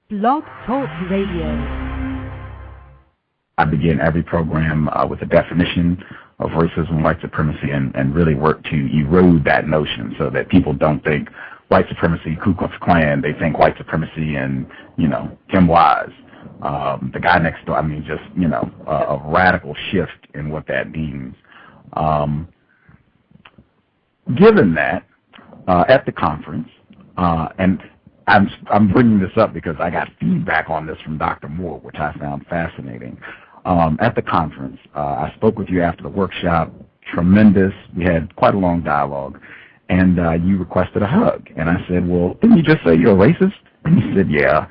Blog Talk Radio. I begin every program with a definition of racism, white supremacy, and really work to erode that notion so that people don't think white supremacy, Ku Klux Klan. They think white supremacy and, Tim Wise, the guy next door. I mean, just, a radical shift in what that means. Given that, at the conference, and I'm bringing this up because I got feedback on this from Dr. Moore, which I found fascinating. At the conference, I spoke with you after the workshop. Tremendous. We had quite a long dialogue, and you requested a hug. And I said, well, didn't you just say you're a racist? And he said, yeah.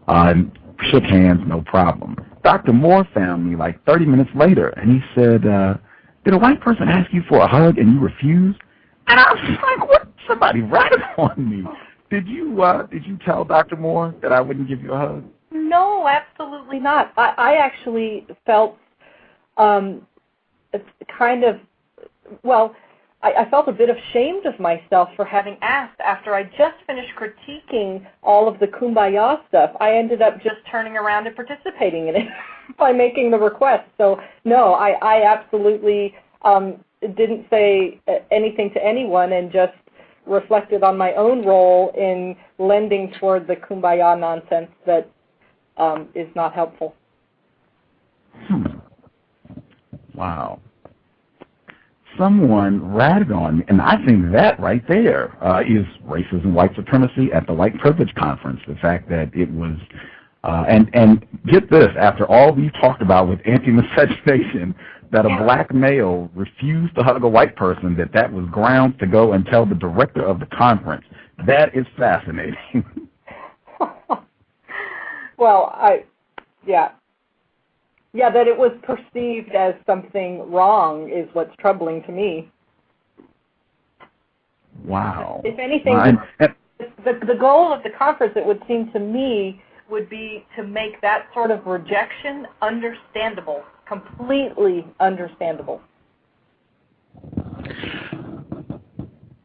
And shook hands, no problem. Dr. Moore found me like 30 minutes later, and he said, did a white person ask you for a hug and you refused? And I was like, what? Somebody ratted on me. Did you tell Dr. Moore that I wouldn't give you a hug? No, absolutely not. I actually felt I felt a bit ashamed of myself for having asked after I just finished critiquing all of the kumbaya stuff. I ended up just turning around and participating in it by making the request. So, no, I absolutely didn't say anything to anyone and just reflected on my own role in lending toward the kumbaya nonsense that is not helpful. Wow. Someone ratted on me, and I think that right there is racism, white supremacy at the white privilege conference. The fact that it was, and get this, after all we've talked about with anti-miscegenation, that a black male refused to hug a white person, that was grounds to go and tell the director of the conference. That is fascinating. Well, that it was perceived as something wrong is what's troubling to me. Wow. If anything, the goal of the conference, it would seem to me, would be to make that sort of rejection understandable, completely understandable.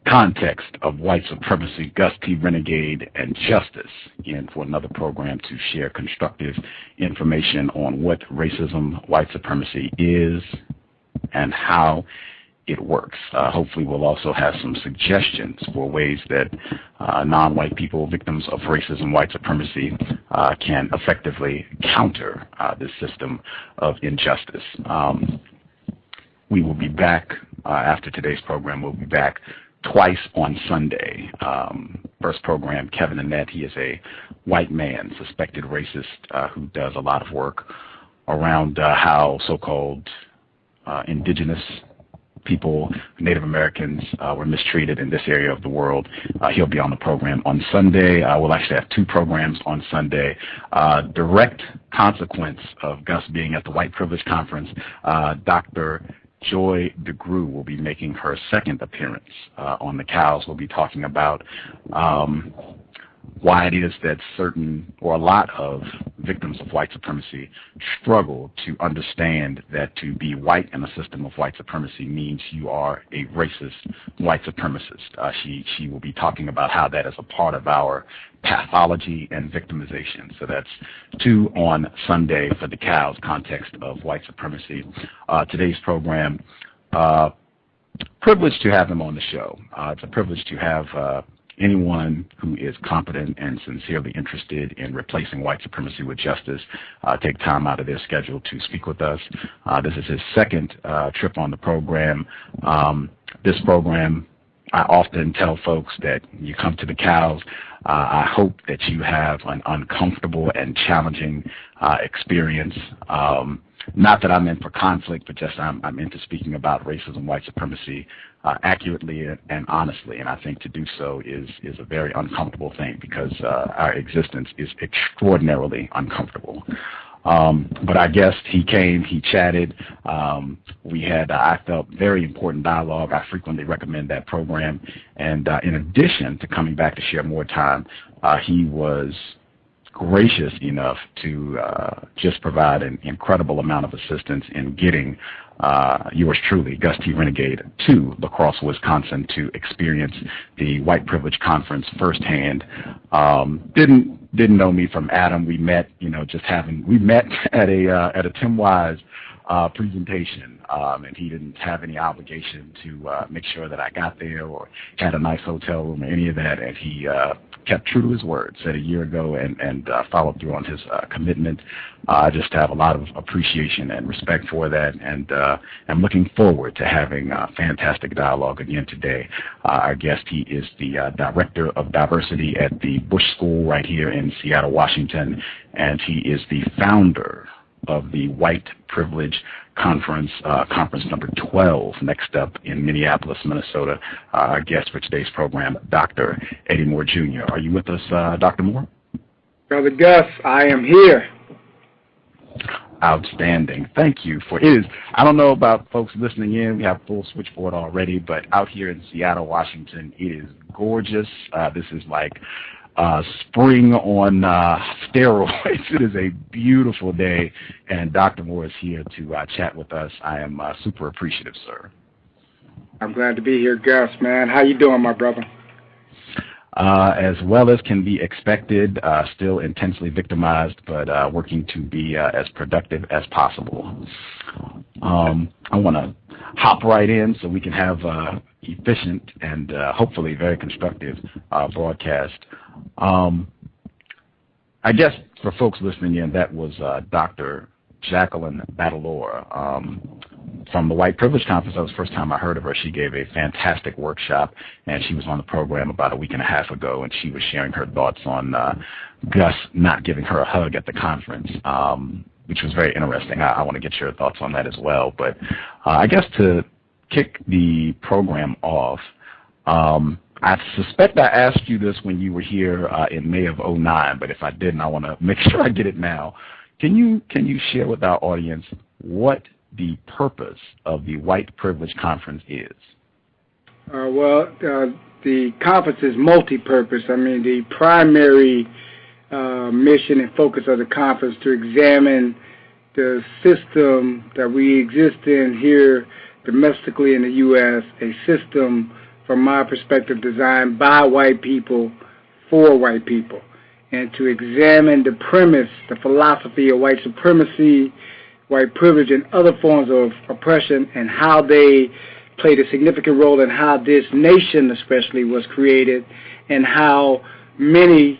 Context of White Supremacy, Gus T Renegade, and Justice in for another program to share constructive information on what racism, white supremacy is and how it works. Hopefully we'll also have some suggestions for ways that non-white people, victims of racism, white supremacy, can effectively counter this system of injustice. We will be back after today's program. We'll be back twice on Sunday. First program, Kevin Annette. He is a white man, suspected racist, who does a lot of work around how so-called indigenous people, Native Americans, were mistreated in this area of the world. He'll be on the program on Sunday. We'll actually have two programs on Sunday. Direct consequence of Gus being at the White Privilege Conference, Dr. Joy DeGruy will be making her second appearance on the C.O.W.S. We'll be talking about why it is that certain or a lot of victims of white supremacy struggle to understand that to be white in a system of white supremacy means you are a racist white supremacist. She will be talking about how that is a part of our pathology and victimization. So that's two on Sunday for the C.O.W.S. Context of White Supremacy. Today's program, privileged to have him on the show. It's a privilege to have anyone who is competent and sincerely interested in replacing white supremacy with justice take time out of their schedule to speak with us. This is his second trip on the program. This program, I often tell folks that you come to the C.O.W.S., I hope that you have an uncomfortable and challenging experience. Not that I'm in for conflict, but just I'm into speaking about racism, white supremacy accurately and honestly. And I think to do so is a very uncomfortable thing because our existence is extraordinarily uncomfortable. But I guess he came, he chatted. We had, I felt, very important dialogue. I frequently recommend that program. And in addition to coming back to share more time, he was gracious enough to just provide an incredible amount of assistance in getting yours truly, Gus T Renegade, to La Crosse, Wisconsin, to experience the White Privilege Conference firsthand. Didn't know me from Adam. We met, we met at a Tim Wise presentation, and he didn't have any obligation to make sure that I got there or had a nice hotel room or any of that, and he kept true to his word, said a year ago, and followed through on his commitment. I just have a lot of appreciation and respect for that, and I'm looking forward to having a fantastic dialogue again today. Our guest, he is the Director of Diversity at the Bush School right here in Seattle, Washington, and he is the founder of the White Privilege Conference, conference number 12, next up in Minneapolis, Minnesota. Our guest for today's program, Dr. Eddie Moore, Jr. Are you with us, Dr. Moore? Brother Gus, I am here. Outstanding. Thank you for it. I don't know about folks listening in. We have full switchboard already, but out here in Seattle, Washington, it is gorgeous. This is like spring on steroids. It is a beautiful day, and Dr. Moore is here to chat with us. I am super appreciative, sir. I'm glad to be here, Gus, man. How you doing, my brother? As well as can be expected, still intensely victimized, but working to be as productive as possible. I want to hop right in so we can have efficient and hopefully very constructive broadcast. I guess for folks listening in, that was Dr. Jaqueline Battalora from the White Privilege Conference. That was the first time I heard of her. She gave a fantastic workshop, and she was on the program about a week and a half ago, and she was sharing her thoughts on Gus not giving her a hug at the conference, which was very interesting. I want to get your thoughts on that as well. But I guess to kick the program off, I suspect I asked you this when you were here in May of 2009, but if I didn't, I want to make sure I get it now. Can you share with our audience what the purpose of the White Privilege Conference is? The conference is multi-purpose. I mean, the primary mission and focus of the conference to examine the system that we exist in here domestically in the U.S., a system, from my perspective, designed by white people for white people, and to examine the premise, the philosophy of white supremacy, white privilege, and other forms of oppression, and how they played a significant role in how this nation especially was created, and how many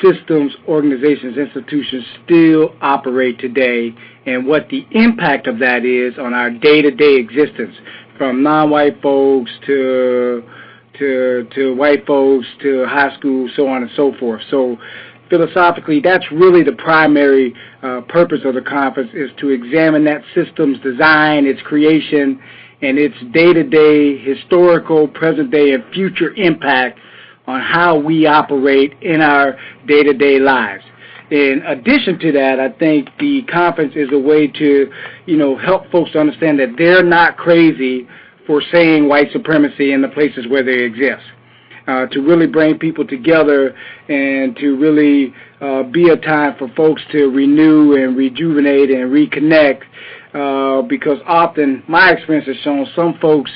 systems, organizations, institutions still operate today, and what the impact of that is on our day-to-day existence, from non-white folks to white folks to high school, so on and so forth. So philosophically, that's really the primary purpose of the conference, is to examine that system's design, its creation, and its day-to-day, historical, present-day, and future impact on how we operate in our day-to-day lives. In addition to that, I think the conference is a way to, help folks to understand that they're not crazy for saying white supremacy in the places where they exist. To really bring people together and to really be a time for folks to renew and rejuvenate and reconnect, because often my experience has shown some folks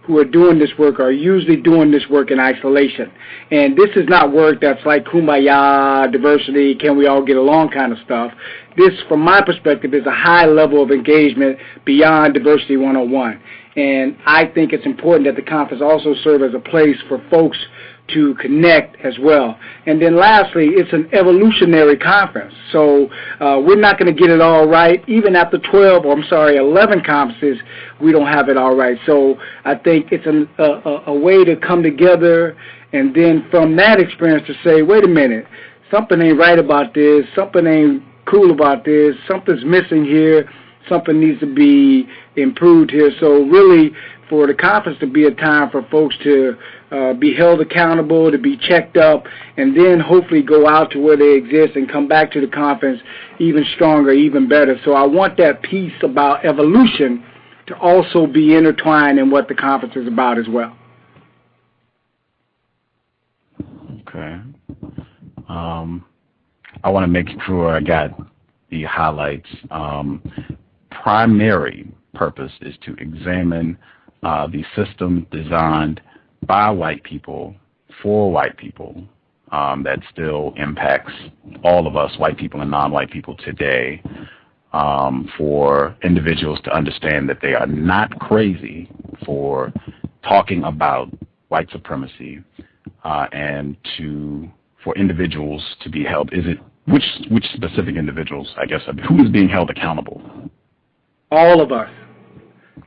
who are doing this work are usually doing this work in isolation. And this is not work that's like kumbaya, diversity, can we all get along kind of stuff. This, from my perspective, is a high level of engagement beyond Diversity 101. And I think it's important that the conference also serve as a place for folks to connect as well. And then lastly, it's an evolutionary conference. So we're not going to get it all right. Even after 11 conferences, we don't have it all right. So I think it's a way to come together, and then from that experience to say, wait a minute, something ain't right about this, something ain't cool about this, something's missing here, something needs to be improved here. So really, for the conference to be a time for folks to be held accountable, to be checked up, and then hopefully go out to where they exist and come back to the conference even stronger, even better. So I want that piece about evolution to also be intertwined in what the conference is about as well. Okay. I want to make sure I got the highlights. Primary purpose is to examine the system designed by white people for white people that still impacts all of us, white people and non-white people today, for individuals to understand that they are not crazy for talking about white supremacy, and for individuals to be held. Which specific individuals, I guess, who is being held accountable? All of us.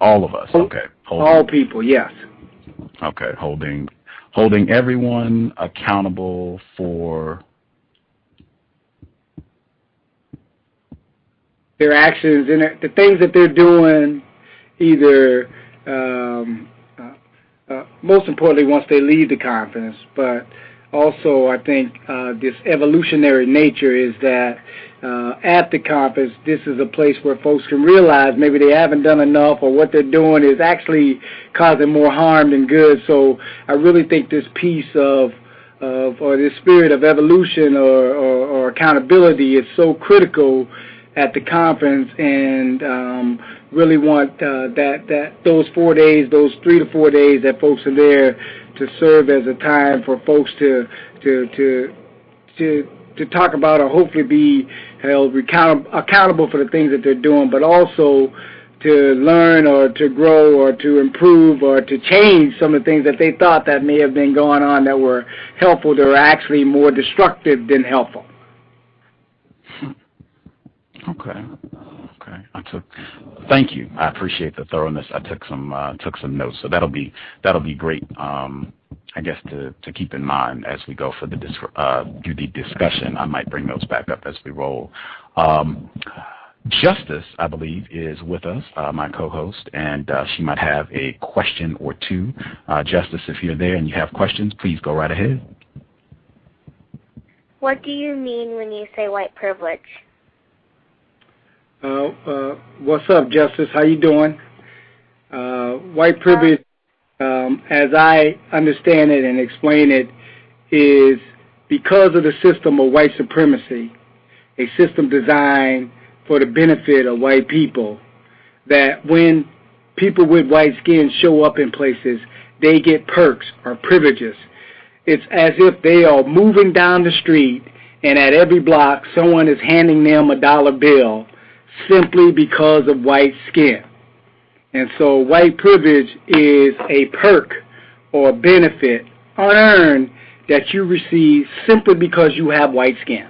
All of us, okay. All people, yes. Okay, holding everyone accountable for their actions and the things that they're doing, either most importantly once they leave the conference, but also I think this evolutionary nature is that at the conference, this is a place where folks can realize maybe they haven't done enough, or what they're doing is actually causing more harm than good. So I really think this piece or this spirit of evolution or accountability is so critical at the conference, and really want that those 4 days, those 3 to 4 days that folks are there, to serve as a time for folks to talk about, or hopefully be held accountable for the things that they're doing, but also to learn or to grow or to improve or to change some of the things that they thought that may have been going on that were helpful, that were actually more destructive than helpful. Okay. Thank you. I appreciate the thoroughness. I took some notes, so that'll be great. I guess to keep in mind as we go for do the discussion. I might bring those back up as we roll. Justice, I believe, is with us, my co-host, and she might have a question or two. Justice, if you're there and you have questions, please go right ahead. What do you mean when you say white privilege? What's up, Justice? How you doing? White privilege, as I understand it and explain it, is because of the system of white supremacy, a system designed for the benefit of white people, that when people with white skin show up in places, they get perks or privileges. It's as if they are moving down the street, and at every block someone is handing them a dollar bill simply because of white skin. And so white privilege is a perk or benefit unearned that you receive simply because you have white skin.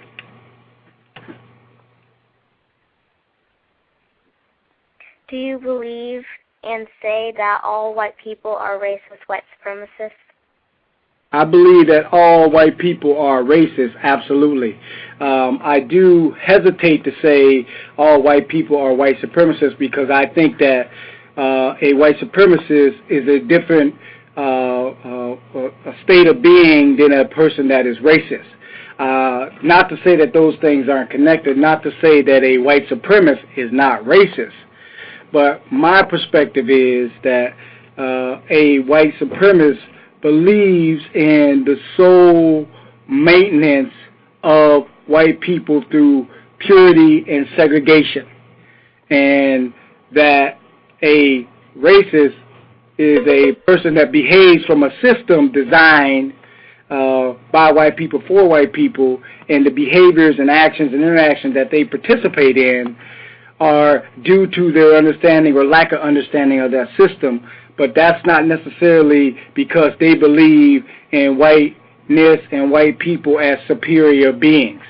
Do you believe and say that all white people are racist white supremacists? I believe that all white people are racist, absolutely. I do hesitate to say all white people are white supremacists, because I think that a white supremacist is a different a state of being than a person that is racist. Not to say that those things aren't connected, not to say that a white supremacist is not racist, but my perspective is that a white supremacist believes in the sole maintenance of white people through purity and segregation, and that a racist is a person that behaves from a system designed by white people for white people, and the behaviors and actions and interactions that they participate in are due to their understanding or lack of understanding of that system. But that's not necessarily because they believe in whiteness and white people as superior beings.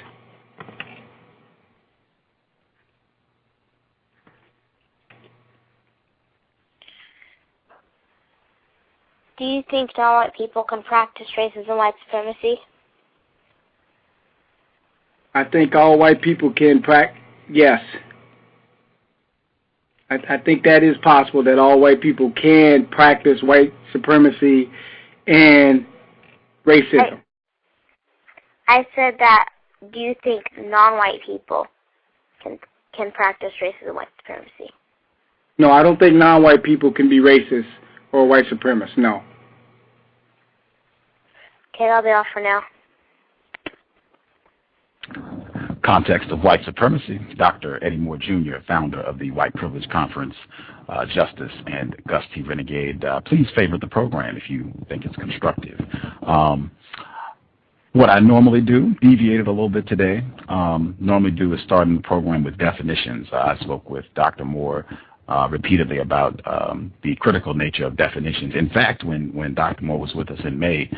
Do you think non-white people can practice racism and white supremacy? I think all white people can practice, yes. I think that is possible, that all white people can practice white supremacy and racism. I said that, do you think non-white people can practice racism and white supremacy? No, I don't think non-white people can be racist or white supremacists, no. Okay, that'll be all for now. Context of White Supremacy, Dr. Eddie Moore Jr., founder of the White Privilege Conference, Justice and Gus T Renegade. Please favorite the program if you think it's constructive. What I normally do, deviated a little bit today, normally do is start in the program with definitions. I spoke with Dr. Moore repeatedly about the critical nature of definitions. In fact, when Dr. Moore was with us in May,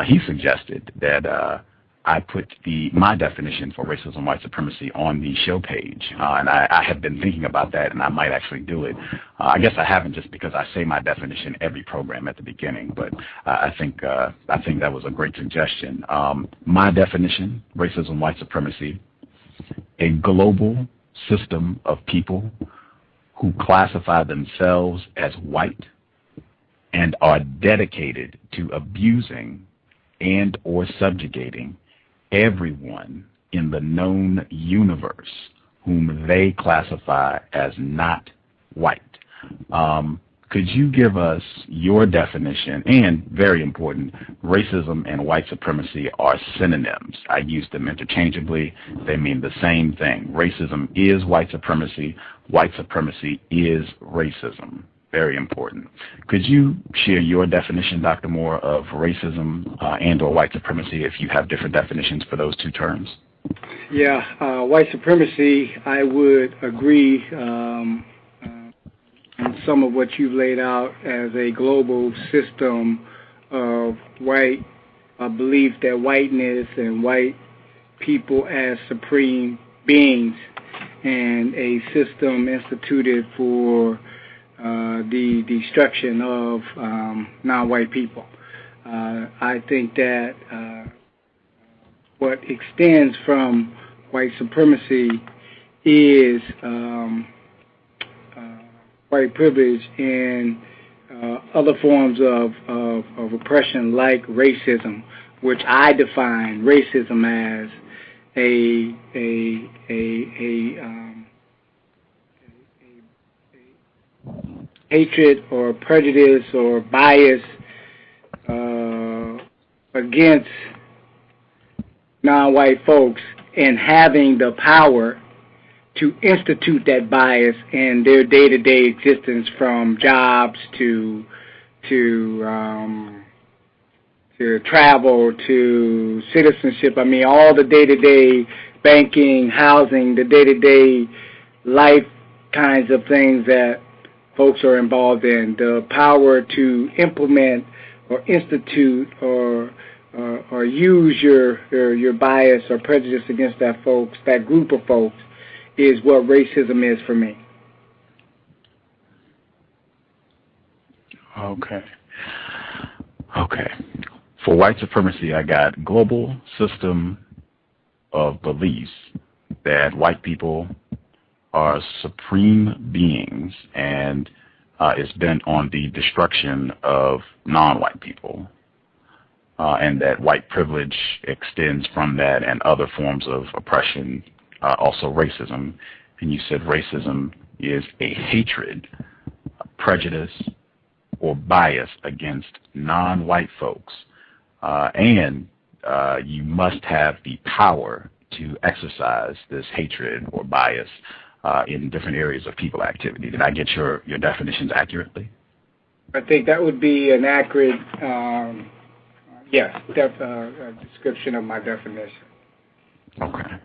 he suggested that I put my definition for racism, white supremacy on the show page, and I have been thinking about that, and I might actually do it. I guess I haven't, just because I say my definition every program at the beginning, but I think that was a great suggestion. My definition: racism, white supremacy, a global system of people who classify themselves as white and are dedicated to abusing and or subjugating everyone in the known universe whom they classify as not white. Could you give us your definition? And very important, racism and white supremacy are synonyms. I use them interchangeably. They mean the same thing. Racism is white supremacy. White supremacy is racism. Very important. Could you share your definition, Dr. Moore, of racism and or white supremacy, if you have different definitions for those two terms? Yeah, white supremacy, I would agree on some of what you've laid out as a global system of white, a belief that whiteness and white people as supreme beings, and a system instituted for the destruction of non-white people. I think that what extends from white supremacy is white privilege and other forms of oppression like racism, which I define racism as a hatred or prejudice or bias against non-white folks, and having the power to institute that bias in their day-to-day existence, from jobs to travel to citizenship. I mean, all the day-to-day banking, housing, the day-to-day life kinds of things that folks are involved in. The power to implement or institute or use your bias or prejudice against that group of folks, is what racism is for me. Okay. For white supremacy, I got global system of beliefs that white people are supreme beings and is bent on the destruction of non-white people, and that white privilege extends from that, and other forms of oppression, also racism. And you said racism is a hatred, a prejudice, or bias against non-white folks, and you must have the power to exercise this hatred or bias in different areas of people activity. Did I get your definitions accurately? I think that would be an accurate, description of my definition. Okay.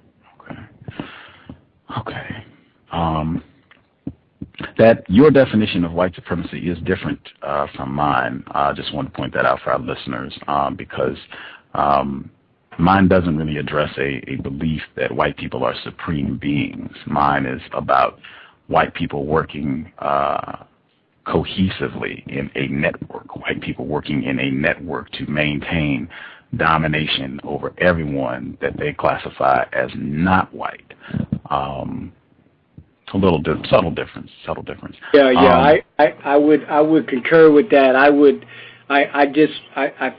That your definition of white supremacy is different from mine. I just want to point that out for our listeners, because mine doesn't really address a belief that white people are supreme beings. Mine is about white people working cohesively in a network, white people working in a network to maintain domination over everyone that they classify as not white. A little subtle difference. Yeah. I would concur with that. I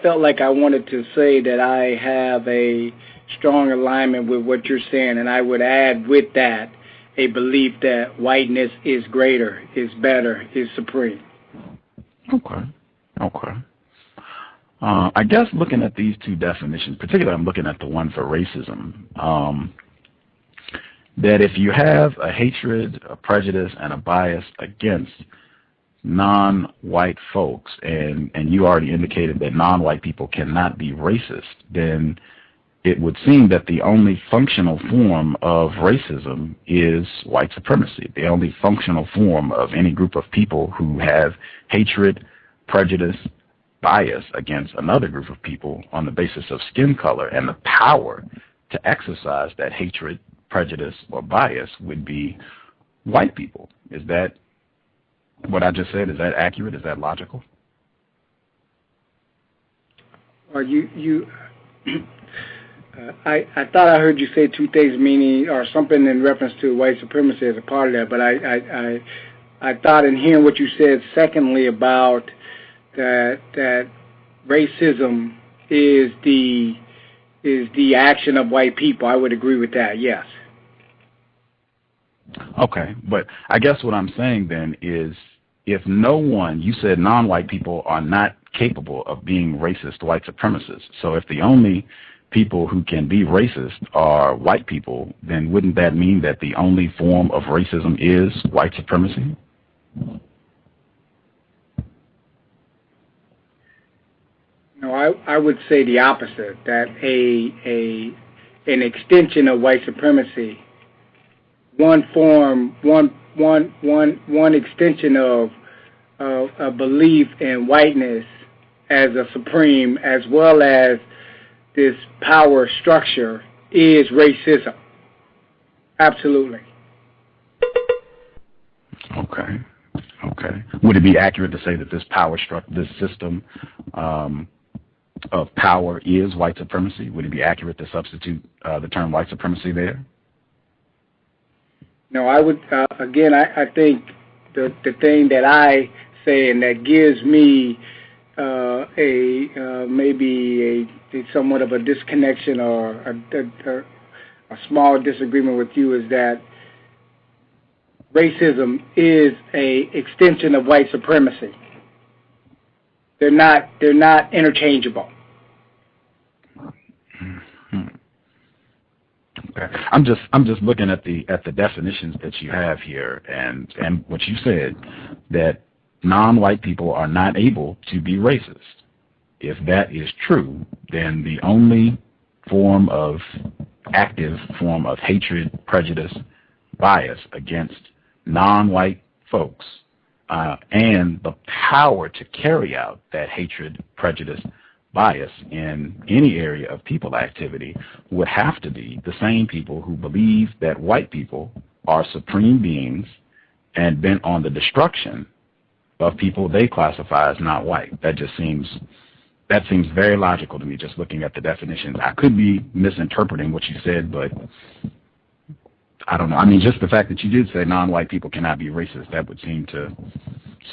felt like I wanted to say that I have a strong alignment with what you're saying, and I would add with that a belief that whiteness is greater, is better, is supreme. Okay. I guess looking at these two definitions, particularly I'm looking at the one for racism, that if you have a hatred, a prejudice, and a bias against non-white folks, and you already indicated that non-white people cannot be racist, then it would seem that the only functional form of racism is white supremacy. The only functional form of any group of people who have hatred, prejudice, bias against another group of people on the basis of skin color and the power to exercise that hatred, prejudice, or bias would be white people. Is that what I just said? Is that accurate? Is that logical? I thought I heard you say two things, meaning or something in reference to white supremacy as a part of that. But I thought in hearing what you said, secondly, about that racism is the action of white people. I would agree with that. Yes. Okay, but I guess what I'm saying then is, if no one, you said non-white people are not capable of being racist white supremacists. So if the only people who can be racist are white people, then wouldn't that mean that the only form of racism is white supremacy? No, I would say the opposite, that an extension of white supremacy, one extension of a belief in whiteness as a supreme, as well as this power structure, is racism. Absolutely. Okay. Would it be accurate to say that this this system of power is white supremacy? Would it be accurate to substitute the term white supremacy there? No, I would. Again, I think the thing that I say and that gives me maybe a somewhat of a disconnection or a small disagreement with you is that racism is a extension of white supremacy. They're not interchangeable. Okay. I'm just looking at the definitions that you have here, and what you said, that non-white people are not able to be racist. If that is true, then the only active form of hatred, prejudice, bias against non-white folks, and the power to carry out that hatred, prejudice, bias in any area of people activity would have to be the same people who believe that white people are supreme beings and bent on the destruction of people they classify as not white. That seems very logical to me, just looking at the definitions. I could be misinterpreting what you said, but I don't know. I mean, just the fact that you did say non-white people cannot be racist, that would seem to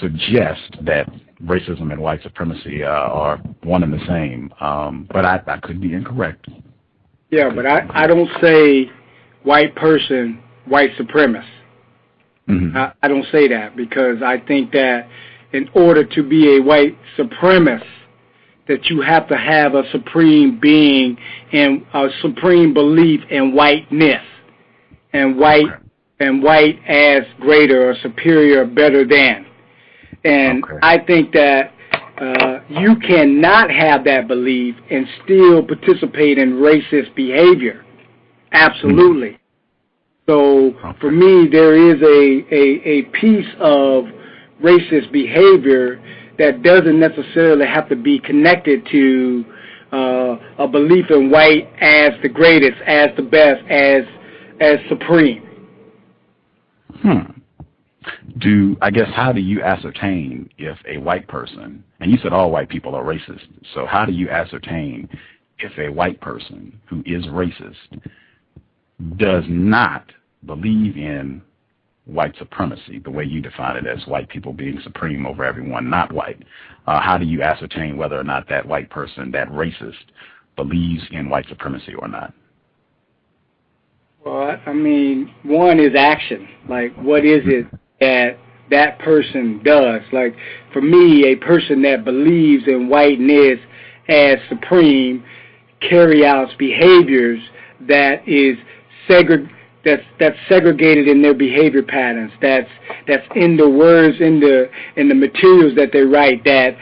suggest that racism and white supremacy are one and the same. But I could be incorrect. Yeah, but I don't say white person, white supremacist. Mm-hmm. I don't say that, because I think that in order to be a white supremacist, that you have to have a supreme being and a supreme belief in whiteness, and white as greater or superior or better than. And I think that you cannot have that belief and still participate in racist behavior. Absolutely. So for me, there is a piece of racist behavior that doesn't necessarily have to be connected to a belief in white as the greatest, as the best, as supreme. How do you ascertain if a white person, and you said all white people are racist, so how do you ascertain if a white person who is racist does not believe in white supremacy, the way you define it as white people being supreme over everyone not white? How do you ascertain whether or not that white person, that racist, believes in white supremacy or not? Well, I mean, one is action. Like, what is it that person does? Like, for me, a person that believes in whiteness as supreme carry out behaviors that is that's segregated in their behavior patterns. That's in the words, in the materials that they write. That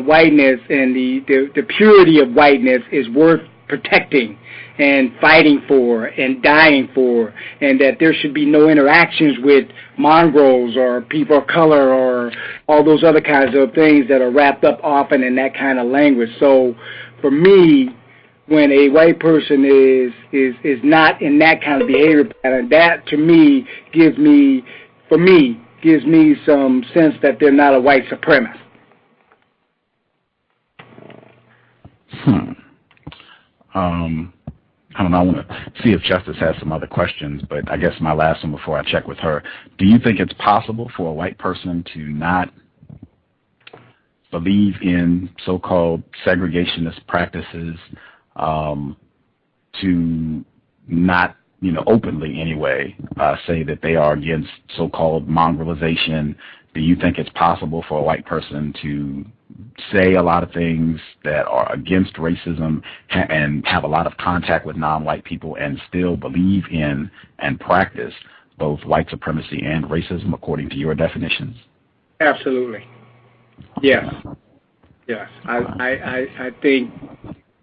whiteness and the purity of whiteness is worth protecting and fighting for and dying for, and that there should be no interactions with mongrels or people of color or all those other kinds of things that are wrapped up often in that kind of language. So for me, when a white person is not in that kind of behavior pattern, that to me gives me some sense that they're not a white supremacist. I don't know, I want to see if Justice has some other questions, but I guess my last one before I check with her. Do you think it's possible for a white person to not believe in so-called segregationist practices, to not, openly anyway, say that they are against so-called mongrelization? Do you think it's possible for a white person to say a lot of things that are against racism and have a lot of contact with non-white people and still believe in and practice both white supremacy and racism according to your definitions? Absolutely. Yes. Yes. I think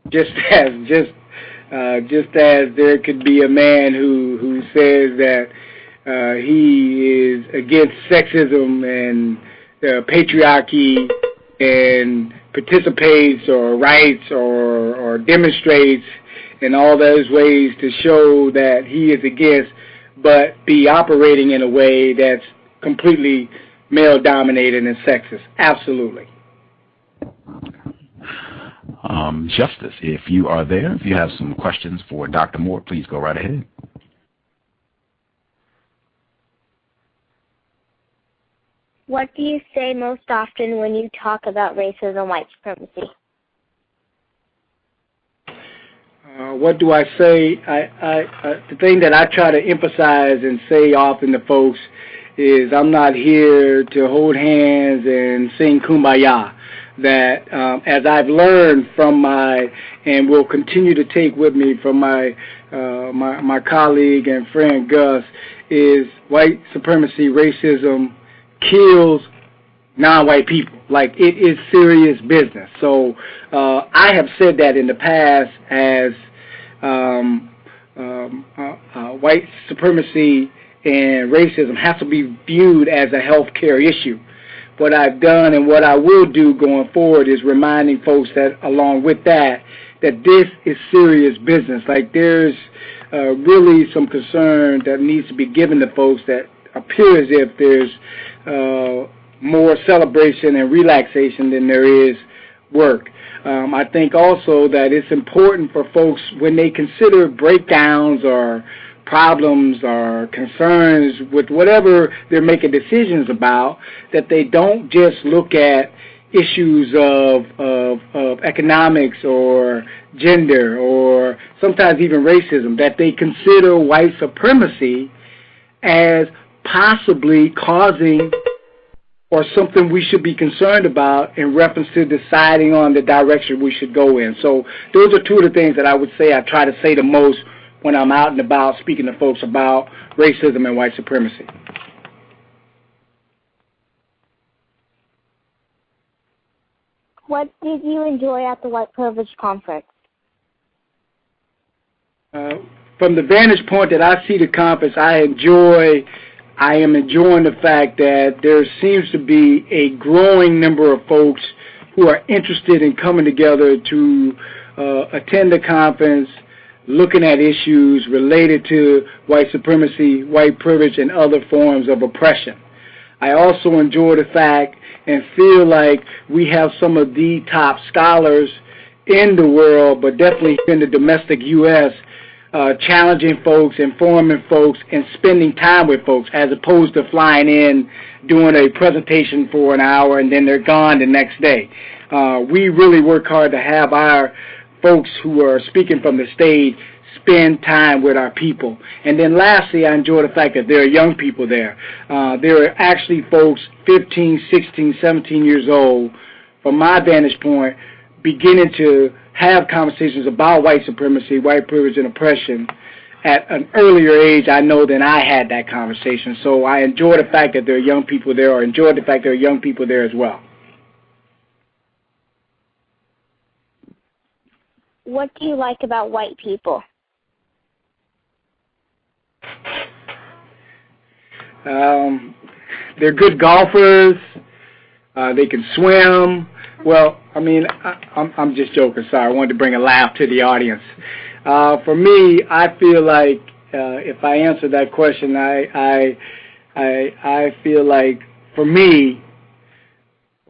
just as there could be a man who says that he is against sexism and patriarchy and participates or writes or demonstrates in all those ways to show that he is against, but be operating in a way that's completely male-dominated and sexist. Absolutely. Justice, if you are there, if you have some questions for Dr. Moore, please go right ahead. What do you say most often when you talk about racism and white supremacy? What do I say? The thing that I try to emphasize and say often to folks is I'm not here to hold hands and sing Kumbaya. That as I've learned from and will continue to take with me from my colleague and friend Gus, is white supremacy, racism kills non-white people. Like, it is serious business. So I have said that in the past as white supremacy and racism has to be viewed as a healthcare issue. What I've done and what I will do going forward is reminding folks that along with that this is serious business. Like, there's really some concern that needs to be given to folks that appear as if there's more celebration and relaxation than there is work. I think also that it's important for folks when they consider breakdowns or problems or concerns with whatever they're making decisions about, that they don't just look at issues of economics or gender or sometimes even racism, that they consider white supremacy as possibly causing or something we should be concerned about in reference to deciding on the direction we should go in. So those are two of the things that I would say I try to say the most when I'm out and about speaking to folks about racism and white supremacy. What did you enjoy at the White Privilege Conference? From the vantage point that I see the conference, I am enjoying the fact that there seems to be a growing number of folks who are interested in coming together to attend the conference, looking at issues related to white supremacy, white privilege, and other forms of oppression. I also enjoy the fact and feel like we have some of the top scholars in the world, but definitely in the domestic U.S., challenging folks, informing folks, and spending time with folks, as opposed to flying in, doing a presentation for an hour, and then they're gone the next day. We really work hard to have our folks who are speaking from the stage spend time with our people. And then lastly, I enjoy the fact that there are young people there. There are actually folks 15, 16, 17 years old, from my vantage point, beginning to have conversations about white supremacy, white privilege, and oppression, at an earlier age, I know, than I had that conversation. So I enjoy the fact that there are young people there, or enjoy the fact there are young people there as well. What do you like about white people? They're good golfers. They can swim. Well, I mean, I'm just joking. Sorry, I wanted to bring a laugh to the audience. For me, I feel like if I answer that question, I feel like for me,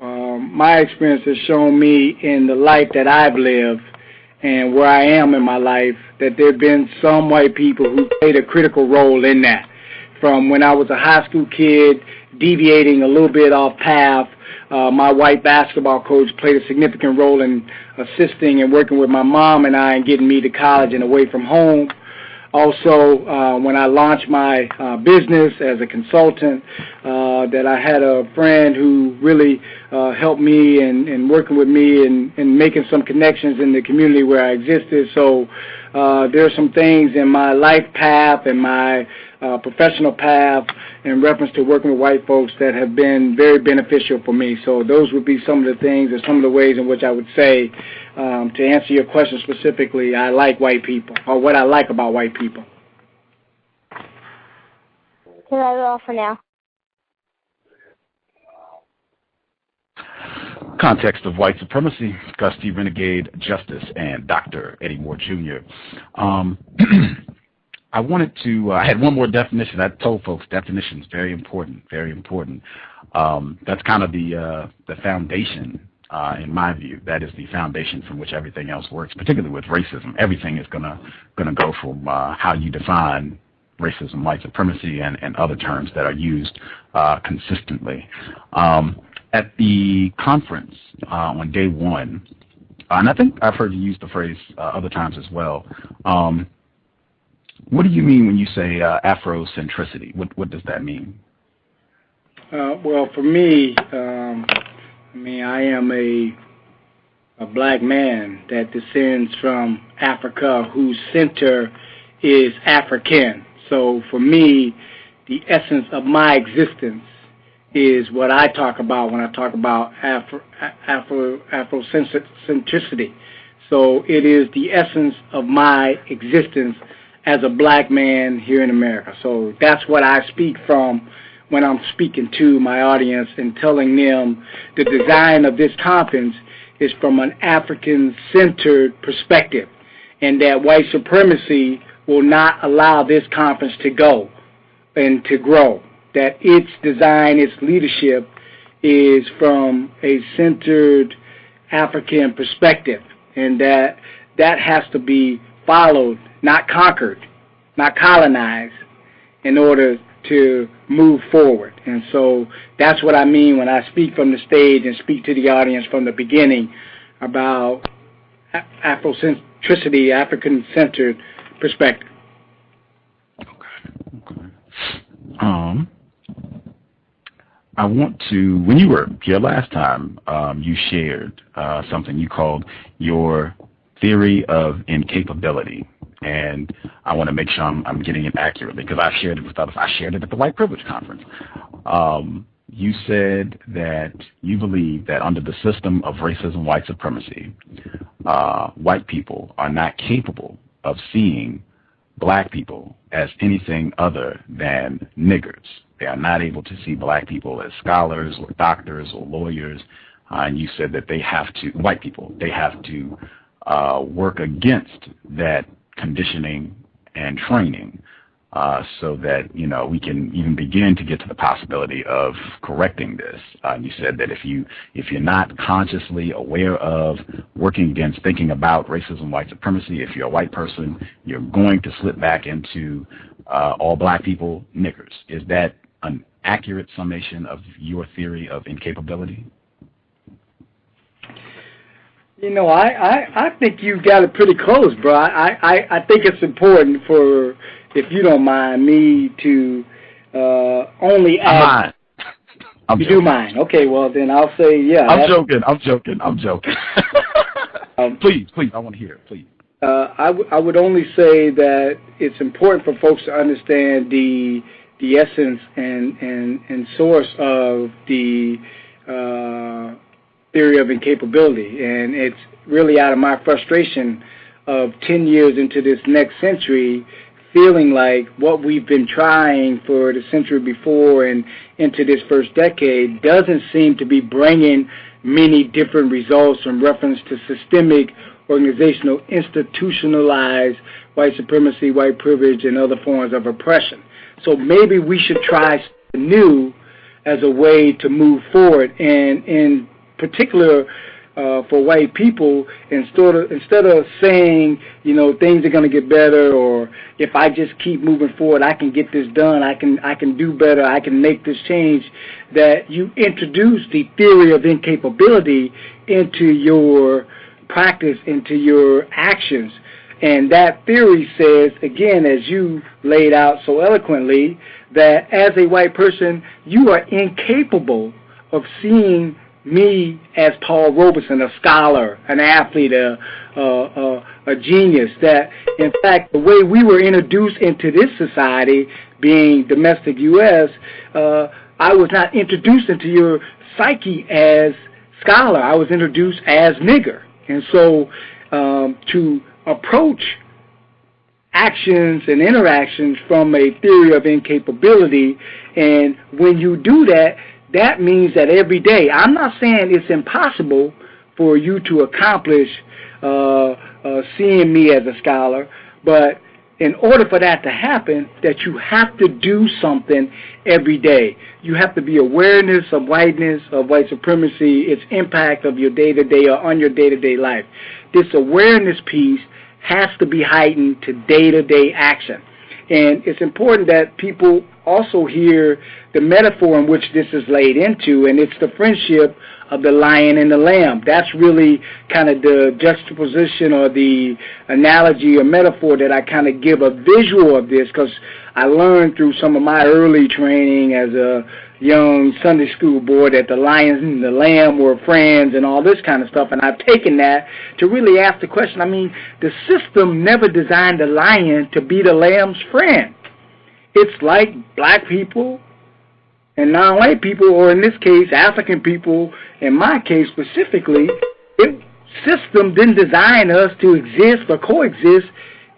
my experience has shown me in the life that I've lived and where I am in my life that there have been some white people who played a critical role in that. From when I was a high school kid, deviating a little bit off path, my white basketball coach played a significant role in assisting and working with my mom and I and getting me to college and away from home. Also, when I launched my business as a consultant, that I had a friend who really helped me in working with me and making some connections in the community where I existed. So there are some things in my life path and my professional path in reference to working with white folks that have been very beneficial for me. So those would be some of the things or some of the ways in which I would say, to answer your question specifically, I like white people, or what I like about white people. So that's all for now. Context of White Supremacy, Gus T Renegade, Justice, and Dr. Eddie Moore Jr. I wanted to, I had one more definition. I told folks definitions, very important, very important. That's kind of the foundation, in my view. That is the foundation from which everything else works, particularly with racism. Everything is gonna go from how you define racism, white supremacy, and other terms that are used consistently. At the conference on day one, and I think I've heard you use the phrase other times as well, what do you mean when you say Afrocentricity? What does that mean? Well, for me, I am a black man that descends from Africa whose center is African. So for me, the essence of my existence is what I talk about when I talk about Afrocentricity. So it is the essence of my existence as a black man here in America. So that's what I speak from when I'm speaking to my audience and telling them the design of this conference is from an African-centered perspective, and that white supremacy will not allow this conference to go and to grow, that its design, its leadership is from a centered African perspective, and that has to be followed, not conquered, not colonized, in order to move forward. And so that's what I mean when I speak from the stage and speak to the audience from the beginning about Afrocentricity, African-centered perspective. Okay. I want to, when you were here last time, you shared something you called your theory of incapability. And I want to make sure I'm getting it accurately, because I shared it with others. I shared it at the White Privilege Conference. You said that you believe that under the system of racism, white supremacy, white people are not capable of seeing black people as anything other than niggers. They are not able to see black people as scholars or doctors or lawyers. And you said that they have to, white people, they have to work against that conditioning and training so that, you know, we can even begin to get to the possibility of correcting this. You said that if you're not consciously aware of working against thinking about racism, white supremacy, if you're a white person, you're going to slip back into all black people niggers. Is that an accurate summation of your theory of incapability? You know, I think you got it pretty close, bro. I think it's important for, if you don't mind, me to only add. I'm you joking. do mind? Okay, well then I'll say yeah. I'm joking. Please, I want to hear it. Please. I would only say that it's important for folks to understand the essence and source of the theory of incapability, and it's really out of my frustration of 10 years into this next century, feeling like what we've been trying for the century before and into this first decade doesn't seem to be bringing many different results in reference to systemic, organizational, institutionalized white supremacy, white privilege, and other forms of oppression. So maybe we should try something new as a way to move forward, and in particular, for white people, instead of saying, things are going to get better, or if I just keep moving forward, I can get this done, I can do better, I can make this change, that you introduce the theory of incapability into your practice, into your actions. And that theory says, again, as you laid out so eloquently, that as a white person, you are incapable of seeing me as Paul Robeson, a scholar, an athlete, a genius. That, in fact, the way we were introduced into this society, being domestic U.S., I was not introduced into your psyche as scholar. I was introduced as nigger. And so to approach actions and interactions from a theory of incapability, and when you do that, that means that every day, I'm not saying it's impossible for you to accomplish seeing me as a scholar, but in order for that to happen, that you have to do something every day. You have to be awareness of whiteness, of white supremacy, its impact of your day-to-day or on your day-to-day life. This awareness piece has to be heightened to day-to-day action. And it's important that people also hear the metaphor in which this is laid into, and it's the friendship of the lion and the lamb. That's really kind of the juxtaposition or the analogy or metaphor that I kind of give a visual of this, because I learned through some of my early training as a young Sunday school boy that the lion and the lamb were friends and all this kind of stuff, and I've taken that to really ask the question, the system never designed the lion to be the lamb's friend. It's like black people and non-white people, or in this case, African people, in my case specifically, the system didn't design us to exist or coexist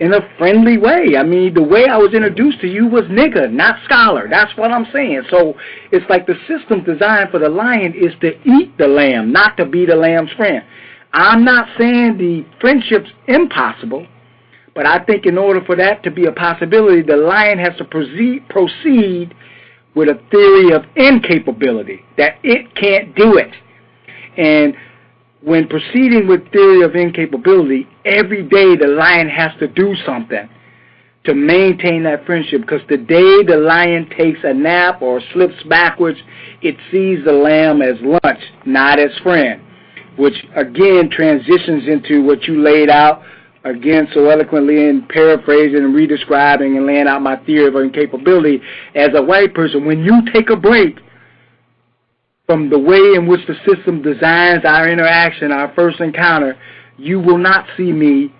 in a friendly way. The way I was introduced to you was nigger, not scholar. That's what I'm saying. So it's like the system designed for the lion is to eat the lamb, not to be the lamb's friend. I'm not saying the friendship's impossible, but I think in order for that to be a possibility, the lion has to proceed with a theory of incapability, that it can't do it. And when proceeding with theory of incapability, every day the lion has to do something to maintain that friendship, because the day the lion takes a nap or slips backwards, it sees the lamb as lunch, not as friend, which again transitions into what you laid out, again so eloquently, in paraphrasing and redescribing and laying out my theory of incapability. As a white person, when you take a break from the way in which the system designs our interaction, our first encounter, you will not see me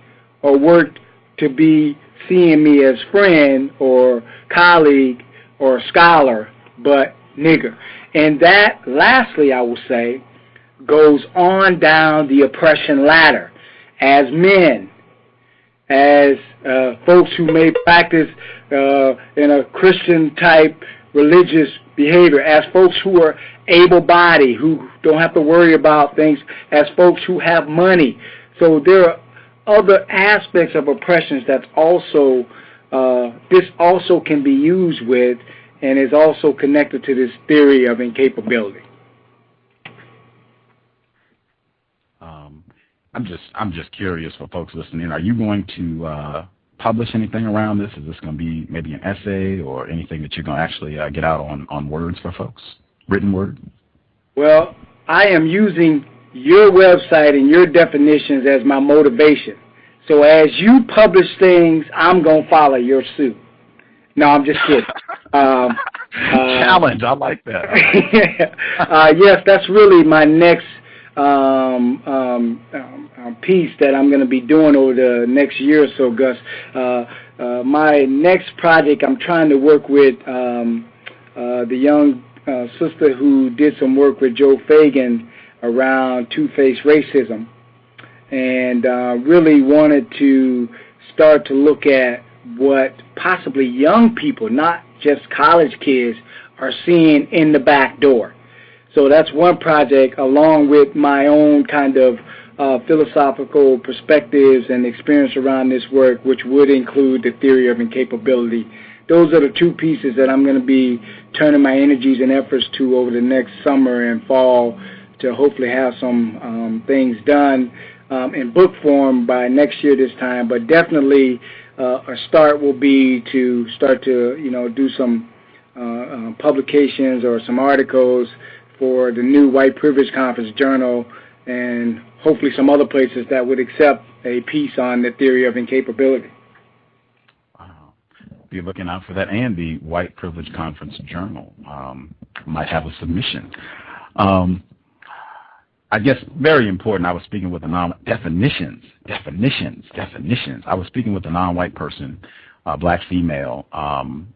or work to be seeing me as friend or colleague or scholar, but nigger. And that, lastly, I will say, goes on down the oppression ladder. As men, as folks who may practice in a Christian-type religious behavior, as folks who are able-bodied, who don't have to worry about things, as folks who have money. So there are other aspects of oppressions that's also, this also can be used with and is also connected to this theory of incapability. I'm just curious for folks listening. Are you going to publish anything around this? Is this going to be maybe an essay or anything that you're going to actually get out on words for folks, written word? Well, I am using your website and your definitions as my motivation. So as you publish things, I'm going to follow your suit. No, I'm just kidding. Challenge, I like that. Yes, that's really my next piece that I'm going to be doing over the next year or so, Gus. My next project, I'm trying to work with the young sister who did some work with Joe Fagan around two-faced racism, and really wanted to start to look at what possibly young people, not just college kids, are seeing in the back door. So that's one project, along with my own kind of philosophical perspectives and experience around this work, which would include the theory of incapability. Those are the two pieces that I'm going to be turning my energies and efforts to over the next summer and fall, to hopefully have some things done in book form by next year this time. But definitely a start will be to start to, do some publications or some articles for the new White Privilege Conference Journal, and hopefully some other places that would accept a piece on the theory of incapability. Wow. Be looking out for that, and the White Privilege Conference Journal might have a submission. I guess very important, I was speaking with a definitions. I was speaking with a non-white person, black female,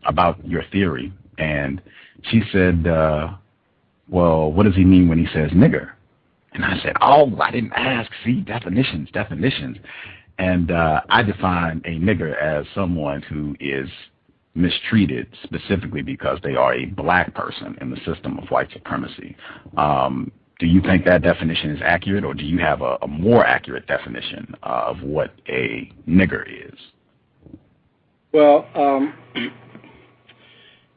about your theory, and she said, well, what does he mean when he says nigger? And I said, oh, I didn't ask. See, definitions. And I define a nigger as someone who is mistreated specifically because they are a black person in the system of white supremacy. Do you think that definition is accurate, or do you have a more accurate definition of what a nigger is? Well,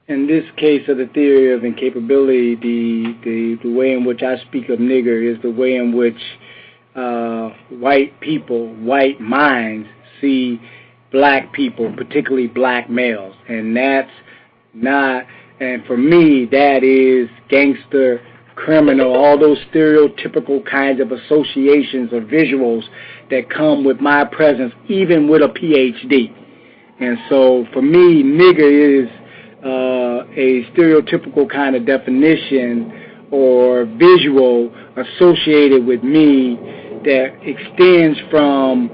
in this case of the theory of incapability, the way in which I speak of nigger is the way in which white people, white minds, see black people, particularly black males. And that's not, and for me, that is gangster, criminal, all those stereotypical kinds of associations or visuals that come with my presence, even with a PhD. And so for me, nigger is a stereotypical kind of definition or visual associated with me that extends from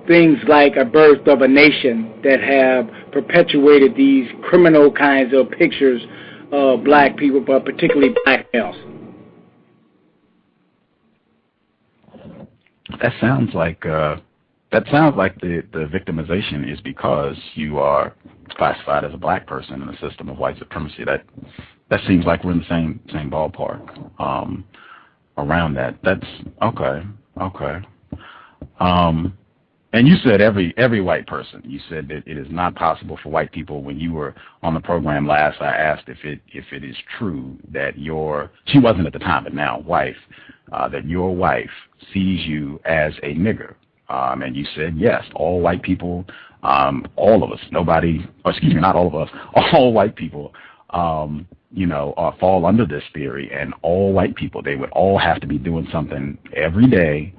things like a birth of a nation that have perpetuated these criminal kinds of pictures of black people, but particularly black males. That sounds like the victimization is because you are classified as a black person in the system of white supremacy. That seems like we're in the same ballpark around that. That's okay. And you said every white person. You said that it is not possible for white people. When you were on the program last, I asked if it is true that she wasn't at the time, but now wife, that your wife sees you as a nigger. And you said, yes, all white people, all of us, not all of us, all white people, fall under this theory, and all white people, they would all have to be doing something every day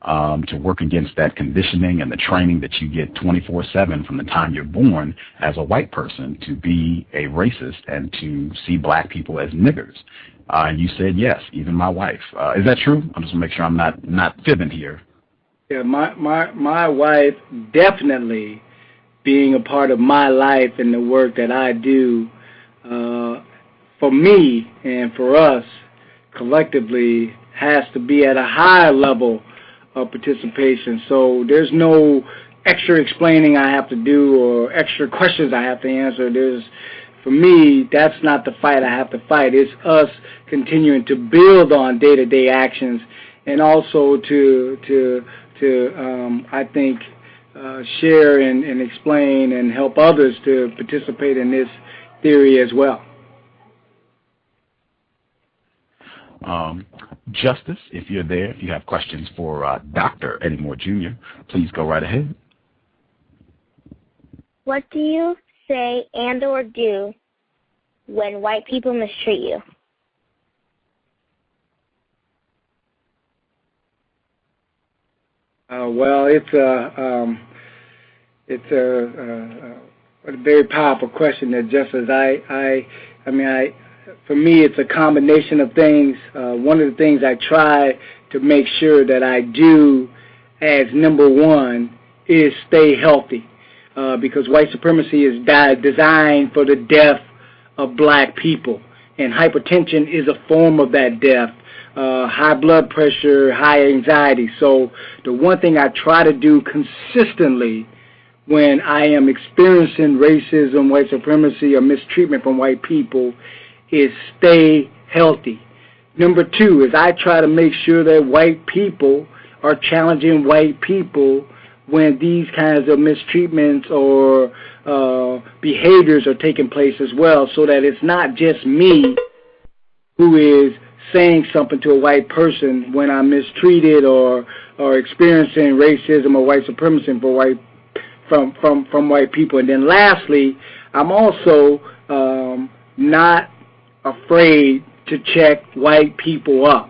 to work against that conditioning and the training that you get 24/7 from the time you're born as a white person to be a racist and to see black people as niggers. And you said, yes, even my wife. Is that true? I'm just going to make sure I'm not fibbing here. Yeah, my wife definitely being a part of my life and the work that I do, for me and for us collectively, has to be at a high level of participation. So there's no extra explaining I have to do or extra questions I have to answer. For me, that's not the fight I have to fight. It's us continuing to build on day-to-day actions, and also to I think, share and explain and help others to participate in this theory as well. Justice, if you're there, if you have questions for Dr. Eddie Moore Jr., please go right ahead. What do you say and or do when white people mistreat you? Well, it's a very powerful question that, just as I for me, it's a combination of things. One of the things I try to make sure that I do as number one is stay healthy, because white supremacy is designed for the death of black people, and hypertension is a form of that death. High blood pressure, high anxiety. So the one thing I try to do consistently when I am experiencing racism, white supremacy, or mistreatment from white people is stay healthy. Number two is I try to make sure that white people are challenging white people when these kinds of mistreatments or behaviors are taking place as well, so that it's not just me who is saying something to a white person when I'm mistreated or experiencing racism or white supremacy from white people. And then lastly, I'm also not afraid to check white people up.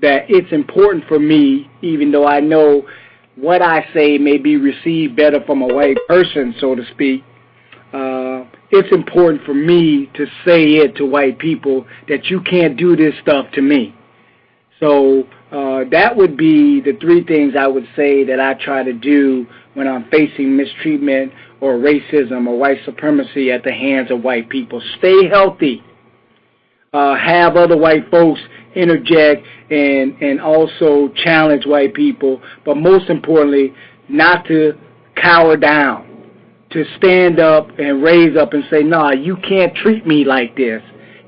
That it's important for me, even though I know what I say may be received better from a white person, so to speak, it's important for me to say it to white people that you can't do this stuff to me. So that would be the three things I would say that I try to do when I'm facing mistreatment or racism or white supremacy at the hands of white people. Stay healthy. Have other white folks interject and also challenge white people, but most importantly, not to cower down, to stand up and raise up and say, nah, you can't treat me like this,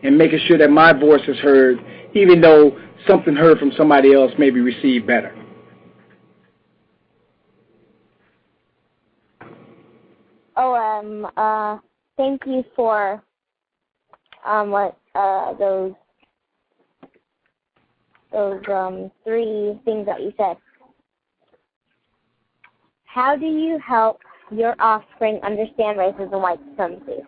and making sure that my voice is heard, even though something heard from somebody else may be received better. Thank you for those three things that you said. How do you help your offspring understand racism and white supremacy?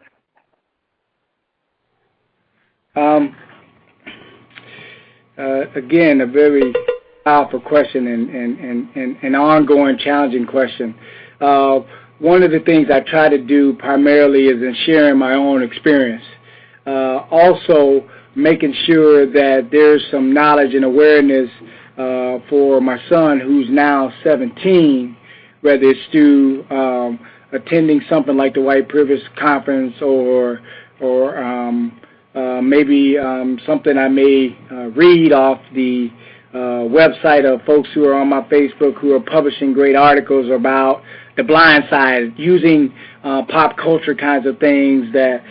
Again, a very powerful question and an ongoing challenging question. One of the things I try to do primarily is in sharing my own experience. Also, making sure that there's some knowledge and awareness for my son, who's now 17, whether it's through attending something like the White Privilege Conference or maybe something I may read off the website of folks who are on my Facebook who are publishing great articles about the blind side, using pop culture kinds of things that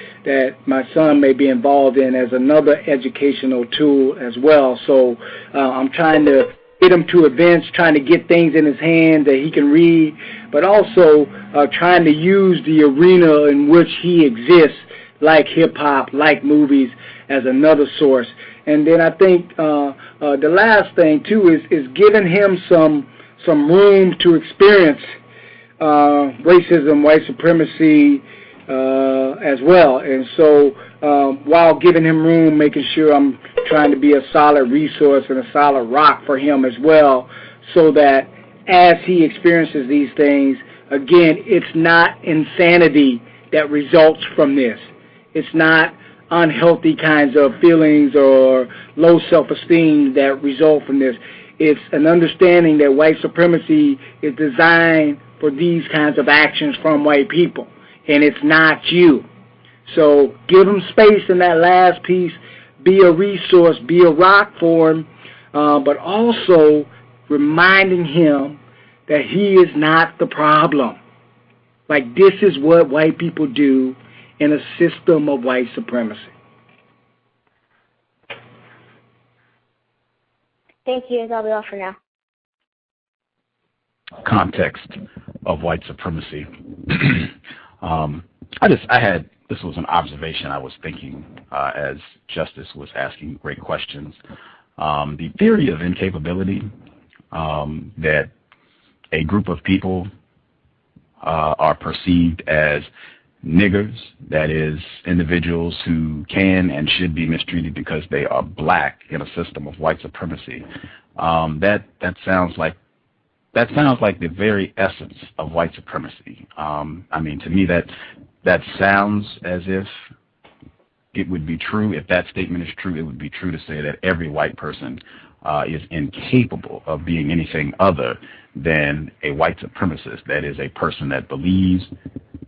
my son may be involved in as another educational tool as well. So I'm trying to get him to events, trying to get things in his hand that he can read, but also trying to use the arena in which he exists, like hip-hop, like movies, as another source. And then I think the last thing, too, is giving him some room to experience racism, white supremacy as well. And so while giving him room, making sure I'm trying to be a solid resource and a solid rock for him as well, so that as he experiences these things, again, it's not insanity that results from this. It's not unhealthy kinds of feelings or low self-esteem that result from this. It's an understanding that white supremacy is designed for these kinds of actions from white people, and it's not you. So give him space in that last piece, be a resource, be a rock for him, but also reminding him that he is not the problem. Like, this is what white people do in a system of white supremacy. Thank you. That'll be all for now. Context of white supremacy. This was an observation I was thinking as Justice was asking great questions. The theory of incapability, that a group of people are perceived as niggers, that is, individuals who can and should be mistreated because they are black in a system of white supremacy. That sounds like the very essence of white supremacy. I mean, to me, that sounds as if it would be true, if that statement is true, it would be true to say that every white person is incapable of being anything other than a white supremacist. That is, a person that believes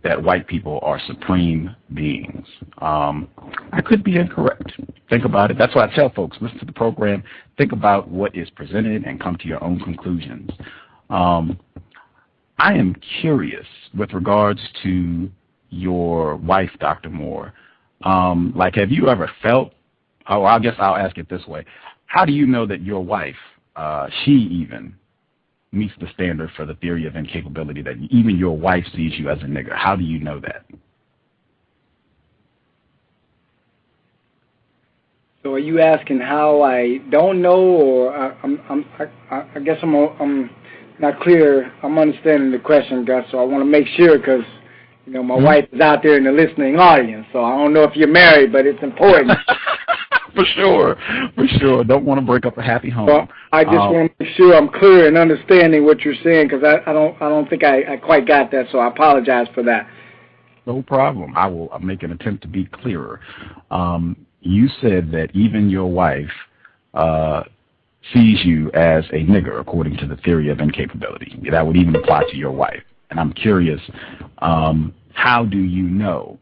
that white people are supreme beings. I could be incorrect. Think about it. That's why I tell folks, listen to the program, think about what is presented, and come to your own conclusions. I am curious with regards to your wife, Dr. Moore. Like, have you ever felt, I guess I'll ask it this way. How do you know that your wife, she even meets the standard for the theory of incapability, that even your wife sees you as a nigger? How do you know that? So are you asking how I don't know, or I guess I'm not clear. I'm understanding the question, Gus, so I want to make sure, because my wife is out there in the listening audience, so I don't know if you're married, but it's important. For sure. Don't want to break up a happy home. Well, I just want to make sure I'm clear in understanding what you're saying, because I don't think I quite got that, so I apologize for that. No problem. I'll make an attempt to be clearer. You said that even your wife sees you as a nigger, according to the theory of incapability. That would even apply to your wife. And I'm curious, how do you know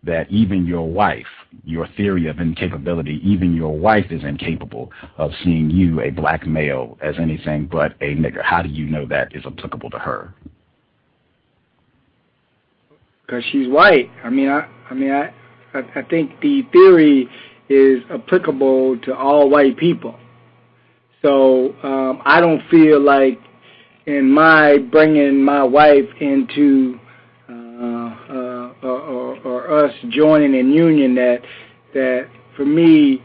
that even your wife, your theory of incapability, even your wife is incapable of seeing you, a black male, as anything but a nigger? How do you know that is applicable to her? Because she's white. I think the theory is applicable to all white people. So I don't feel like in my bringing my wife into or us joining in union that for me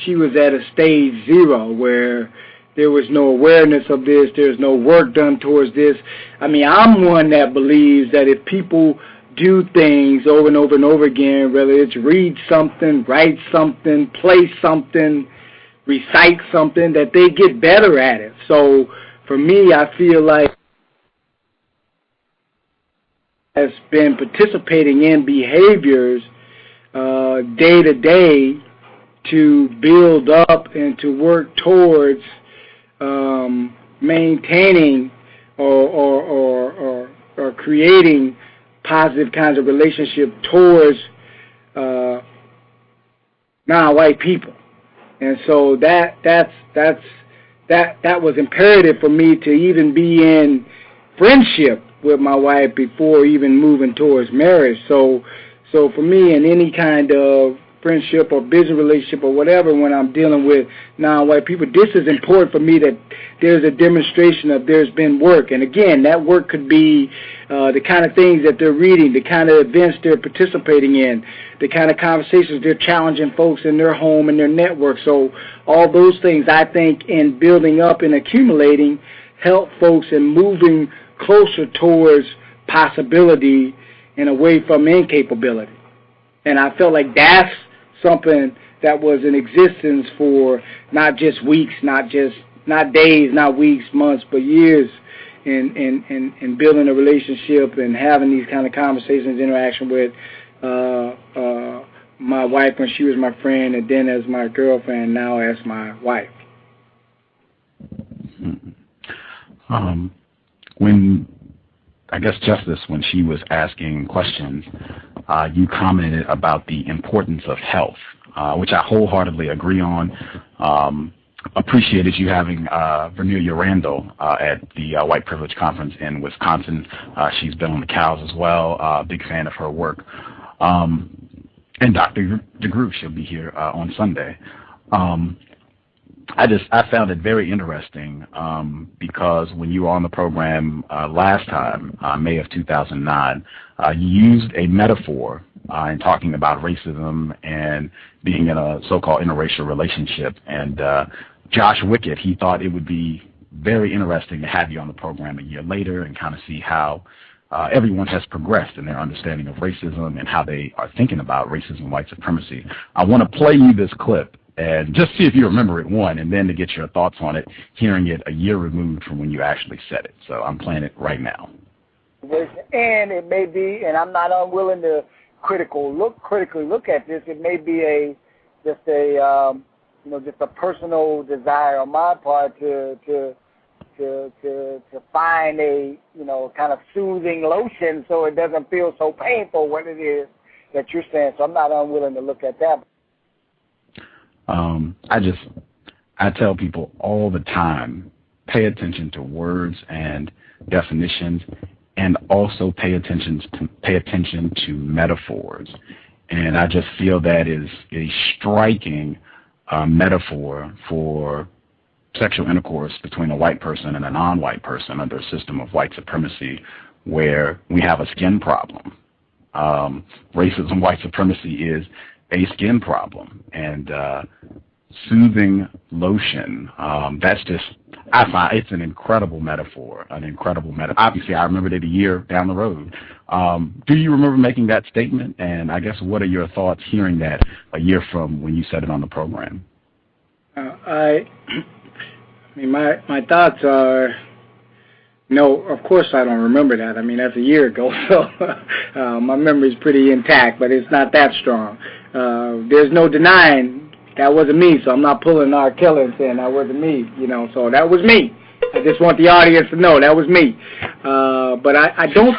she was at a stage 0 where there was no awareness of this, there's no work done towards this. I'm one that believes that if people do things over and over and over again, whether it's read something, write something, play something, recite something, that they get better at it. So for me, I feel like has been participating in behaviors day to day to build up and to work towards maintaining or creating positive kinds of relationship towards non-white people. And so that was imperative for me to even be in friendship with my wife before even moving towards marriage. So for me, in any kind of friendship or business relationship or whatever, when I'm dealing with non-white people, this is important for me, that there's a demonstration of there's been work. And again, that work could be the kind of things that they're reading, the kind of events they're participating in, the kind of conversations they're challenging folks in their home and their network. So all those things, I think, in building up and accumulating, help folks in moving closer towards possibility and away from incapability. And I felt like that's something that was in existence for not just weeks, not days, not weeks, months, but years in building a relationship and having these kind of conversations, interaction with my wife when she was my friend, and then as my girlfriend, now as my wife. When, I guess, Justice, when she was asking questions, you commented about the importance of health, which I wholeheartedly agree on. Appreciated you having Vernelia Randall at the White Privilege Conference in Wisconsin. She's been on the cows as well. Big fan of her work. And Dr. DeGroot, she'll be here on Sunday. I found it very interesting because when you were on the program last time, May of 2009, you used a metaphor in talking about racism and being in a so-called interracial relationship. And Josh Wickett, he thought it would be very interesting to have you on the program a year later and kind of see how everyone has progressed in their understanding of racism and how they are thinking about racism and white supremacy. I want to play you this clip and just see if you remember it, one, and then to get your thoughts on it, hearing it a year removed from when you actually said it. So I'm playing it right now. And it may be, and I'm not unwilling to critically look at this. It may be just a personal desire on my part to find a kind of soothing lotion so it doesn't feel so painful what it is that you're saying. So I'm not unwilling to look at that. I tell people all the time, pay attention to words and definitions, and also pay attention to metaphors. And I just feel that is a striking metaphor for sexual intercourse between a white person and a non-white person under a system of white supremacy, where we have a skin problem. Racism, white supremacy is a skin problem, and soothing lotion. That's just, I find it's an incredible metaphor. Obviously, I remembered it a year down the road. Do you remember making that statement? And I guess, what are your thoughts hearing that a year from when you said it on the program? I mean, my thoughts are, no, of course I don't remember that. I mean, that's a year ago, so my memory's pretty intact, but it's not that strong. There's no denying that wasn't me, so I'm not pulling R. Kelly and saying that wasn't me, so that was me. I just want the audience to know that was me. But I don't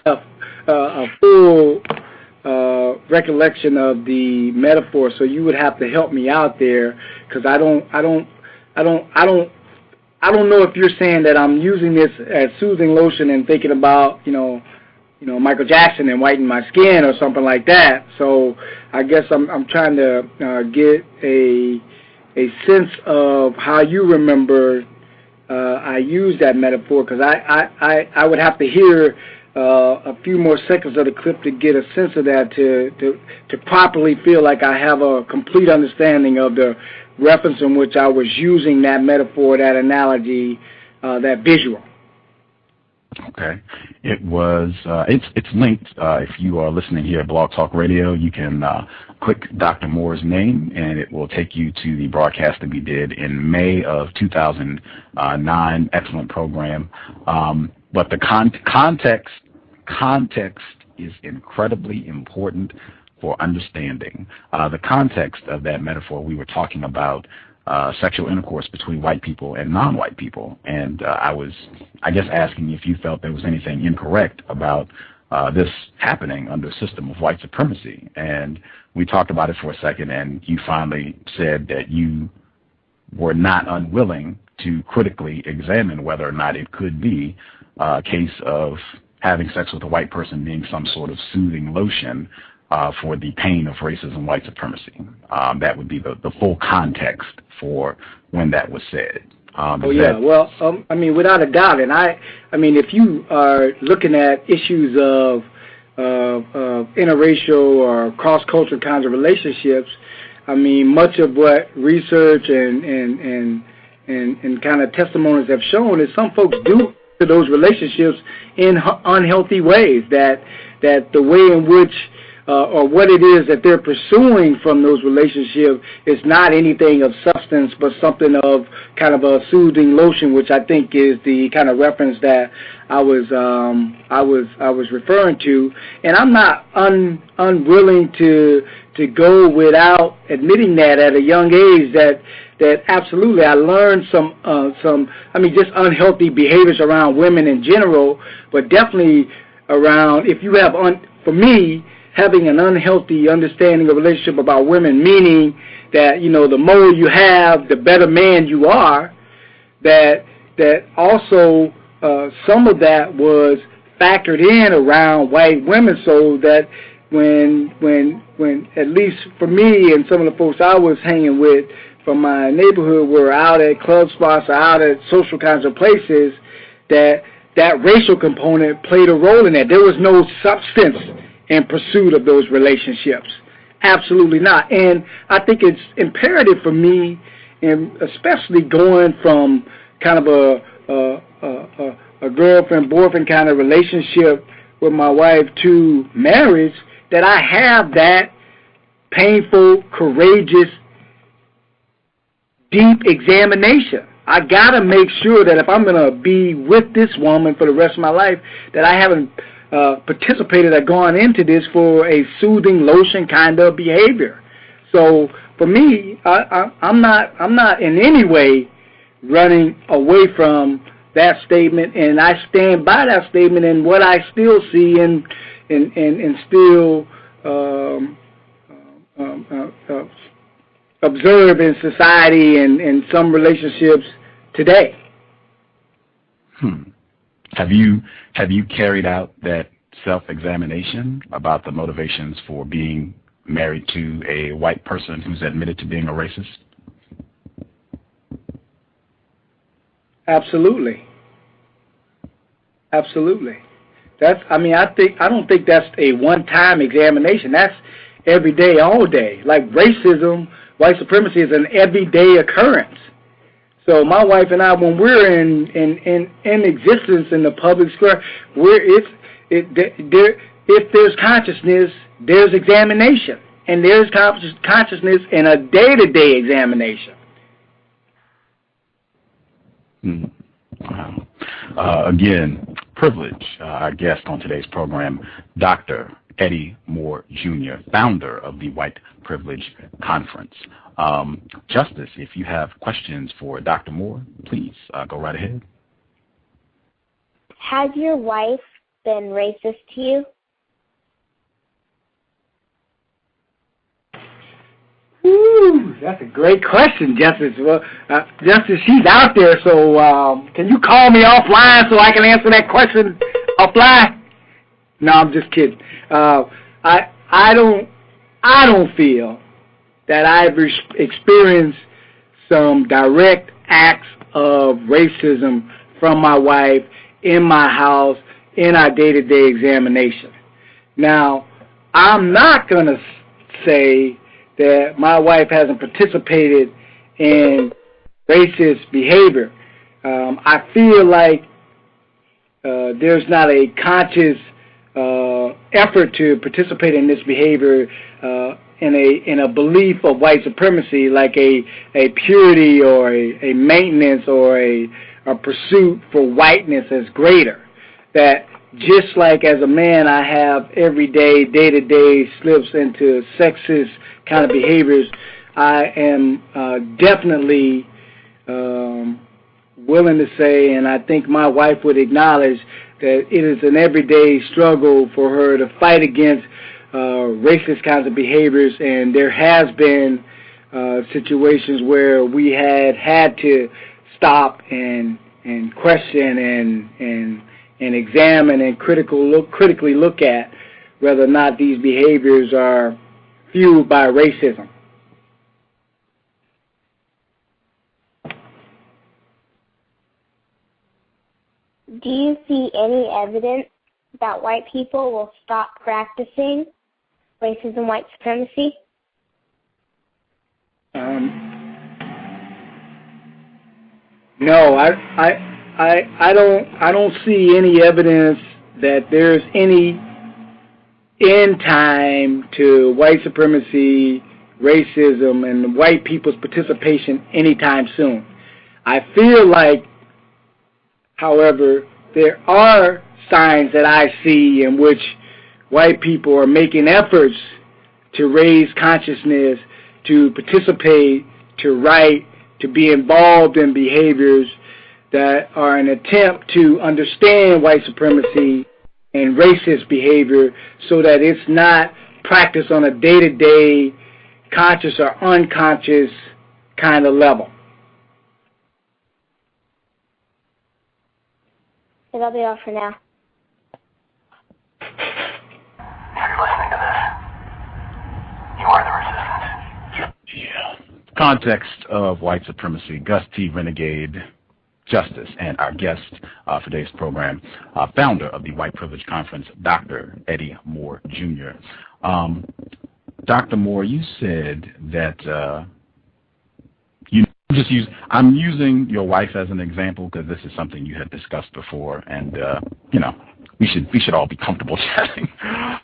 have a full recollection of the metaphor, so you would have to help me out there, because I don't know if you're saying that I'm using this as soothing lotion and thinking about, Michael Jackson and whitening my skin or something like that. So I guess I'm trying to get a sense of how you remember I use that metaphor, because I would have to hear a few more seconds of the clip to get a sense of that to properly feel like I have a complete understanding of the reference in which I was using that metaphor, that analogy, that visual. Okay. It was, it's linked. If you are listening here at Blog Talk Radio, you can click Dr. Moore's name, and it will take you to the broadcast that we did in May of 2009. Excellent program. But the context is incredibly important for understanding. The context of that metaphor, we were talking about sexual intercourse between white people and non-white people. And I was, asking if you felt there was anything incorrect about this happening under a system of white supremacy. And we talked about it for a second, and you finally said that you were not unwilling to critically examine whether or not it could be a case of having sex with a white person being some sort of soothing lotion for the pain of racism, white supremacy. That would be the full context for when that was said. Without a doubt. And if you are looking at issues of interracial or cross-cultural kinds of relationships, much of what research and kind of testimonies have shown is some folks do to those relationships in unhealthy ways, that the way in which or what it is that they're pursuing from those relationships is not anything of substance, but something of kind of a soothing lotion, which I think is the kind of reference that I was referring to. And I'm not unwilling to go without admitting that at a young age that absolutely I learned some just unhealthy behaviors around women in general, but definitely around, if you have, for me, having an unhealthy understanding of relationship about women, meaning that, the more you have, the better man you are, that also some of that was factored in around white women, so that when at least for me and some of the folks I was hanging with from my neighborhood were out at club spots or out at social kinds of places, that racial component played a role in that. There was no substance in pursuit of those relationships. Absolutely not. And I think it's imperative for me, and especially going from kind of a girlfriend-boyfriend kind of relationship with my wife to marriage, that I have that painful, courageous, deep examination. I got to make sure that if I'm going to be with this woman for the rest of my life, that I haven't participated or gone into this for a soothing lotion kind of behavior. So for me, I'm not in any way running away from that statement, and I stand by that statement and what I still see and still observe in society and in some relationships today. Have you carried out that self-examination about the motivations for being married to a white person who's admitted to being a racist? Absolutely. I don't think that's a one-time examination. That's every day, all day. Like racism, white supremacy is an everyday occurrence. So my wife and I, when we're in existence in the public square, if there's consciousness, there's examination, and there's consciousness in a day-to-day examination. Wow. Again, privilege. Our guest on today's program, Dr. Eddie Moore Jr., founder of the White Privilege Conference. Justice, if you have questions for Dr. Moore, please go right ahead. Has your wife been racist to you? Ooh, that's a great question, Justice. Well, Justice, she's out there, so can you call me offline so I can answer that question offline? No, I'm just kidding. I don't feel that I've experienced some direct acts of racism from my wife in my house in our day-to-day examination. Now, I'm not going to say that my wife hasn't participated in racist behavior. I feel like there's not a conscious effort to participate in this behavior in a belief of white supremacy, like a purity or a maintenance or a pursuit for whiteness as greater. That just like as a man I have everyday, day-to-day slips into sexist kind of behaviors, I am definitely willing to say, and I think my wife would acknowledge, that it is an everyday struggle for her to fight against racist kinds of behaviors, and there has been situations where we had to stop and question and examine and critically look at whether or not these behaviors are fueled by racism. Do you see any evidence that white people will stop practicing racism, white supremacy? No, I don't see any evidence that there's any end time to white supremacy, racism, and white people's participation anytime soon. I feel like, however, there are signs that I see in which white people are making efforts to raise consciousness, to participate, to write, to be involved in behaviors that are an attempt to understand white supremacy and racist behavior so that it's not practiced on a day-to-day, conscious or unconscious kind of level. That'll be all for now. If you're listening to this, you are the resistance. Yeah. Context of White Supremacy, Gus T Renegade, Justice, and our guest for today's program, founder of the White Privilege Conference, Dr. Eddie Moore Jr. Dr. Moore, you said that I'm using your wife as an example because this is something you had discussed before, and we should all be comfortable chatting.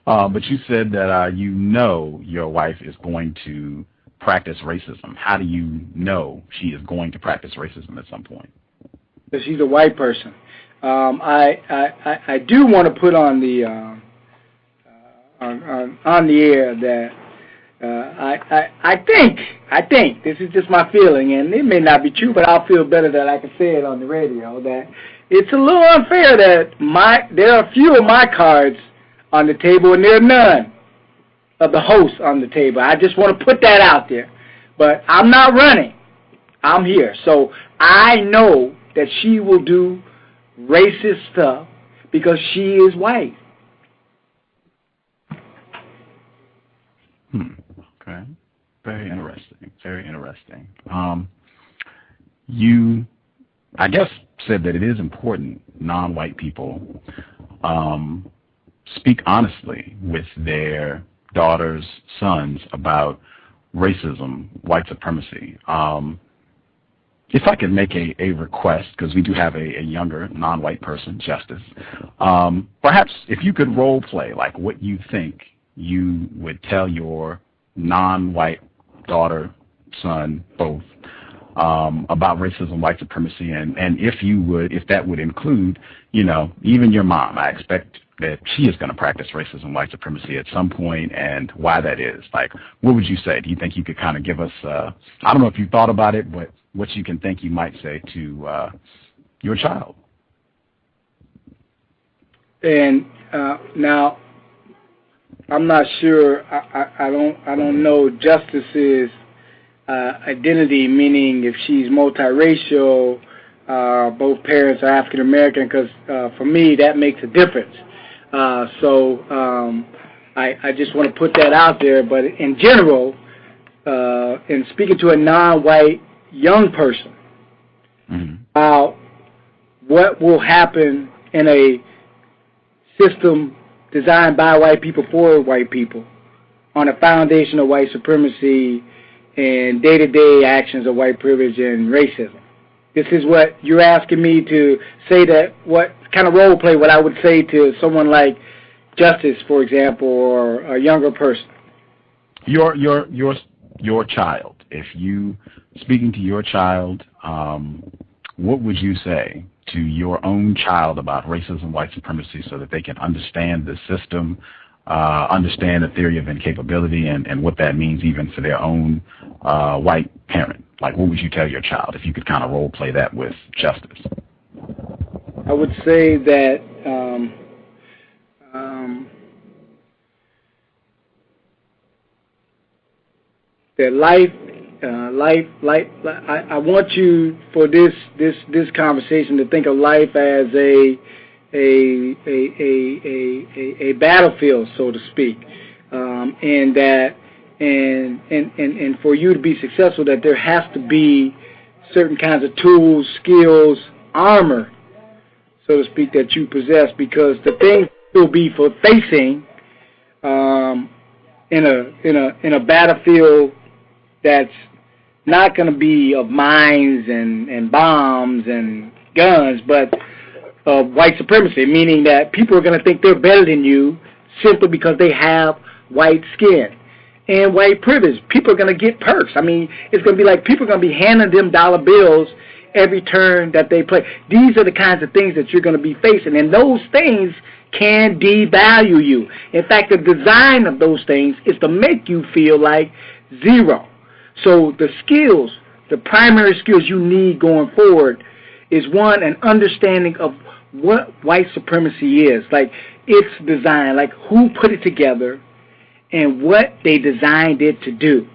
But you said that your wife is going to practice racism. How do you know she is going to practice racism at some point? Because she's a white person. I do want to put on the on the air that I think this is just my feeling, and it may not be true, but I'll feel better that I can say it on the radio, that it's a little unfair that there are a few of my cards on the table and there are none of the hosts on the table. I just want to put that out there. But I'm not running. I'm here. So I know that she will do racist stuff because she is white. Okay. Very interesting. Very interesting. You, I guess, said that it is important non-white people speak honestly with their daughters, sons about racism, white supremacy. If I could make a request, because we do have a younger non-white person, Justice, perhaps if you could role play like what you think you would tell your non-white daughter, son, both, about racism, white supremacy, and if that would include, even your mom. I expect that she is going to practice racism, white supremacy at some point, and why that is. Like, what would you say? Do you think you could kind of give us, I don't know if you thought about it, but what you can think you might say to your child? And now, I'm not sure, I don't know Justice's identity, meaning if she's multiracial, both parents are African American, because for me that makes a difference. So I just want to put that out there. But in general, in speaking to a non-white young person about what will happen in a system designed by white people for white people on a foundation of white supremacy and day-to-day actions of white privilege and racism. This is what you're asking me to say, that what kind of role play what I would say to someone like Justice, for example, or a younger person. Your child. If you speaking to your child, what would you say to your own child about racism, white supremacy, so that they can understand the system, understand the theory of incapability, and what that means even for their own white parent? Like, what would you tell your child if you could kind of role play that with Justice? I would say that that life. I want you for this conversation to think of life as a battlefield, so to speak, and that and for you to be successful, that there has to be certain kinds of tools, skills, armor, so to speak, that you possess, because the thing will be for facing in a battlefield that's not going to be of mines and bombs and guns, but of white supremacy, meaning that people are going to think they're better than you simply because they have white skin and white privilege. People are going to get perks. I mean, it's going to be like people are going to be handing them dollar bills every turn that they play. These are the kinds of things that you're going to be facing, and those things can devalue you. In fact, the design of those things is to make you feel like zero. So the skills, the primary skills you need going forward is, one, an understanding of what white supremacy is, like its design, like who put it together and what they designed it to do.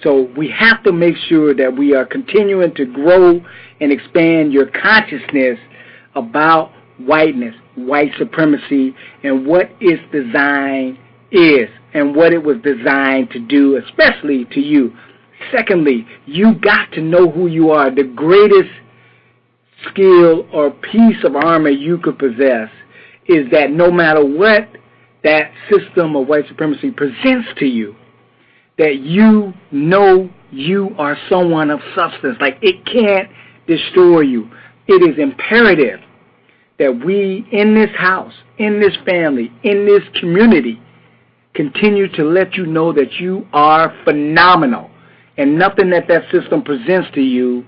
So we have to make sure that we are continuing to grow and expand your consciousness about whiteness, white supremacy, and what its design is and what it was designed to do, especially to you. Secondly, you got to know who you are. The greatest skill or piece of armor you could possess is that no matter what that system of white supremacy presents to you, that you know you are someone of substance. Like, it can't destroy you. It is imperative that we in this house, in this family, in this community, continue to let you know that you are phenomenal, and nothing that system presents to you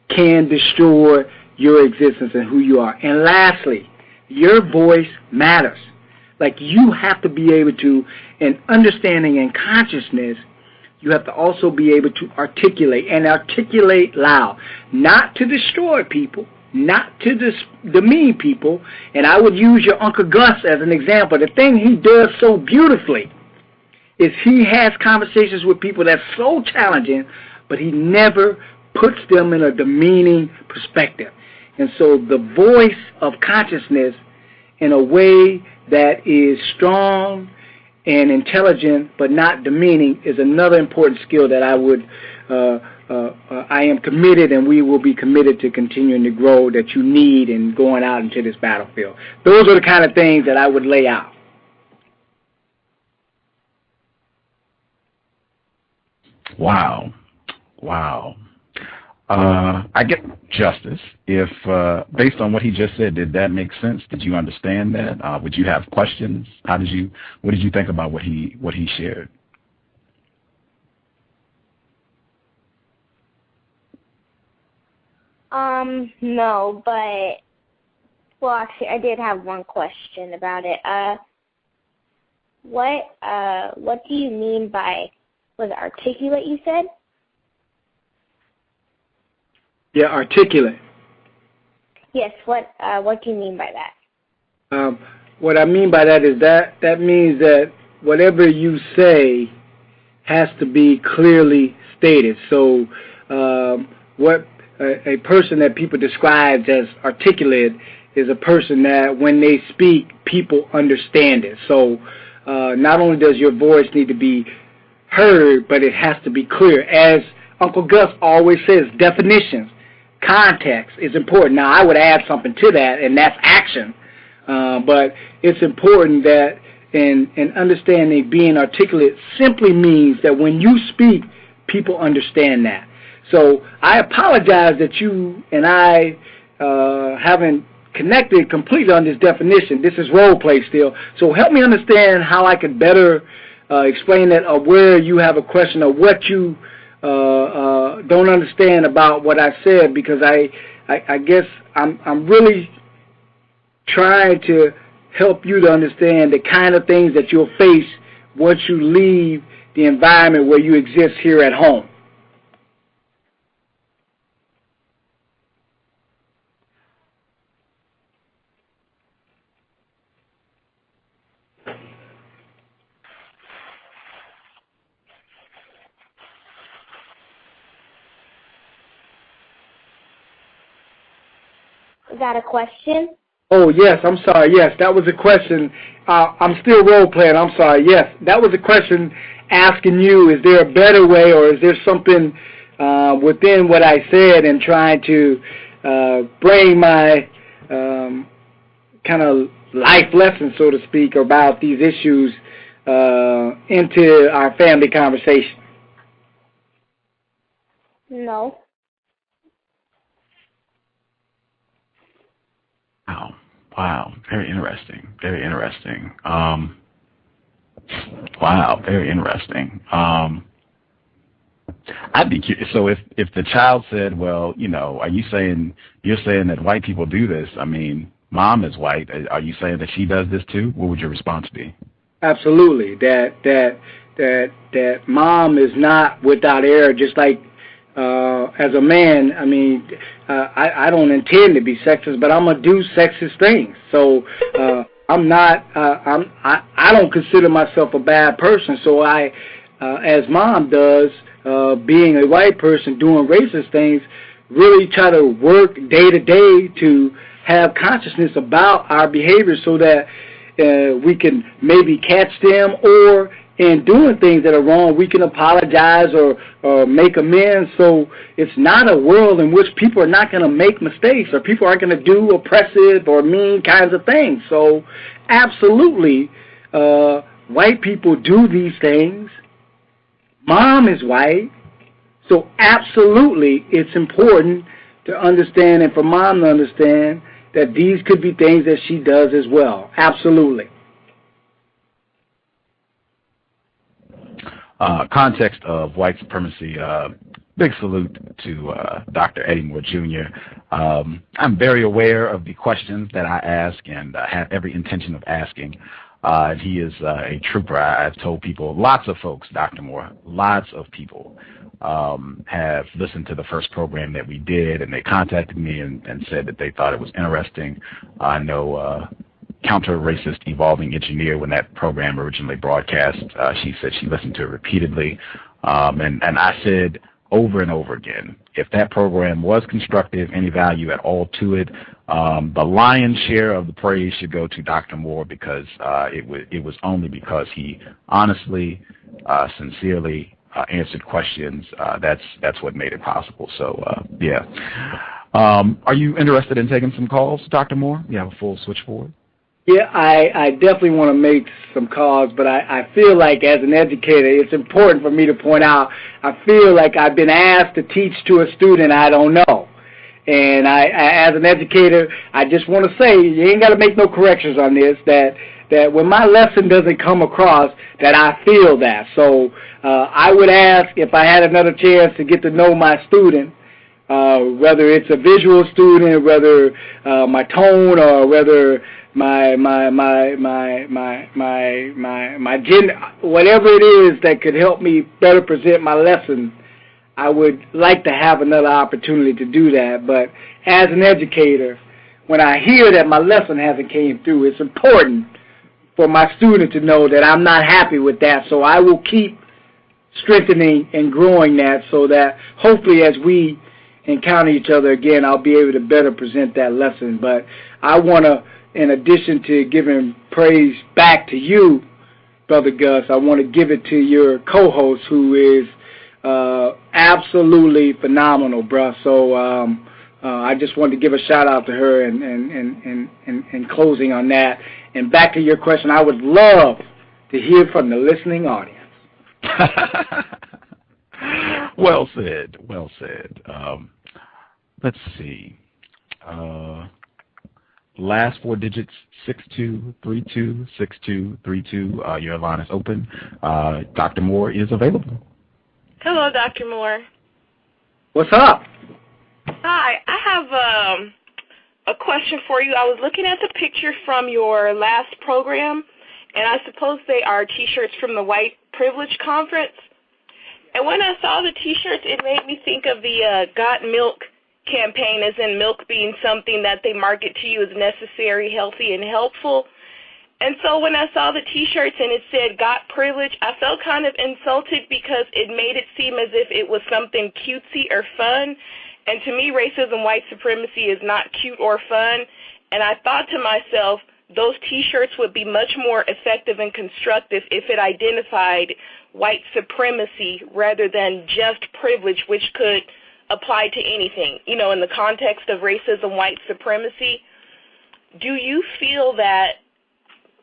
can destroy your existence and who you are. And lastly, your voice matters. Like, you have to be able to, in understanding and consciousness, you have to also be able to articulate, and articulate loud, not to destroy people, not to demean people. And I would use your Uncle Gus as an example. The thing he does so beautifully is he has conversations with people that's so challenging, but he never puts them in a demeaning perspective. And so the voice of consciousness in a way that is strong and intelligent but not demeaning is another important skill that I am committed, and we will be committed to continuing to grow, that you need in going out into this battlefield. Those are the kind of things that I would lay out. Wow. I get Justice. If based on what he just said, did that make sense? Did you understand that? Would you have questions? What did you think about what he shared? No, but well, actually, I did have one question about it. What do you mean by, was it articulate? You said? Yeah, articulate. Yes. What do you mean by that? What I mean by that is that means that whatever you say has to be clearly stated. So what a person that people describe as articulate is a person that when they speak, people understand it. So not only does your voice need to be heard, but it has to be clear. As Uncle Gus always says, definitions, context is important. Now, I would add something to that, and that's action. But it's important that in understanding being articulate simply means that when you speak, people understand that. So I apologize that you and I haven't connected completely on this definition. This is role play still. So help me understand how I could better explain that, or where you have a question, or what you don't understand about what I said, because I guess I'm really trying to help you to understand the kind of things that you'll face once you leave the environment where you exist here at home. Is that a question? Oh, yes, I'm sorry. Yes, that was a question. I'm still role-playing. I'm sorry. Yes, that was a question asking you, is there a better way, or is there something within what I said, and trying to bring my kind of life lesson, so to speak, about these issues into our family conversation? No. Wow, very interesting. Very interesting. Wow, very interesting. I'd be curious. So if the child said, well, you're saying that white people do this? I mean, mom is white. Are you saying that she does this too? What would your response be? Absolutely. That mom is not without error, just like as a man, I mean, I don't intend to be sexist, but I'm gonna do sexist things. So I'm not. I don't consider myself a bad person. So I, as mom does, being a white person doing racist things, really try to work day to day to have consciousness about our behavior, so that we can maybe catch them, or in doing things that are wrong, we can apologize or make amends. So it's not a world in which people are not going to make mistakes, or people aren't going to do oppressive or mean kinds of things. So absolutely, white people do these things. Mom is white. So absolutely, it's important to understand, and for mom to understand, that these could be things that she does as well. Absolutely. Context of White Supremacy big salute to Dr. Eddie Moore Jr. I'm very aware of the questions that I ask and have every intention of asking. He is a trooper. I've told people, lots of folks, Dr. Moore, lots of people have listened to the first program that we did, and they contacted me and said that they thought it was interesting. I know counter-racist evolving engineer, when that program originally broadcast, she said she listened to it repeatedly. And I said over and over again, if that program was constructive, any value at all to it, the lion's share of the praise should go to Dr. Moore, because it was only because he honestly, sincerely answered questions. That's what made it possible. So, yeah. Are you interested in taking some calls, Dr. Moore? You have a full switchboard? Yeah, I definitely want to make some calls, but I feel like as an educator, it's important for me to point out, I feel like I've been asked to teach to a student I don't know. And I as an educator, I just want to say, you ain't got to make no corrections on this, that when my lesson doesn't come across, that I feel that. So I would ask, if I had another chance to get to know my student, whether it's a visual student, whether my tone, or whether my gender, whatever it is that could help me better present my lesson, I would like to have another opportunity to do that. But as an educator, when I hear that my lesson hasn't came through, it's important for my student to know that I'm not happy with that. So I will keep strengthening and growing that, so that hopefully as we encounter each other again, I'll be able to better present that lesson. But I want to, in addition to giving praise back to you, Brother Gus, I want to give it to your co-host, who is absolutely phenomenal, bruh. So I just wanted to give a shout out to her and closing on that. And back to your question, I would love to hear from the listening audience. Well said. Well said. Let's see. Last four digits, 6232, 6232. Your line is open. Dr. Moore is available. Hello, Dr. Moore. What's up? Hi. I have a question for you. I was looking at the picture from your last program, and I suppose they are T-shirts from the White Privilege Conference. And when I saw the T-shirts, it made me think of the Got Milk campaign, as in milk being something that they market to you as necessary, healthy, and helpful. And so when I saw the T-shirts and it said Got Privilege, I felt kind of insulted, because it made it seem as if it was something cutesy or fun. And to me, racism, white supremacy is not cute or fun. And I thought to myself, those T-shirts would be much more effective and constructive if it identified white supremacy rather than just privilege, which could apply to anything. You know, in the context of racism, white supremacy, do you feel that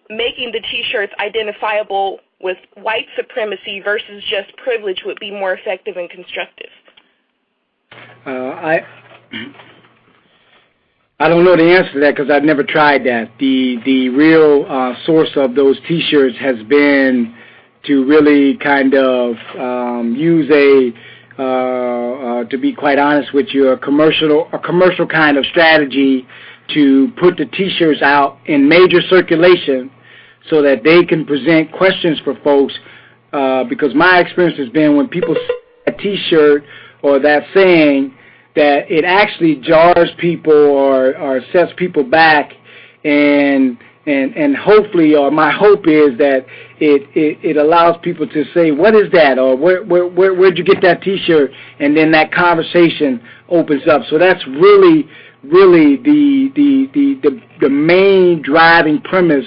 making the T-shirts identifiable with white supremacy versus just privilege would be more effective and constructive? I don't know the answer to that, because I've never tried that. The real source of those T-shirts has been to really kind of use to be quite honest with you, a commercial kind of strategy to put the T-shirts out in major circulation so that they can present questions for folks. Because my experience has been, when people see a T-shirt or that saying, that it actually jars people or sets people back, and hopefully, or my hope is that it allows people to say, what is that, or where'd you get that T-shirt, and then that conversation opens up. So that's really the main driving premise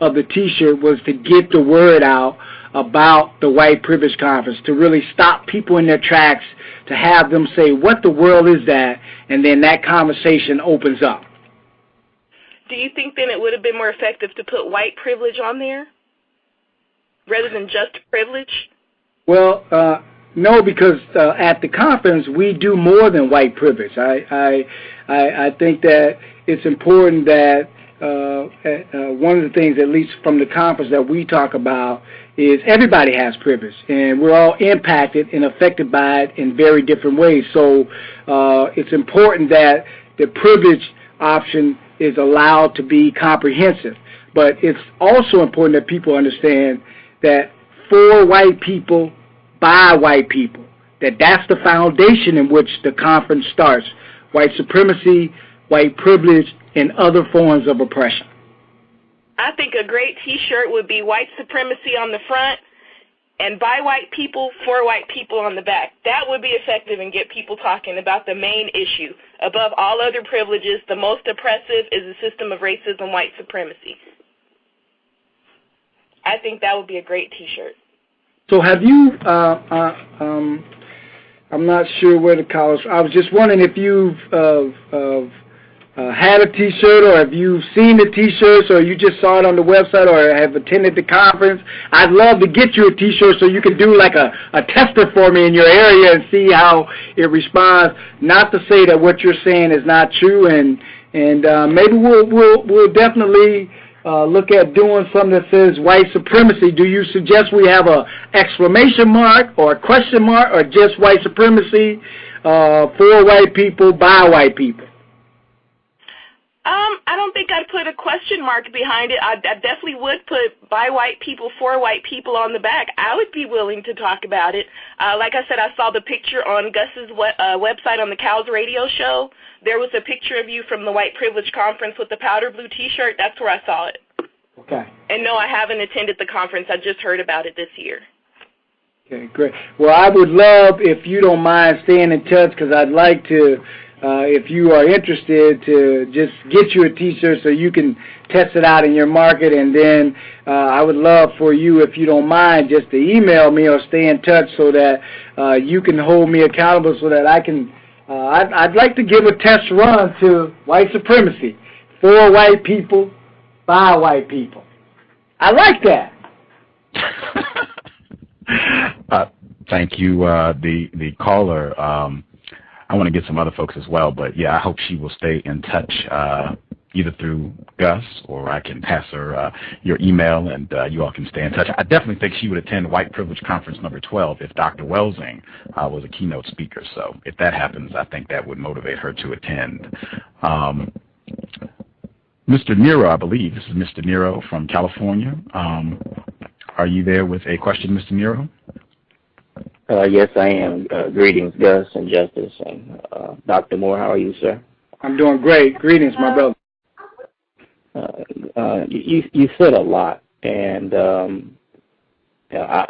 of the T-shirt, was to get the word out about the White Privilege Conference, to really stop people in their tracks, to have them say, what the world is that, and then that conversation opens up. Do you think then it would have been more effective to put white privilege on there rather than just privilege? Well, no, because at the conference we do more than white privilege. I think that it's important that one of the things, at least from the conference that we talk about, is everybody has privilege, and we're all impacted and affected by it in very different ways. So it's important that the privilege option is allowed to be comprehensive. But it's also important that people understand that for white people, by white people, that's the foundation in which the conference starts. White supremacy, white privilege, and other forms of oppression. I think a great T-shirt would be white supremacy on the front and by white people, for white people on the back. That would be effective and get people talking about the main issue. Above all other privileges, the most oppressive is the system of racism, white supremacy. I think that would be a great T-shirt. So have you, I'm not sure where to call it. I was just wondering if you've had a T-shirt, or have you seen the T-shirts, or you just saw it on the website, or have attended the conference. I'd love to get you a T-shirt so you can do like a tester for me in your area and see how it responds. Not to say that what you're saying is not true, and maybe we'll definitely look at doing something that says white supremacy. Do you suggest we have a exclamation mark or a question mark, or just white supremacy for white people, by white people? I don't think I'd put a question mark behind it. I definitely would put by white people, for white people on the back. I would be willing to talk about it. Like I said, I saw the picture on Gus's website on the C.O.W.S radio show. There was a picture of you from the White Privilege Conference with the powder blue T-shirt. That's where I saw it. Okay. And no, I haven't attended the conference. I just heard about it this year. Okay, great. Well, I would love, if you don't mind, staying in touch, because I'd like to, if you are interested, to just get you a T-shirt so you can test it out in your market. And then I would love for you, if you don't mind, just to email me or stay in touch so that you can hold me accountable, so that I can, I'd like to give a test run to white supremacy, for white people, by white people. I like that. Thank you, the caller. I want to get some other folks as well, but yeah, I hope she will stay in touch either through Gus, or I can pass her your email, and you all can stay in touch. I definitely think she would attend White Privilege Conference number 12 if Dr. Welsing was a keynote speaker. So if that happens, I think that would motivate her to attend. Mr. Nero, I believe. This is Mr. Nero from California. Are you there with a question, Mr. Nero? Yes, I am. Greetings, Gus and Justice, and Dr. Moore. How are you, sir? I'm doing great. Greetings, my brother. You said a lot, and I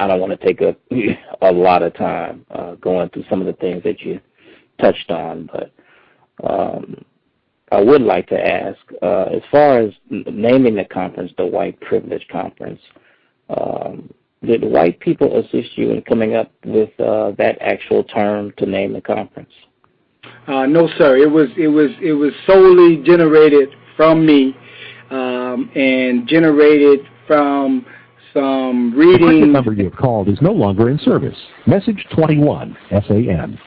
don't want to take up a lot of time going through some of the things that you touched on, but I would like to ask, as far as naming the conference the White Privilege Conference, did white people assist you in coming up with that actual term to name the conference? No, sir. It was solely generated from me, and generated from some reading. The number you have called is no longer in service. Message 21 SAN.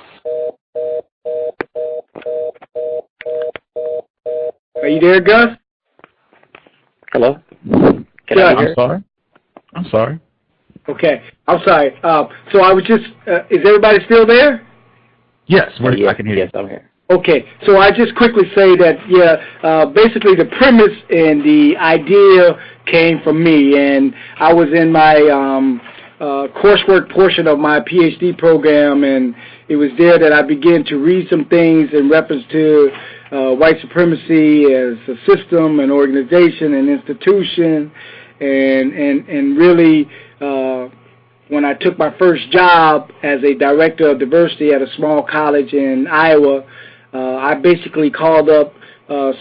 Are you there, Gus? Hello? I'm sorry. Okay, I'm sorry. So I was just, is everybody still there? Yes, I can hear you. Yes, I'm here. Okay, so I just quickly say that, basically the premise and the idea came from me, and I was in my coursework portion of my PhD program, and it was there that I began to read some things in reference to white supremacy as a system, an organization, an institution, and really when I took my first job as a director of diversity at a small college in Iowa, I basically called up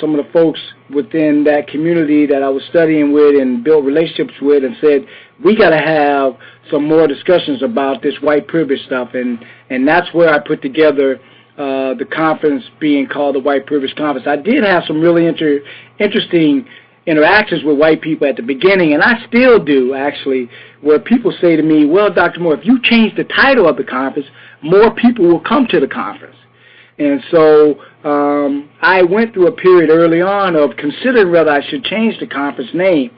some of the folks within that community that I was studying with and built relationships with, and said, we got to have some more discussions about this white privilege stuff, and that's where I put together the conference being called the White Privilege Conference. I did have some really interesting interactions with white people at the beginning, and I still do, actually, where people say to me, well, Dr. Moore, if you change the title of the conference, more people will come to the conference. And so I went through a period early on of considering whether I should change the conference name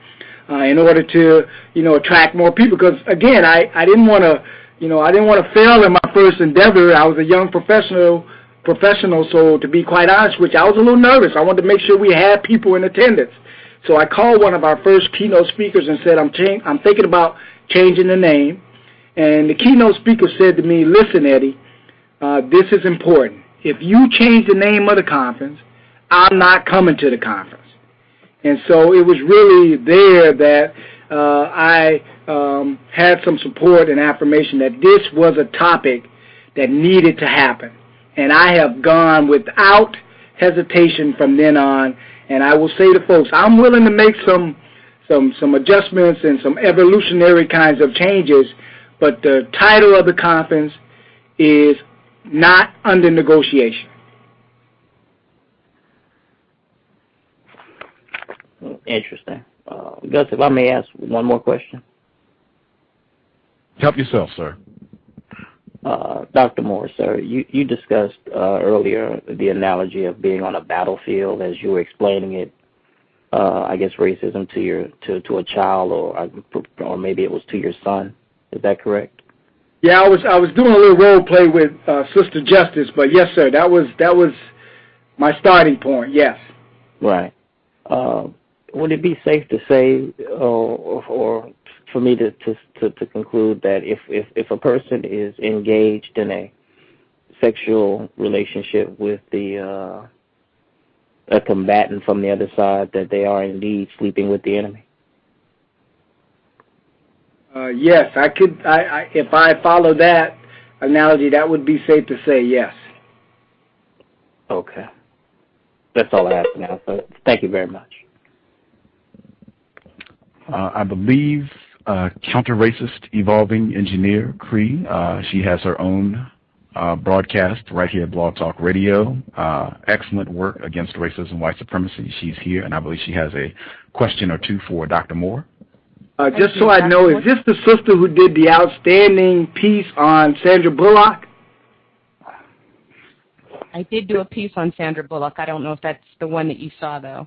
in order to, attract more people. Because again, I didn't want to, I didn't want to fail in my first endeavor. I was a young professional. So to be quite honest with you, I was a little nervous. I wanted to make sure we had people in attendance. So I called one of our first keynote speakers and said, I'm thinking about changing the name. And the keynote speaker said to me, listen, Eddie, this is important. If you change the name of the conference, I'm not coming to the conference. And so it was really there that I had some support and affirmation that this was a topic that needed to happen. And I have gone without hesitation from then on. And I will say to folks, I'm willing to make some adjustments and some evolutionary kinds of changes, but the title of the conference is not under negotiation. Interesting. Gus, if I may ask one more question. Help yourself, sir. Dr. Moore, sir, you discussed earlier the analogy of being on a battlefield as you were explaining it. I guess racism to a child, or maybe it was to your son. Is that correct? Yeah, I was doing a little role play with Sister Justice, but yes, sir, that was my starting point. Yes. Right. Would it be safe to say, or for me to conclude that if a person is engaged in a sexual relationship with a combatant from the other side, that they are indeed sleeping with the enemy? Yes, I could. If I follow that analogy, that would be safe to say yes. Okay. That's all I have for now. So thank you very much. I believe counter-racist evolving engineer, Cree. She has her own broadcast right here at Blog Talk Radio. Excellent work against racism, white supremacy. She's here, and I believe she has a question or two for Dr. Moore. Just so I know, is this the sister who did the outstanding piece on Sandra Bullock? I did do a piece on Sandra Bullock. I don't know if that's the one that you saw, though.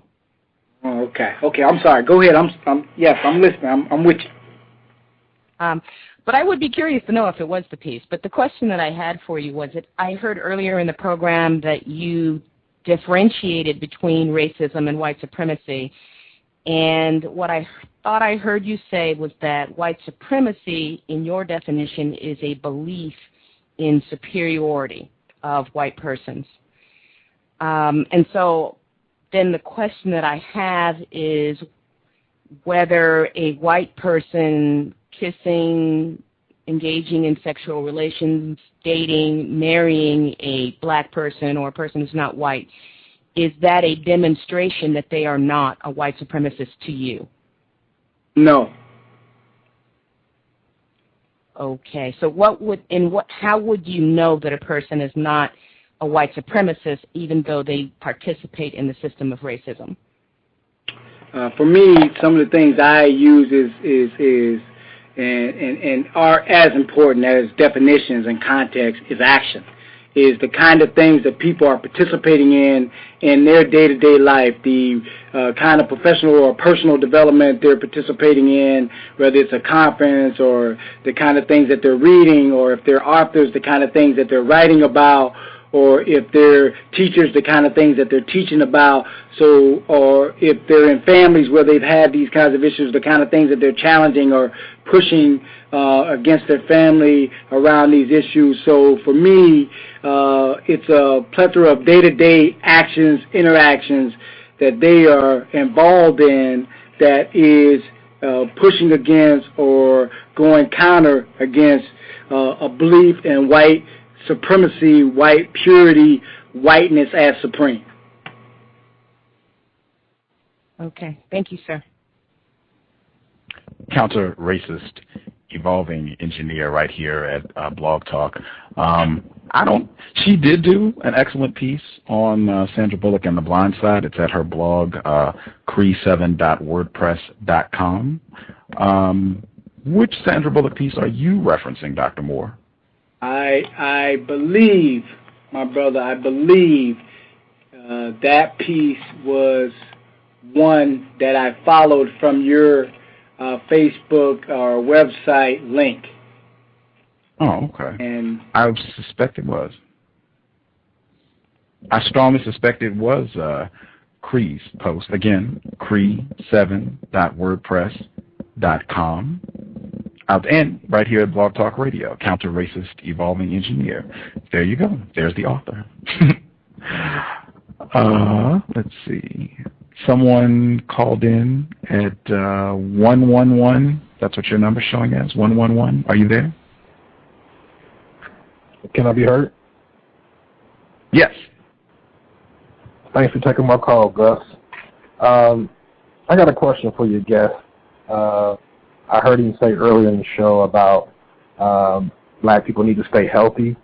Oh, okay. Okay, I'm sorry. Go ahead. Yes, I'm listening. I'm with you. But I would be curious to know if it was the piece. But the question that I had for you was that I heard earlier in the program that you differentiated between racism and white supremacy. And what I thought I heard you say was that white supremacy, in your definition, is a belief in superiority of white persons. And so then the question that I have is whether a white person kissing, engaging in sexual relations, dating, marrying a black person or a person who's not white, is that a demonstration that they are not a white supremacist to you? No. Okay. So how would you know that a person is not a white supremacist even though they participate in the system of racism? For me, some of the things I use is and are as important as definitions and context is action. Is the kind of things that people are participating in their day-to-day life, the kind of professional or personal development they're participating in, whether it's a conference or the kind of things that they're reading, or if they're authors, the kind of things that they're writing about, or if they're teachers, the kind of things that they're teaching about. So, or if they're in families where they've had these kinds of issues, the kind of things that they're challenging or pushing against their family around these issues. So for me, it's a plethora of day-to-day actions, interactions that they are involved in that is pushing against or going counter against a belief in white supremacy, white purity, whiteness as supreme. Okay. Thank you, sir. Counter-racist evolving engineer right here at Blog Talk. She did do an excellent piece on Sandra Bullock and the Blind Side. It's at her blog, cree7.wordpress.com. Which Sandra Bullock piece are you referencing, Dr. Moore? I believe my brother, I believe that piece was one that I followed from your Facebook or website link. Oh, okay. And I suspect it was. I strongly suspect it was Cree's post. Again, cree7.wordpress.com. And right here at Blog Talk Radio, Counter-Racist Evolving Engineer. There you go. There's the author. Let's see. Someone called in at 111. That's what your number's showing as, 111. Are you there? Can I be heard? Yes. Thanks for taking my call, Gus. I got a question for you, guest. I heard you say earlier in the show about black people need to stay healthy.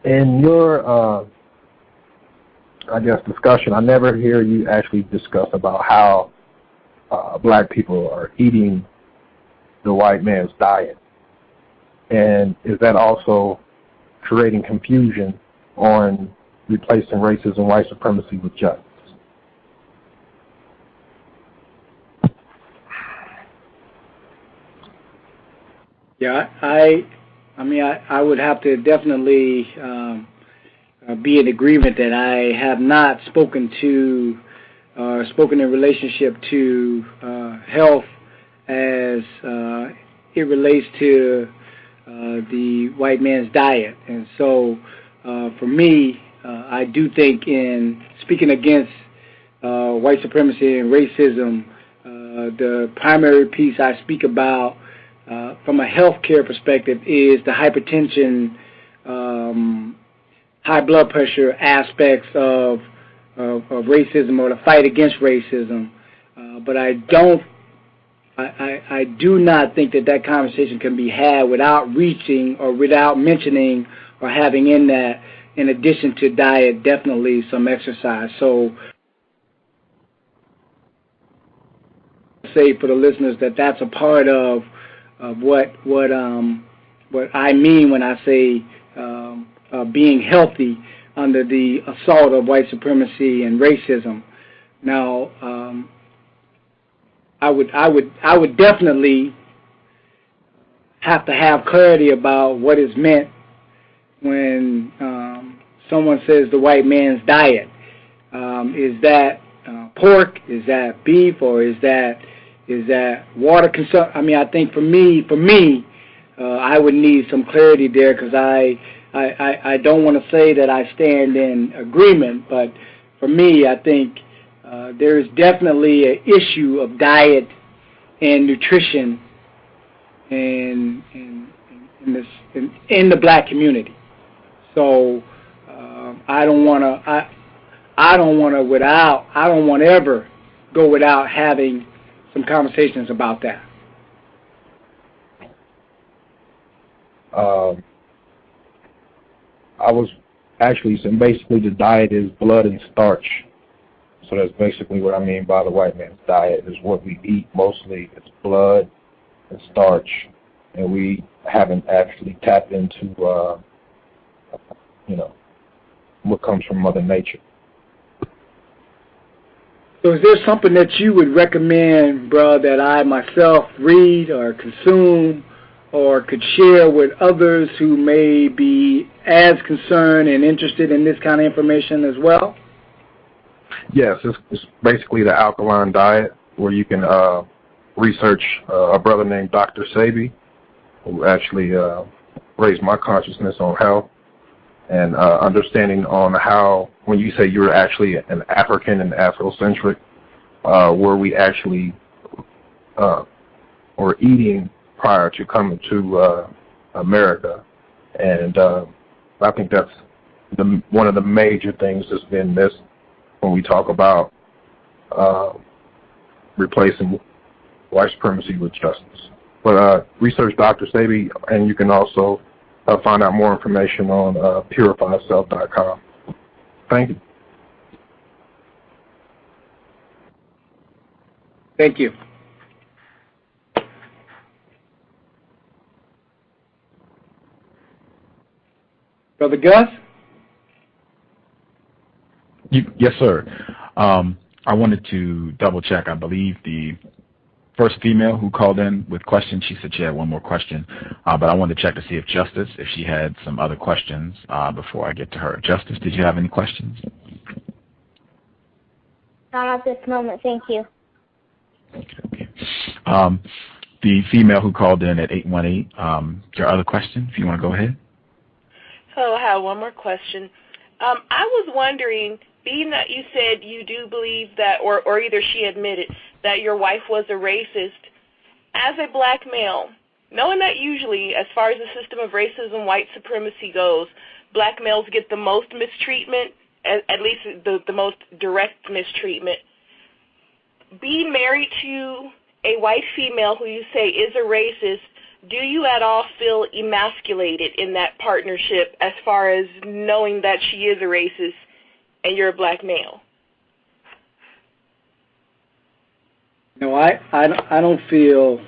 In your, discussion, I never hear you actually discuss about how black people are eating the white man's diet. And is that also creating confusion on replacing racism, white supremacy with justice? Yeah, I would have to definitely be in agreement that I have not spoken in relationship to health as it relates to the white man's diet. And so for me, I do think in speaking against white supremacy and racism, the primary piece I speak about from a healthcare perspective is the hypertension, high blood pressure aspects of racism or the fight against racism. But I do not think that conversation can be had without reaching or without mentioning or having in that, in addition to diet, definitely some exercise. So say for the listeners that that's a part of what I mean when I say being healthy under the assault of white supremacy and racism. Now, I would definitely have to have clarity about what is meant when someone says the white man's diet. Is that pork? Is that beef? Or is that water consumption? I mean, I think for me, I would need some clarity there because I don't want to say that I stand in agreement, but for me, I think there is definitely an issue of diet and nutrition in the black community. So I don't want to ever go without having some conversations about that. I was actually saying basically the diet is blood and starch. So that's basically what I mean by the white man's diet is what we eat mostly. It's blood and starch, and we haven't actually tapped into, what comes from Mother Nature. So is there something that you would recommend, bro, that I myself read or consume or could share with others who may be as concerned and interested in this kind of information as well? Yes, it's basically the alkaline diet where you can research a brother named Dr. Sebi, who actually raised my consciousness on health and understanding on how, when you say you're actually an African and Afrocentric, where we actually were eating prior to coming to America. And I think that's one of the major things that's been missed when we talk about replacing white supremacy with justice. But research Dr. Sebi, and you can also find out more information on purifyself.com. Thank you. Thank you. Brother Gus? Yes, sir. I wanted to double check. I believe the first female who called in with questions, she said she had one more question, but I wanted to check to see if Justice, if she had some other questions before I get to her. Justice, did you have any questions? Not at this moment, thank you. Okay. The female who called in at 818, your other question, if you want to go ahead. So I have one more question. I was wondering, being that you said you do believe that, or either she admitted that your wife was a racist, as a black male, knowing that usually, as far as the system of racism, white supremacy goes, black males get the most mistreatment, at least the most direct mistreatment. Being married to a white female who you say is a racist, do you at all feel emasculated in that partnership as far as knowing that she is a racist and you're a black male? No, I don't feel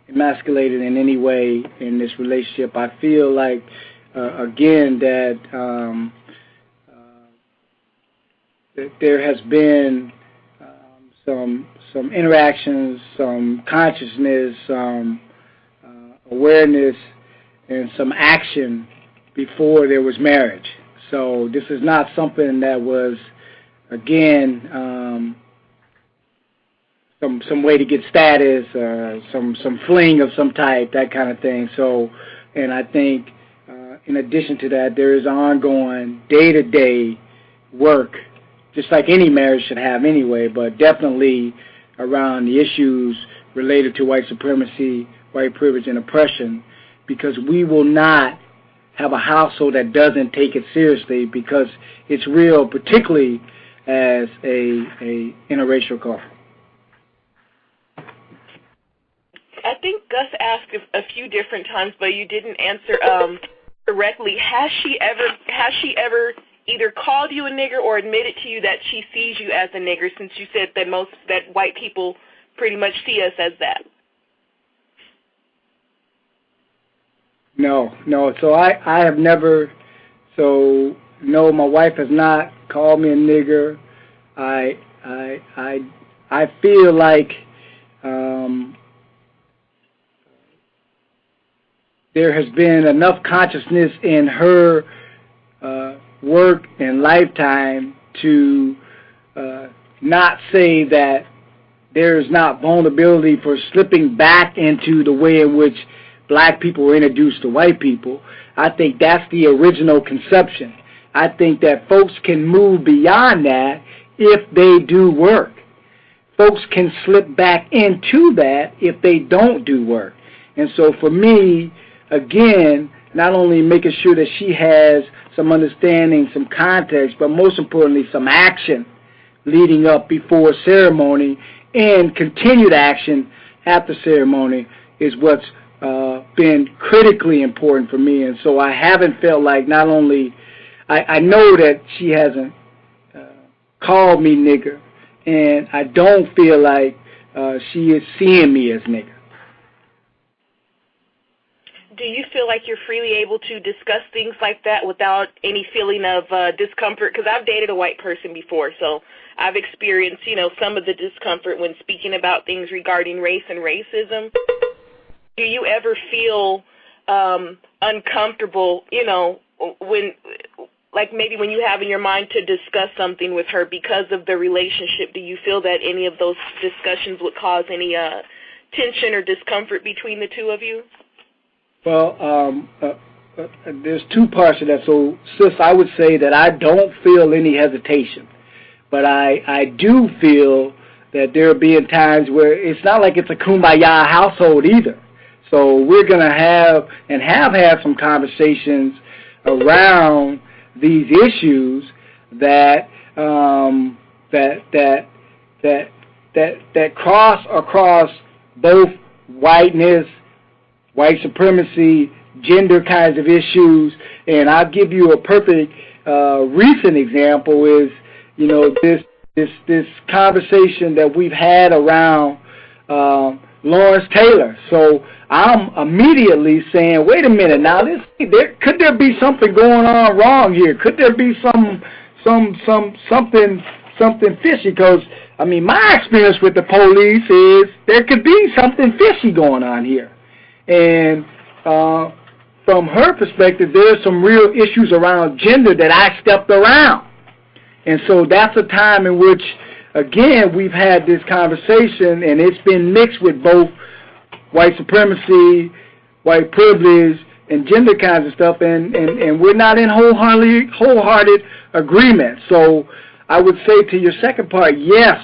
emasculated in any way in this relationship. I feel like, again, that there has been some interactions, some consciousness, some awareness, and some action before there was marriage. So this is not something that was, again, some way to get status, some fling of some type, that kind of thing. So, and I think in addition to that, there is ongoing day-to-day work, just like any marriage should have anyway, but definitely around the issues related to white supremacy, white privilege, and oppression, because we will not have a household that doesn't take it seriously, because it's real, particularly as a interracial couple. I think Gus asked a few different times, but you didn't answer directly. Has she ever either called you a nigger or admitted to you that she sees you as a nigger, since you said that white people pretty much see us as that? No. So I have never. So no, my wife has not called me a nigger. I feel like there has been enough consciousness in her work and lifetime to not say that there is not vulnerability for slipping back into the way in which black people were introduced to white people. I think that's the original conception. I think that folks can move beyond that if they do work. Folks can slip back into that if they don't do work. And so for me, again, not only making sure that she has some understanding, some context, but most importantly, some action leading up before ceremony and continued action after ceremony is what's been critically important for me. And so I haven't felt like, not only, I know that she hasn't called me nigger, and I don't feel like she is seeing me as nigger. Do you feel like you're freely able to discuss things like that without any feeling of discomfort? Because I've dated a white person before, so I've experienced, some of the discomfort when speaking about things regarding race and racism. Do you ever feel uncomfortable, when, like maybe when you have in your mind to discuss something with her because of the relationship? Do you feel that any of those discussions would cause any tension or discomfort between the two of you? Well, there's two parts to that. So, sis, I would say that I don't feel any hesitation, but I do feel that there are being times where it's not like it's a kumbaya household either. So we're going to have and have had some conversations around these issues that cross across both whiteness, white supremacy, gender kinds of issues. And I'll give you a perfect recent example is, this conversation that we've had around Lawrence Taylor. So I'm immediately saying, wait a minute, now could there be something going on wrong here? Could there be something fishy? Because I mean, my experience with the police is there could be something fishy going on here, and from her perspective, there's some real issues around gender that I stepped around, and so that's a time in which, again, we've had this conversation, and it's been mixed with both white supremacy, white privilege, and gender kinds of stuff, and we're not in wholehearted agreement. So I would say to your second part, yes,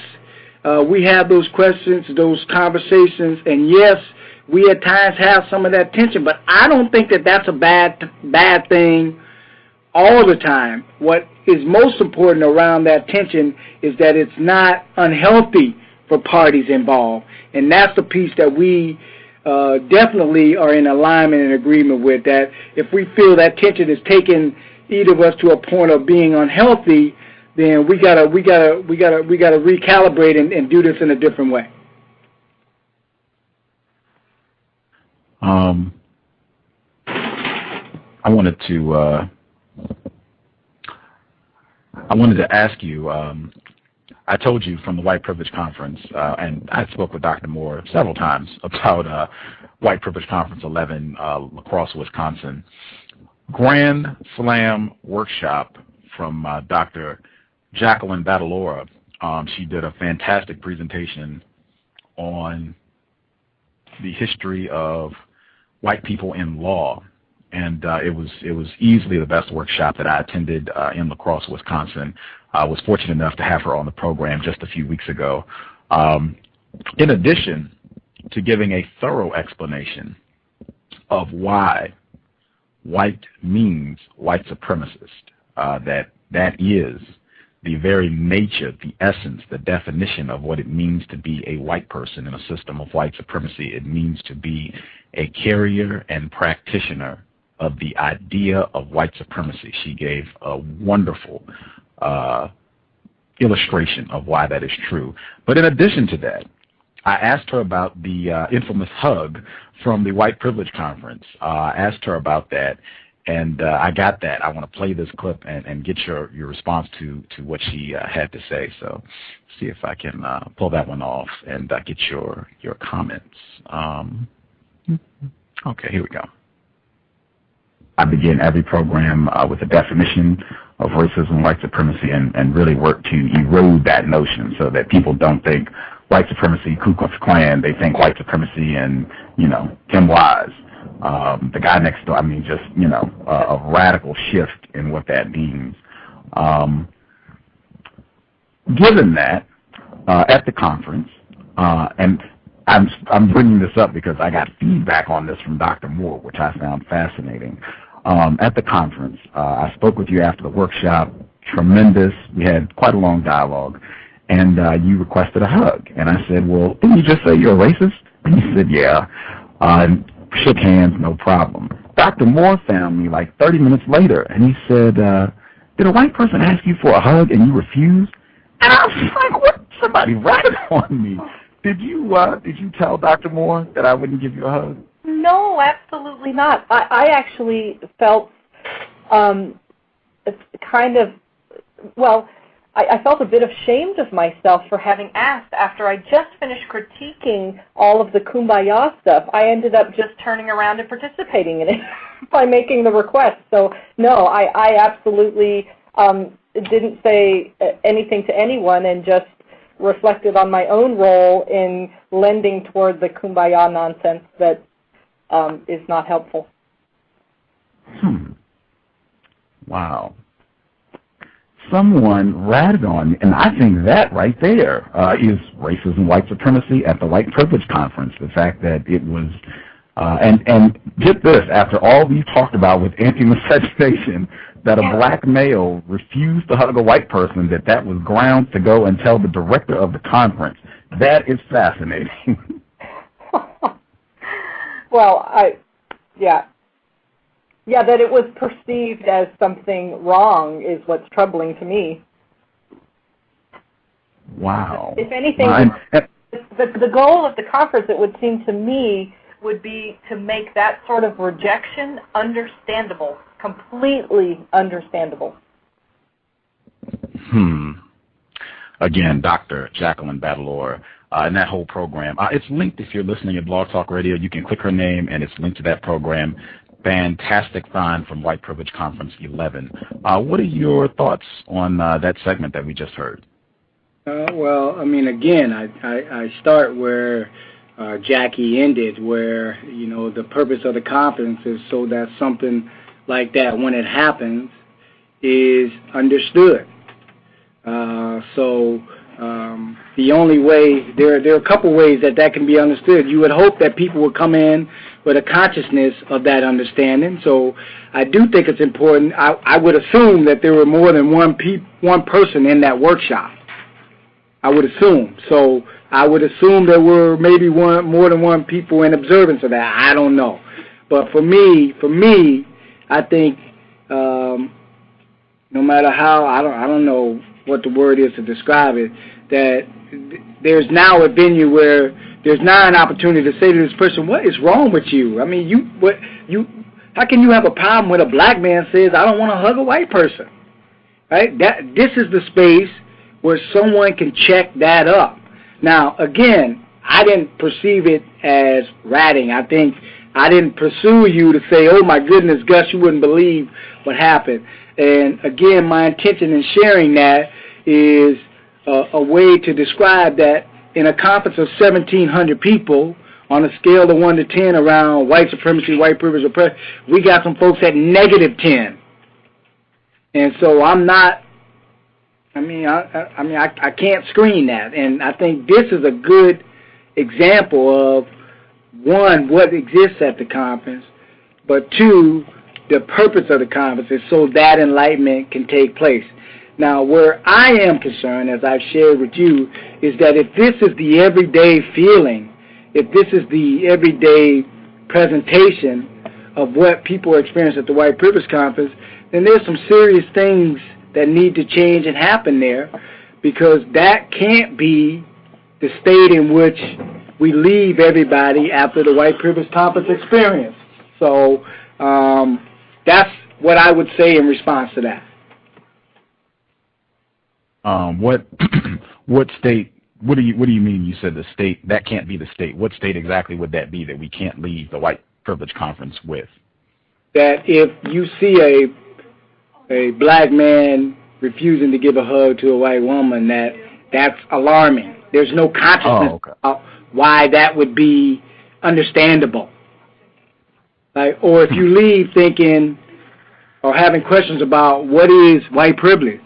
we have those questions, those conversations, and yes, we at times have some of that tension, but I don't think that that's a bad thing all the time. What is most important around that tension is that it's not unhealthy for parties involved, and that's the piece that we definitely are in alignment and agreement with. That if we feel that tension is taking either of us to a point of being unhealthy, then we gotta recalibrate and do this in a different way. I wanted to ask you, I told you from the White Privilege Conference, and I spoke with Dr. Moore several times about White Privilege Conference 11, La Crosse, Wisconsin. Grand Slam workshop from Dr. Jaqueline Battalora. She did a fantastic presentation on the history of white people in law, and it was easily the best workshop that I attended in La Crosse, Wisconsin. I was fortunate enough to have her on the program just a few weeks ago. In addition to giving a thorough explanation of why white means white supremacist, that is the very nature, the essence, the definition of what it means to be a white person in a system of white supremacy. It means to be a carrier and practitioner of the idea of white supremacy. She gave a wonderful illustration of why that is true. But in addition to that, I asked her about the infamous hug from the White Privilege Conference. I asked her about that, and I got that. I want to play this clip and get your response to what she had to say. So see if I can pull that one off and get your comments. Okay, here we go. I begin every program with a definition of racism, white supremacy, and really work to erode that notion so that people don't think white supremacy, Ku Klux Klan, they think white supremacy and, Tim Wise, the guy next door. I mean, just, a radical shift in what that means. Given that, at the conference, and I'm bringing this up because I got feedback on this from Dr. Moore, which I found fascinating. At the conference, I spoke with you after the workshop. Tremendous. We had quite a long dialogue, and you requested a hug. And I said, well, didn't you just say you're a racist? And you said, yeah. And shook hands, no problem. Dr. Moore found me like 30 minutes later, and he said, did a white person ask you for a hug and you refused? And I was like, what? Somebody ratted on me. Did you tell Dr. Moore that I wouldn't give you a hug? No, absolutely not. I actually felt I felt a bit ashamed of myself for having asked after I just finished critiquing all of the Kumbaya stuff. I ended up just turning around and participating in it by making the request. So, no, I absolutely didn't say anything to anyone and just reflected on my own role in lending toward the Kumbaya nonsense that is not helpful. Wow. Someone ratted on me, and I think that right there is racism, white supremacy at the White Privilege Conference. The fact that it was, and get this, after all we've talked about with anti-miscegenation, that a black male refused to hug a white person, that was grounds to go and tell the director of the conference. That is fascinating. Well, that it was perceived as something wrong is what's troubling to me. Wow. If anything, the goal of the conference, it would seem to me, would be to make that sort of rejection understandable, completely understandable. Again, Dr. Jaqueline Battalora, and that whole program. It's linked if you're listening at Blog Talk Radio. You can click her name, and it's linked to that program. Fantastic find from White Privilege Conference 11. What are your thoughts on that segment that we just heard? Well, I mean, again, I start where Jackie ended, where, you know, the purpose of the conference is so that something like that, when it happens, is understood. The only way, there are a couple ways that can be understood. You would hope that people would come in with a consciousness of that understanding. So I do think it's important. I would assume that there were more than one person in that workshop. I would assume. So I would assume there were maybe more than one people in observance of that. I don't know. But for me, I think no matter how, I don't know what the word is to describe it, that there's now a venue where there's now an opportunity to say to this person, what is wrong with you? I mean, how can you have a problem when a black man says, I don't want to hug a white person? Right? This is the space where someone can check that up. Now, again, I didn't perceive it as ratting. I think I didn't pursue you to say, oh my goodness, Gus, you wouldn't believe what happened. And again, my intention in sharing that is a way to describe that in a conference of 1,700 people, on a scale of 1 to 10 around white supremacy, white privilege, oppression, we got some folks at -10. And so I'm not, I can't screen that. And I think this is a good example of, one, what exists at the conference, but two, the purpose of the conference is so that enlightenment can take place. Now, where I am concerned, as I've shared with you, is that if this is the everyday feeling, if this is the everyday presentation of what people experience at the White Privilege Conference, then there's some serious things that need to change and happen there, because that can't be the state in which we leave everybody after the White Privilege Conference experience. So that's what I would say in response to that. What state? What do you mean? You said the state. That can't be the state. What state exactly would that be that we can't leave the White Privilege Conference with? That if you see a black man refusing to give a hug to a white woman, that's alarming. There's no consciousness about why that would be understandable. Like, or if you leave thinking or having questions about what is white privilege.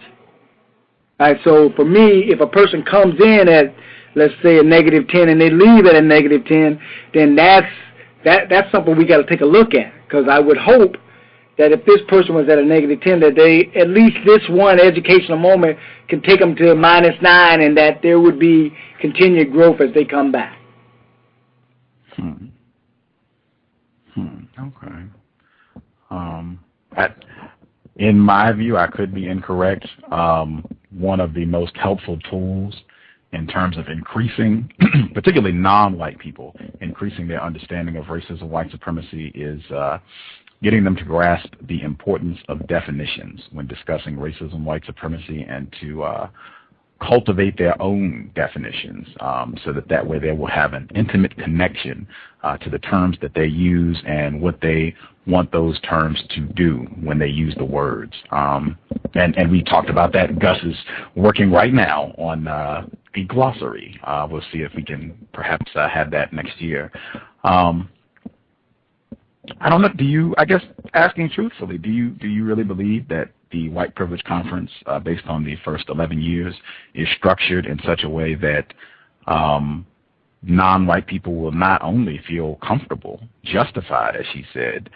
All right, so for me, if a person comes in at, let's say, a -10 and they leave at a -10, then that's something we got to take a look at. Because I would hope that if this person was at a -10, that they, at least this one educational moment can take them to a -9, and that there would be continued growth as they come back. Okay. In my view, I could be incorrect. One of the most helpful tools in terms of increasing, particularly non-white people, increasing their understanding of racism, white supremacy, is getting them to grasp the importance of definitions when discussing racism, white supremacy, and to cultivate their own definitions, so that way they will have an intimate connection to the terms that they use and what they want those terms to do when they use the words. And we talked about that. Gus is working right now on a glossary. We'll see if we can perhaps have that next year. I don't know. I guess asking truthfully, do you really believe that the White Privilege Conference, based on the first 11 years, is structured in such a way that non-white people will not only feel comfortable, justified, as she said,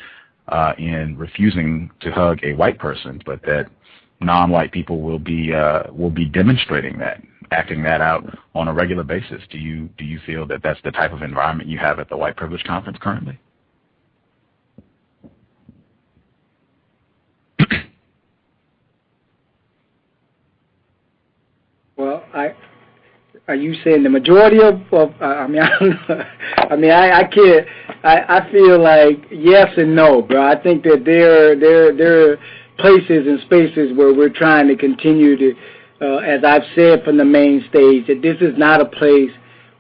in refusing to hug a white person, but that non-white people will be demonstrating that, acting that out on a regular basis? Do you feel that that's the type of environment you have at the White Privilege Conference currently? Well, are you saying the majority of I mean, I don't know. I mean, I can't. I feel like yes and no, bro. I think that there are places and spaces where we're trying to continue to, as I've said from the main stage, that this is not a place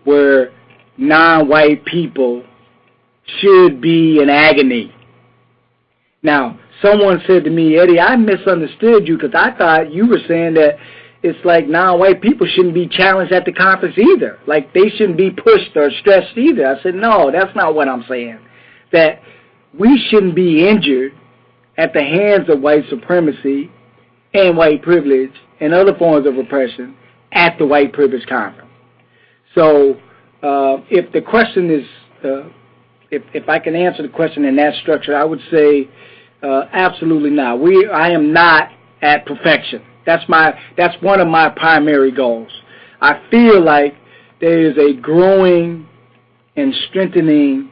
where non-white people should be in agony. Now, someone said to me, Eddie, I misunderstood you because I thought you were saying that it's like non-white people shouldn't be challenged at the conference either. Like they shouldn't be pushed or stressed either. I said, no, that's not what I'm saying. That we shouldn't be injured at the hands of white supremacy and white privilege and other forms of oppression at the white privilege conference. So if the question is, if I can answer the question in that structure, I would say absolutely not. I am not at perfection. That's one of my primary goals. I feel like there is a growing and strengthening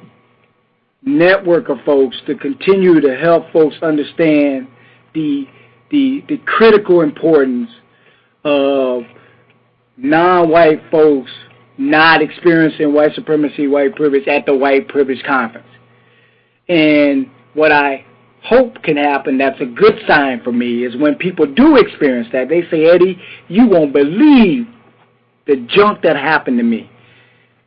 network of folks to continue to help folks understand the critical importance of non-white folks not experiencing white supremacy, white privilege at the white privilege conference. And what I hope can happen, that's a good sign for me, is when people do experience that, they say, Eddie, you won't believe the junk that happened to me.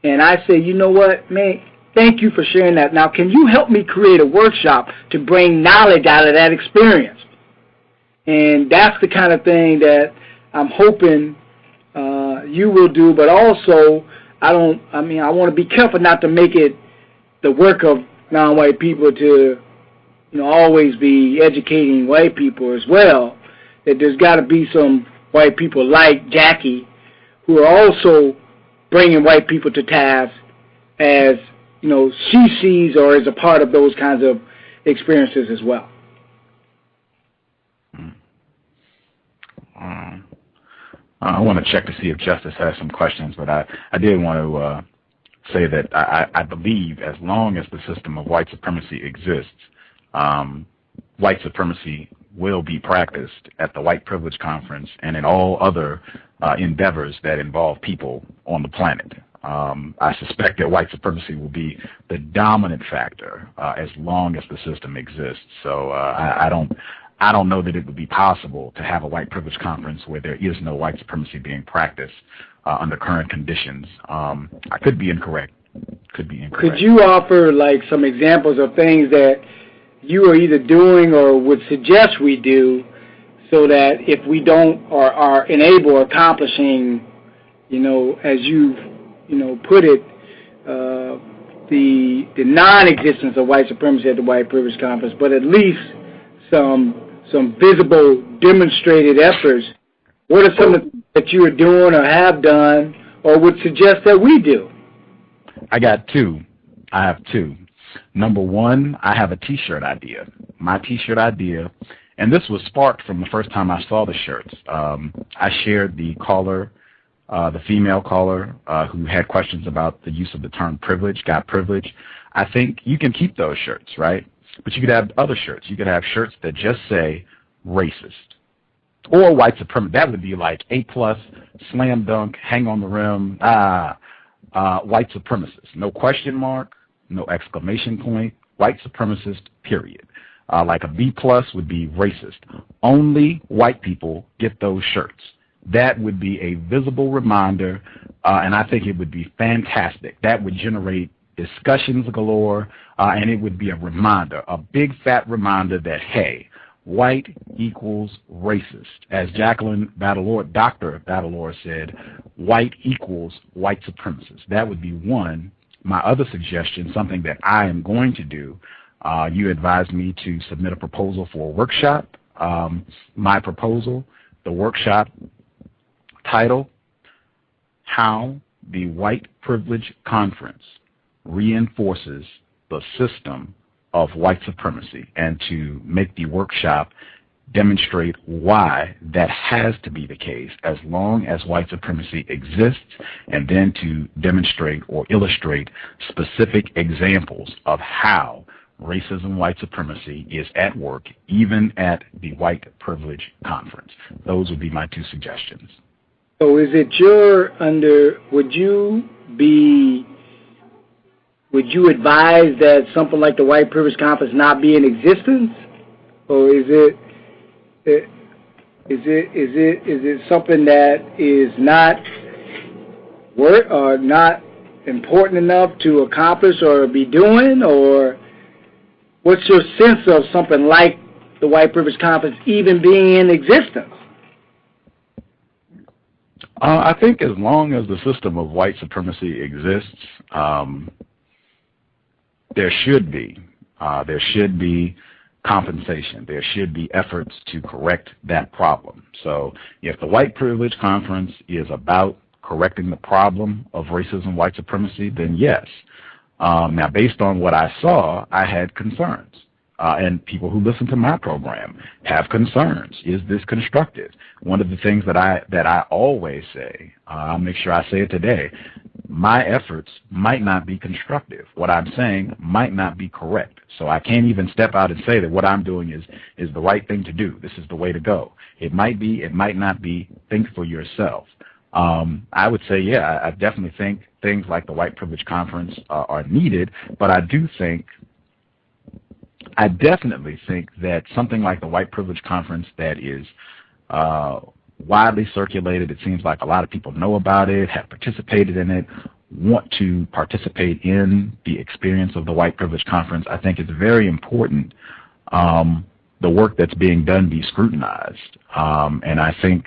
And I say, you know what, man, thank you for sharing that. Now, can you help me create a workshop to bring knowledge out of that experience? And that's the kind of thing that I'm hoping you will do, but also I want to be careful not to make it the work of non-white people to always be educating white people as well, that there's got to be some white people like Jackie who are also bringing white people to task as, she sees or is a part of those kinds of experiences as well. I want to check to see if Justice has some questions, but I did want to say that I believe as long as the system of white supremacy exists, white supremacy will be practiced at the White Privilege Conference and in all other endeavors that involve people on the planet. I suspect that white supremacy will be the dominant factor as long as the system exists. So I don't know that it would be possible to have a white privilege conference where there is no white supremacy being practiced under current conditions. I could be incorrect. Could you offer some examples of things that you are either doing or would suggest we do so that if we don't or are unable or accomplishing, as you put it, the non-existence of white supremacy at the white privilege conference, but at least some visible demonstrated efforts, what are some of the things that you are doing or have done or would suggest that we do? I have two. Number one, I have a T-shirt idea. My T-shirt idea, and this was sparked from the first time I saw the shirts. I shared the female caller who had questions about the use of the term privilege, got privilege. I think you can keep those shirts, right? But you could have other shirts. You could have shirts that just say racist or white supremacist. That would be like A+, slam dunk, hang on the rim, white supremacist. No question mark, no exclamation point, white supremacist, period. Like a B+ would be racist. Only white people get those shirts. That would be a visible reminder, and I think it would be fantastic. That would generate discussions galore, and it would be a reminder, a big fat reminder that, hey, white equals racist. As Jaqueline Battalora, Dr. Battalora said, white equals white supremacist. That would be one. My other suggestion, something that I am going to do, you advised me to submit a proposal for a workshop. My proposal, the workshop title, How the White Privilege Conference Reinforces the System of White Supremacy, and to make the workshop demonstrate why that has to be the case as long as white supremacy exists, and then to demonstrate or illustrate specific examples of how racism, white supremacy is at work even at the White Privilege Conference. Those would be my two suggestions. So is it would you advise that something like the White Privilege Conference not be in existence? Or is it something that is not important enough to accomplish or be doing? Or what's your sense of something like the White Privilege Conference even being in existence? I think as long as the system of white supremacy exists, there should be compensation. There should be efforts to correct that problem. So if the White Privilege Conference is about correcting the problem of racism, white supremacy, then yes. Now, based on what I saw, I had concerns. And people who listen to my program have concerns. Is this constructive? One of the things that I always say, I'll make sure I say it today, my efforts might not be constructive. What I'm saying might not be correct. So I can't even step out and say that what I'm doing is the right thing to do. This is the way to go. It might be, it might not be. Think for yourself. I would say, yeah, I definitely think things like the White Privilege Conference are needed, but I definitely think that something like the White Privilege Conference that is widely circulated, it seems like a lot of people know about it, have participated in it, want to participate in the experience of the White Privilege Conference. I think it's very important the work that's being done be scrutinized. And I think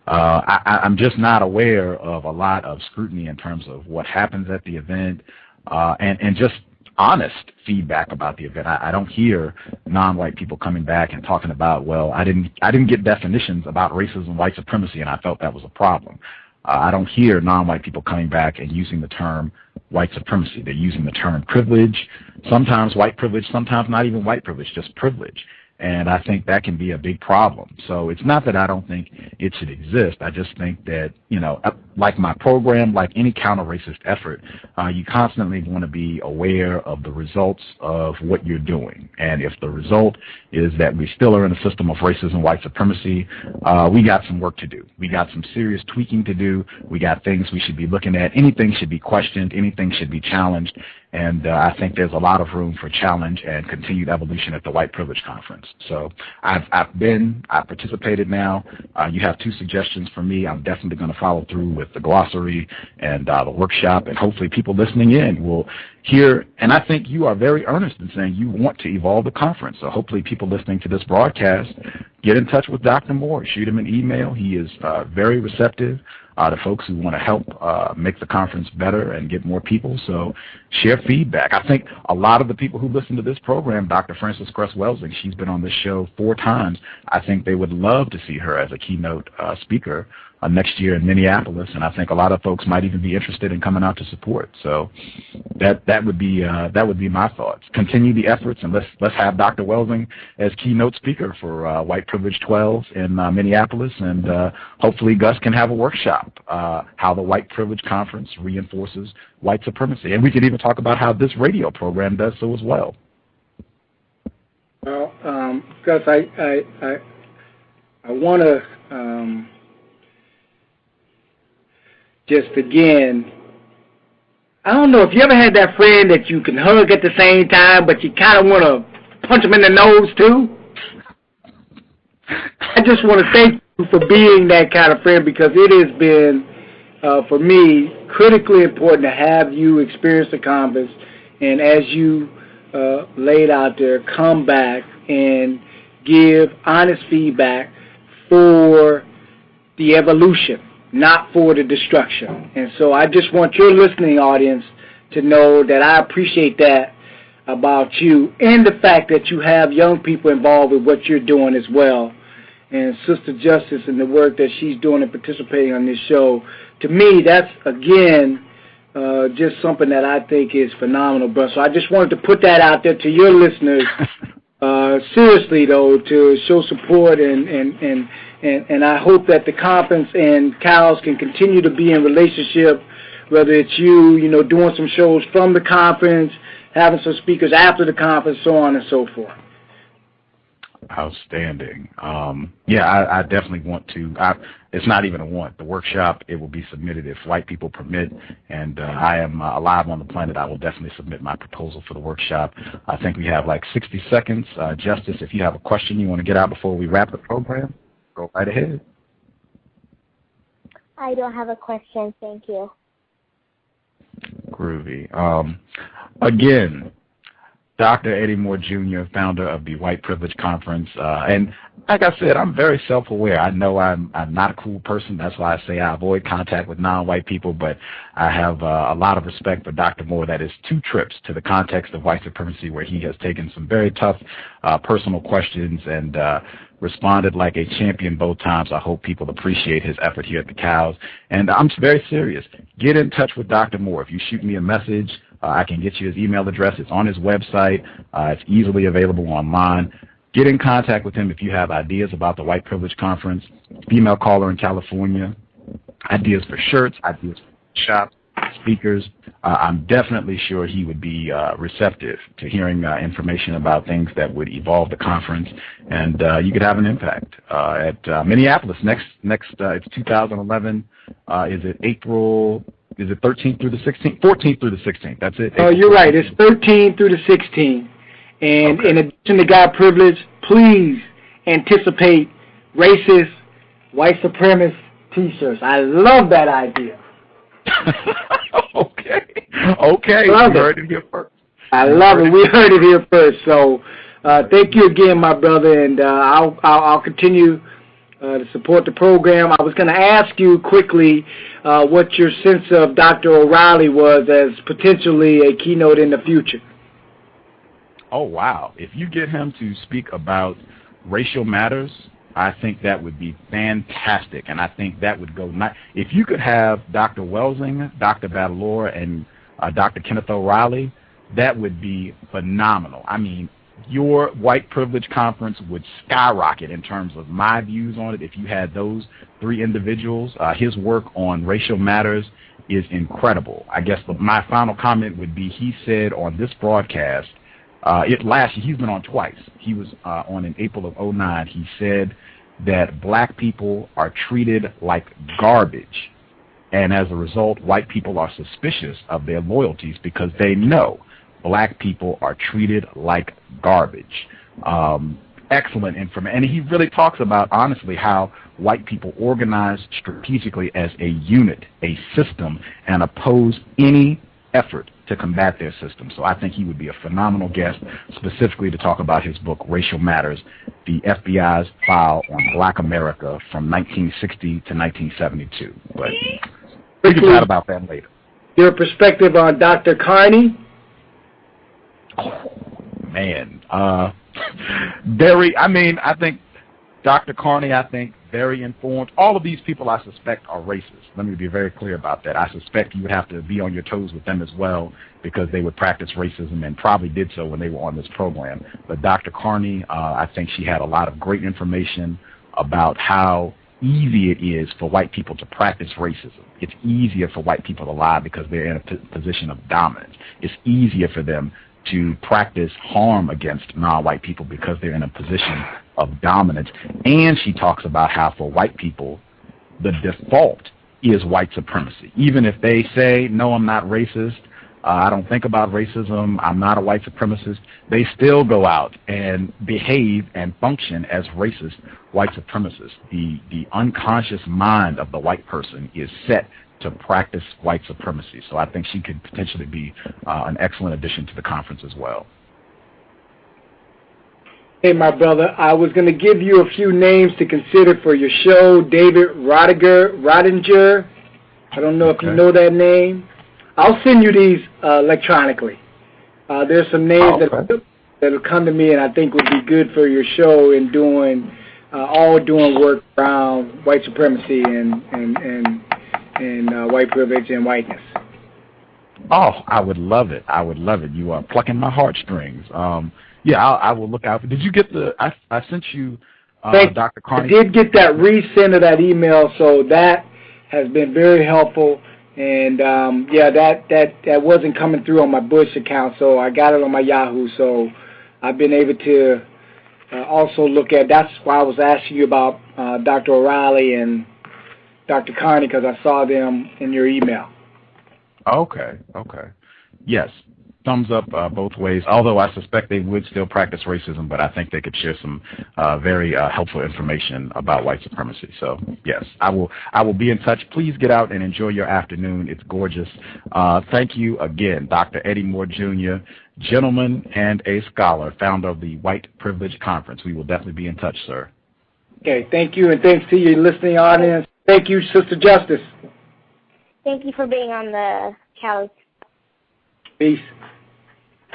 I'm just not aware of a lot of scrutiny in terms of what happens at the event and just honest feedback about the event. I don't hear non-white people coming back and talking about, well, I didn't get definitions about racism, white supremacy, and I felt that was a problem. I don't hear non-white people coming back and using the term white supremacy. They're using the term privilege, sometimes white privilege, sometimes not even white privilege, just privilege. And I think that can be a big problem. So it's not that I don't think it should exist. I just think that, like my program, like any counter-racist effort, you constantly want to be aware of the results of what you're doing. And if the result is that we still are in a system of racism, white supremacy, we got some work to do. We got some serious tweaking to do. We got things we should be looking at. Anything should be questioned. Anything should be challenged. And I think there's a lot of room for challenge and continued evolution at the White Privilege Conference. So I've participated now. You have 2 suggestions for me. I'm definitely going to follow through with the glossary and the workshop, and hopefully people listening in will hear. And I think you are very earnest in saying you want to evolve the conference. So hopefully people listening to this broadcast get in touch with Dr. Moore. Shoot him an email. He is very receptive to folks who want to help make the conference better and get more people. So share feedback. I think a lot of the people who listen to this program, Dr. Frances Cress Welsing, she's been on this show 4 times. I think they would love to see her as a keynote speaker next year in Minneapolis, and I think a lot of folks might even be interested in coming out to support. So that would be my thoughts. Continue the efforts, and let's have Dr. Welsing as keynote speaker for White Privilege 12 in Minneapolis, and hopefully Gus can have a workshop how the White Privilege Conference reinforces white supremacy, and we could even talk about how this radio program does so as well. Well, Gus, I want to. Just again, I don't know if you ever had that friend that you can hug at the same time, but you kind of want to punch them in the nose too. I just want to thank you for being that kind of friend, because it has been, for me, critically important to have you experience the conference, and as you laid out there, come back and give honest feedback for the evolution, not for the destruction. And so I just want your listening audience to know that I appreciate that about you, and the fact that you have young people involved with what you're doing as well. And Sister Justice and the work that she's doing and participating on this show, to me, that's, again, just something that I think is phenomenal, bro. So I just wanted to put that out there to your listeners, seriously, though, to show support, and I hope that the conference and COWS can continue to be in relationship, whether it's you doing some shows from the conference, having some speakers after the conference, so on and so forth. Outstanding. Yeah, I definitely want to. It's not even a want. The workshop, it will be submitted if white people permit, and I am alive on the planet. I will definitely submit my proposal for the workshop. I think we have like 60 seconds. Justice, if you have a question you want to get out before we wrap the program, go right ahead. I don't have a question. Thank you. Groovy. Again, Dr. Eddie Moore Jr., founder of the White Privilege Conference. And like I said, I'm very self-aware. I know I'm not a cool person. That's why I say I avoid contact with non-white people, but I have a lot of respect for Dr. Moore. That is 2 trips to the Context of White Supremacy, where he has taken some very tough personal questions and responded like a champion both times. I hope people appreciate his effort here at the C.O.W.S. And I'm very serious. Get in touch with Dr. Moore. If you shoot me a message, I can get you his email address. It's on his website. It's easily available online. Get in contact with him if you have ideas about the White Privilege Conference, female caller in California, ideas for shirts, ideas for shops, speakers. I'm definitely sure he would be receptive to hearing information about things that would evolve the conference, and you could have an impact. At Minneapolis, next it's 2011. Is it April? Is it 13th through the 16th? 14th through the 16th. That's it. Oh, you're right. It's 13th through the 16th. And okay. In addition to God privilege, please anticipate racist, white supremacist T-shirts. I love that idea. Okay. We heard it here first. I love it. We heard it here first. So thank you again, my brother, and I'll continue to support the program. I was going to ask you quickly what your sense of Dr. O'Reilly was as potentially a keynote in the future. Oh, wow. If you get him to speak about racial matters, I think that would be fantastic, and I think that would go if you could have Dr. Welsing, Dr. Battalora, and Dr. Kenneth O'Reilly, that would be phenomenal. I mean, your white privilege conference would skyrocket in terms of my views on it if you had those 3 individuals. His work on racial matters is incredible. I guess my final comment would be, he said on this broadcast, he's been on twice. He was on in April of 2009. He said that black people are treated like garbage, and as a result, white people are suspicious of their loyalties because they know black people are treated like garbage. Excellent information. And he really talks about, honestly, how white people organize strategically as a unit, a system, and oppose any effort to combat their system. So I think he would be a phenomenal guest, specifically to talk about his book, Racial Matters, the FBI's file on Black America from 1960 to 1972. But we can chat about that later. Your perspective on Dr. Carney? Oh, man. I think Dr. Carney, very informed. All of these people, I suspect, are racist. Let me be very clear about that. I suspect you would have to be on your toes with them as well, because they would practice racism and probably did so when they were on this program. But Dr. Carney, I think she had a lot of great information about how easy it is for white people to practice racism. It's easier for white people to lie because they're in a position of dominance. It's easier for them to practice harm against non-white people because they're in a position of dominance. And she talks about how for white people, the default is white supremacy. Even if they say, no, I'm not racist, I don't think about racism, I'm not a white supremacist, they still go out and behave and function as racist white supremacists. The unconscious mind of the white person is set to practice white supremacy. So I think she could potentially be an excellent addition to the conference as well. Hey, my brother, I was going to give you a few names to consider for your show. David Rodinger. I don't know if you know that name. I'll send you these electronically. There's some names that'll come to me and I think would be good for your show in doing work around white supremacy and white privilege and whiteness. Oh, I would love it. I would love it. You are plucking my heartstrings. Yeah, I will look out. Did you get I sent you Dr. Carney? I did get that resend of that email, so that has been very helpful. And, that wasn't coming through on my Bush account, so I got it on my Yahoo. So I've been able to also look at. That's why I was asking you about Dr. O'Reilly and Dr. Carney, because I saw them in your email. Okay. Yes. Thumbs up both ways, although I suspect they would still practice racism, but I think they could share some very helpful information about white supremacy. So, yes, I will be in touch. Please get out and enjoy your afternoon. It's gorgeous. Thank you again, Dr. Eddie Moore, Jr., gentleman and a scholar, founder of the White Privilege Conference. We will definitely be in touch, sir. Okay, thank you, and thanks to your listening audience. Thank you, Sister Justice. Thank you for being on the couch. Peace.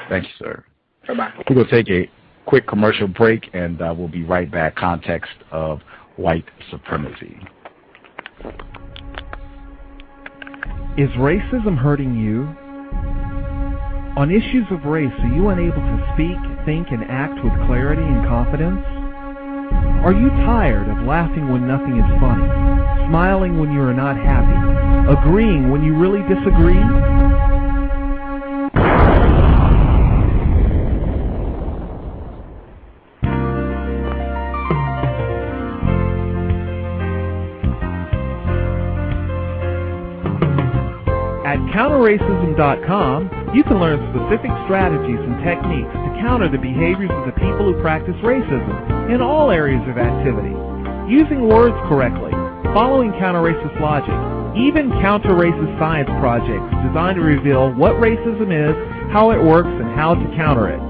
Thank you, sir. Bye-bye. We're going to take a quick commercial break, and we'll be right back. Context of White Supremacy. Is racism hurting you? On issues of race, are you unable to speak, think, and act with clarity and confidence? Are you tired of laughing when nothing is funny, smiling when you are not happy, agreeing when you really disagree? At counterracism.com, you can learn specific strategies and techniques to counter the behaviors of the people who practice racism in all areas of activity, using words correctly, following counter-racist logic, even counter-racist science projects designed to reveal what racism is, how it works, and how to counter it.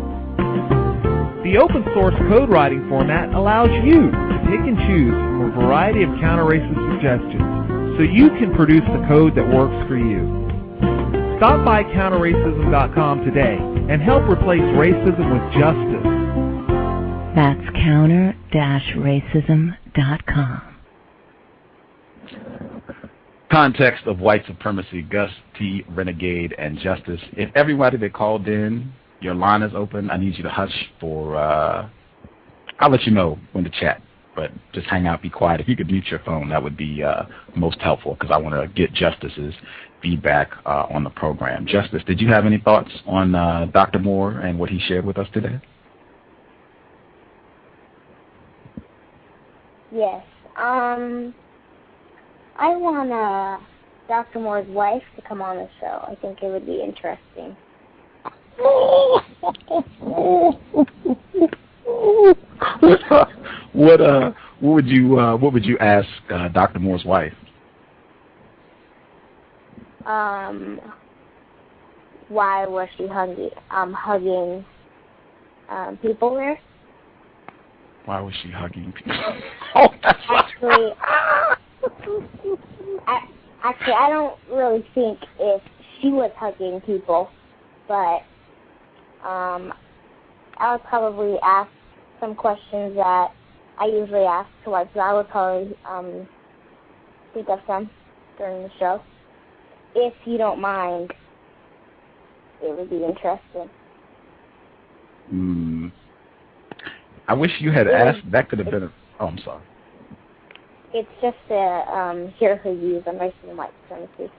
The open-source code writing format allows you to pick and choose from a variety of counter-racist suggestions so you can produce the code that works for you. Stop by counterracism.com today and help replace racism with justice. That's counter-racism.com. Context of White Supremacy, Gus T Renegade, and Justice. If everybody that called in, your line is open, I need you to hush for, I'll let you know when to chat, but just hang out, be quiet. If you could mute your phone, that would be most helpful, because I want to get Justice's feedback on the program. Justice, did you have any thoughts on Dr. Moore and what he shared with us today? Yes. I want Dr. Moore's wife to come on the show. I think it would be interesting. What would you ask Dr. Moore's wife? Why was she hugging people there? Why was she hugging people? Actually, I don't really think if she was hugging people, but I would probably ask some questions that I usually ask to wives. So I would probably think of some during the show. If you don't mind, it would be interesting. I wish you had asked. That could have been oh, I'm sorry. It's just to hear her views on racism and white supremacy.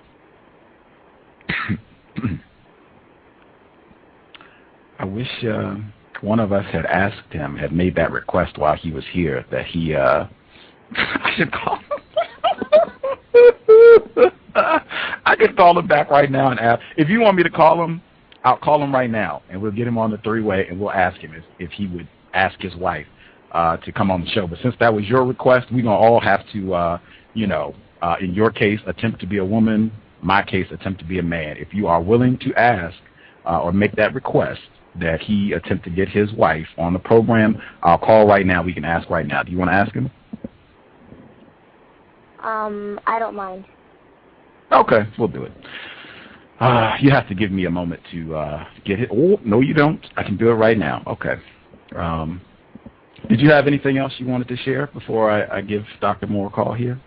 I wish one of us had asked him, had made that request while he was here, that he, I should call him. I could call him back right now and ask. If you want me to call him, I'll call him right now, and we'll get him on the three-way, and we'll ask him if he would ask his wife to come on the show. But since that was your request, we're going to all have to, in your case, attempt to be a woman, my case, attempt to be a man. If you are willing to ask or make that request that he attempt to get his wife on the program, I'll call right now. We can ask right now. Do you want to ask him? I don't mind. Okay, we'll do it. You have to give me a moment to get it. Oh, no, you don't. I can do it right now. Okay. Did you have anything else you wanted to share before I give Dr. Moore a call here?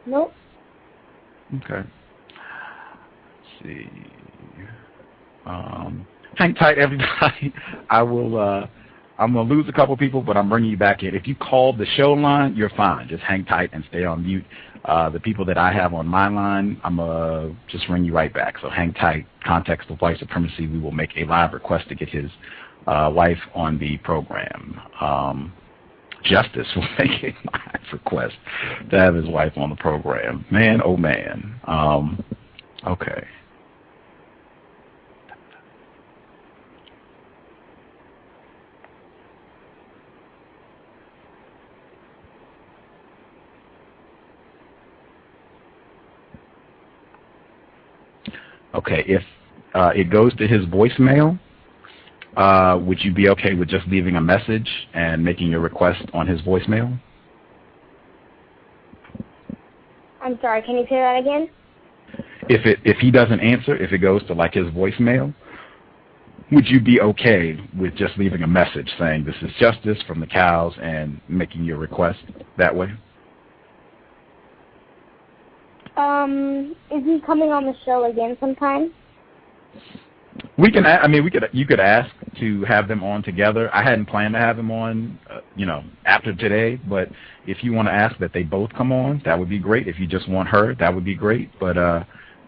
Nope. Okay. Let's see. Hang tight, everybody. I'm going to lose a couple people, but I'm bringing you back in. If you called the show line, you're fine. Just hang tight and stay on mute. The people that I have on my line, I'm going to just ring you right back. So hang tight. Context of White Supremacy. We will make a live request to get his wife on the program. Justice was making my request to have his wife on the program. Man, oh man. Okay. Okay, if it goes to his voicemail, would you be okay with just leaving a message and making your request on his voicemail? I'm sorry, can you say that again? If he doesn't answer, if it goes to like his voicemail, would you be okay with just leaving a message saying this is Justice from the Cows and making your request that way? Is he coming on the show again sometime? We can. I mean, you could ask to have them on together. I hadn't planned to have them on, after today. But if you want to ask that they both come on, that would be great. If you just want her, that would be great. But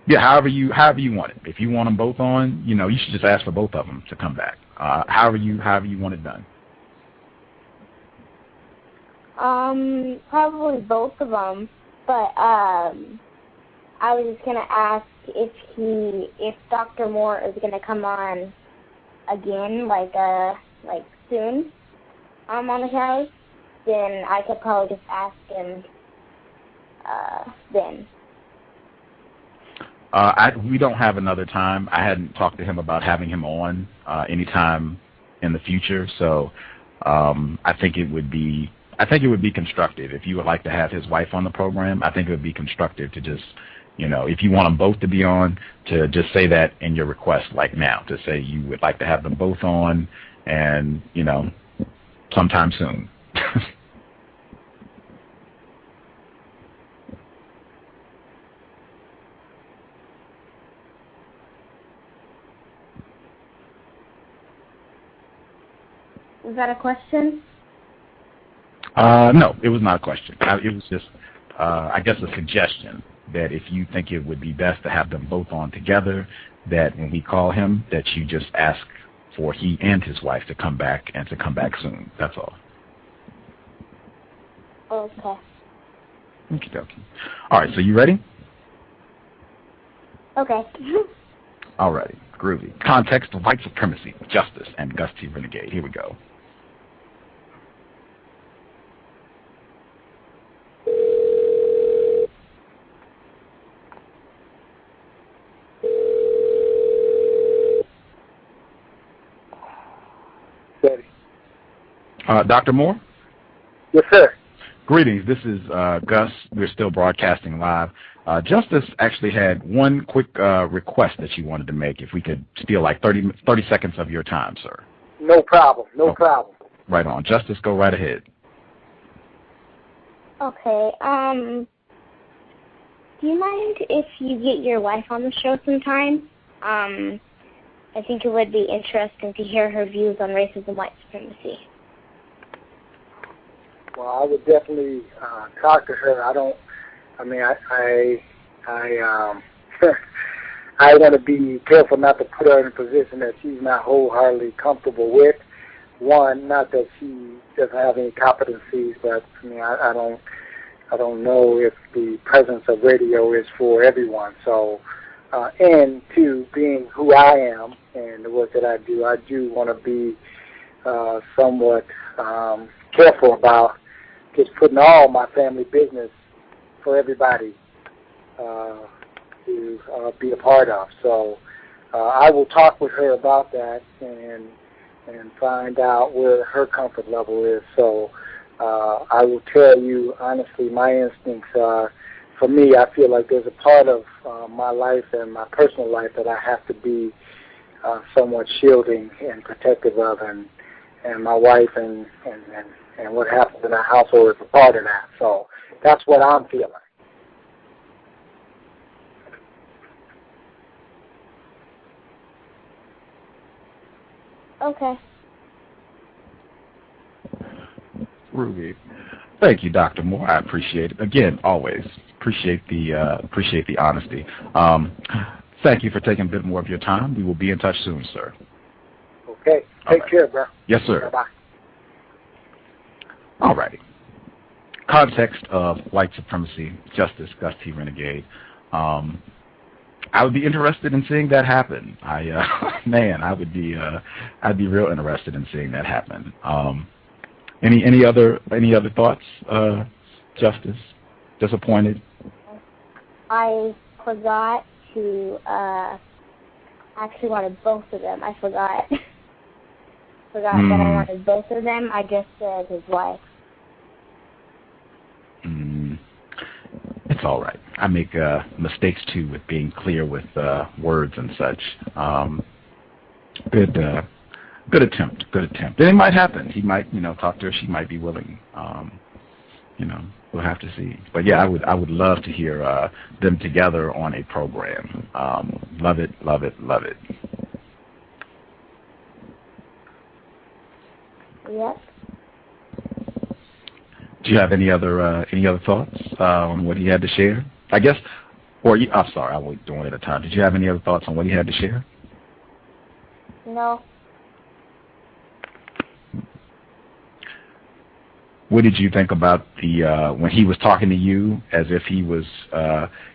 yeah, however you want it. If you want them both on, you should just ask for both of them to come back. However you want it done. Probably both of them. But I was just gonna ask if Dr. Moore is gonna come on again, like soon, on the show, then I could probably just ask him then. We don't have another time. I hadn't talked to him about having him on anytime in the future, so I think it would be constructive if you would like to have his wife on the program. I think it would be constructive to just, if you want them both to be on, to just say that in your request, like now, to say you would like to have them both on, and sometime soon. Is that a question? No, it was not a question. It was just, I guess, a suggestion that if you think it would be best to have them both on together, that when we call him, that you just ask for he and his wife to come back and to come back soon. That's all. Okay. Okie dokie. All right, so you ready? Okay. All righty. Groovy. Context of White Supremacy, Justice, and Gus T Renegade. Here we go. Dr. Moore? Yes, sir. Greetings. This is Gus. We're still broadcasting live. Justice actually had one quick request that you wanted to make, if we could steal like 30 seconds of your time, sir. No problem. No problem. Right on. Justice, go right ahead. Okay. Do you mind if you get your wife on the show sometime? I think it would be interesting to hear her views on racism and white supremacy. Well, I would definitely talk to her. I want to be careful not to put her in a position that she's not wholeheartedly comfortable with. One, not that she doesn't have any competencies, but I don't know if the presence of radio is for everyone. So, and two, being who I am and the work that I do want to be somewhat careful about just putting all my family business for everybody to be a part of. So I will talk with her about that and find out where her comfort level is. So I will tell you honestly, my instincts are, for me, I feel like there's a part of my life and my personal life that I have to be somewhat shielding and protective of, and my wife and what happens in our household is a part of that. So that's what I'm feeling. Okay. Ruby. Thank you, Dr. Moore. I appreciate it. Again, always appreciate the honesty. Thank you for taking a bit more of your time. We will be in touch soon, sir. Okay. Take care, bro. Yes, sir. Bye-bye. All righty. Context of White Supremacy, Justice, Gus T Renegade. I would be interested in seeing that happen. I'd be real interested in seeing that happen. Any other thoughts, Justice? Disappointed? I forgot to actually wanted both of them. I forgot that I wanted both of them. I just said his wife. It's all right. I make mistakes too with being clear with words and such. Good attempt. Then it might happen. He might, talk to her. She might be willing. We'll have to see. But yeah, I would love to hear them together on a program. Love it. Yep. Do you have any other thoughts on what he had to share? I guess, I'm sorry, I won't do one at a time. Did you have any other thoughts on what he had to share? No. What did you think about when he was talking to you as if he was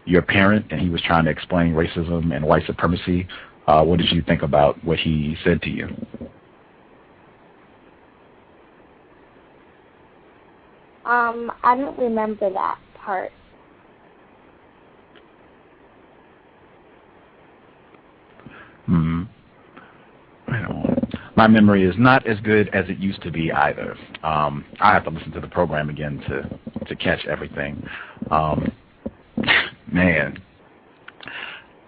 your parent and he was trying to explain racism and white supremacy? What did you think about what he said to you? I don't remember that part. My memory is not as good as it used to be either. I have to listen to the program again to catch everything. Man,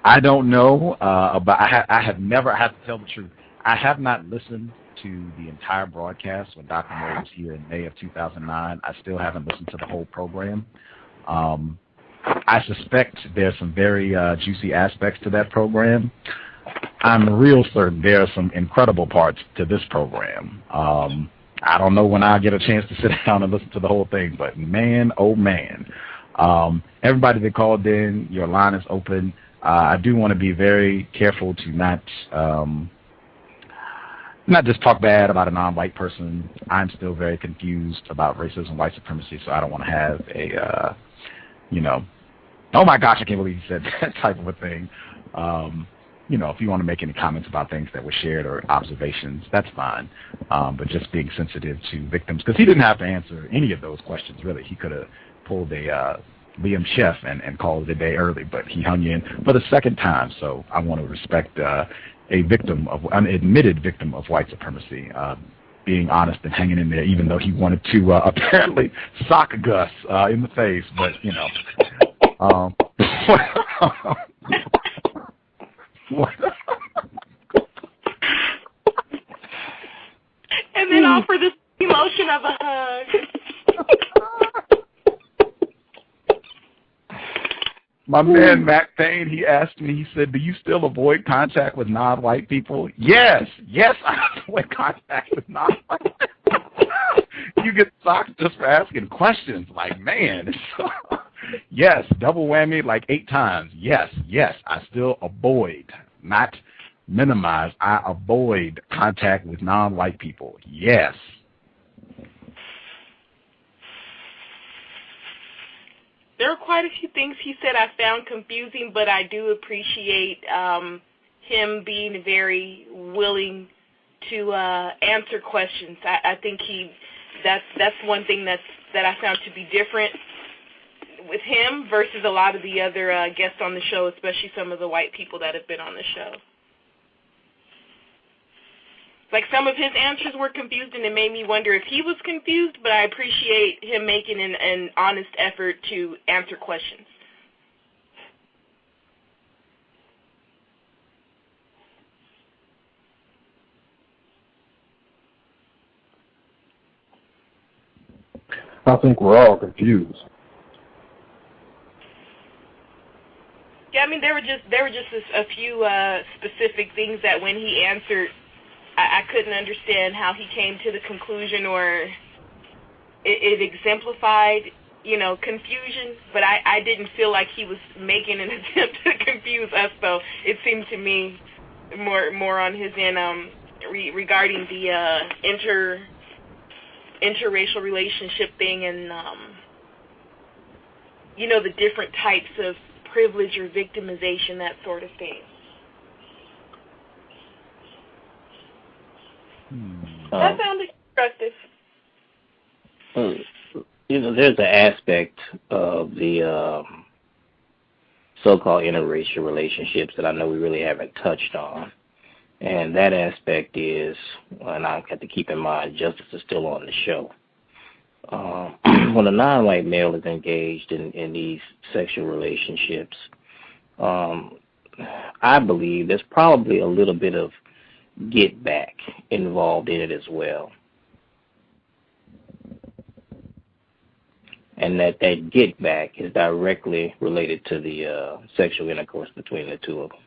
I don't know, but I have never, I have to tell the truth, I have not listened to the entire broadcast when Dr. Moore was here in May of 2009. I still haven't listened to the whole program. I suspect there's some very juicy aspects to that program. I'm real certain there are some incredible parts to this program. I don't know when I'll get a chance to sit down and listen to the whole thing, but man, oh man. Everybody that called in, your line is open. I do want to be very careful to not just talk bad about a non-white person. I'm still very confused about racism, white supremacy, so I don't want to have a, oh my gosh, I can't believe you said that type of a thing. If you want to make any comments about things that were shared or observations, that's fine. But just being sensitive to victims, because he didn't have to answer any of those questions, really. He could have pulled a Liam Chef and called it a day early, but he hung in for the second time, so I want to respect an admitted victim of white supremacy, being honest and hanging in there, even though he wanted to apparently sock Gus in the face. But and then offer the emotion of a hug. My man Mac Payne, he asked me, he said, do you still avoid contact with non-white people? Yes, I avoid contact with non-white people. You get socked just for asking questions. Like, man, yes, double whammy like 8 times. Yes, I still avoid, not minimize. I avoid contact with non-white people. Yes. There are quite a few things he said I found confusing, but I do appreciate him being very willing to answer questions. I think that's one thing that I found to be different with him versus a lot of the other guests on the show, especially some of the white people that have been on the show. Like, some of his answers were confused, and it made me wonder if he was confused, but I appreciate him making an honest effort to answer questions. I think we're all confused. Yeah, I mean, there were just a few specific things that when he answered, I couldn't understand how he came to the conclusion, or it exemplified, confusion, but I didn't feel like he was making an attempt to confuse us, though. It seemed to me more on his end. regarding the interracial relationship thing and, the different types of privilege or victimization, that sort of thing. That sounded constructive. There's an aspect of the so-called interracial relationships that I know we really haven't touched on. And that aspect is, and I have to keep in mind, Justice is still on the show. When a non-white male is engaged in these sexual relationships, I believe there's probably a little bit of get back involved in it as well. And that get back is directly related to the sexual intercourse between the two of them.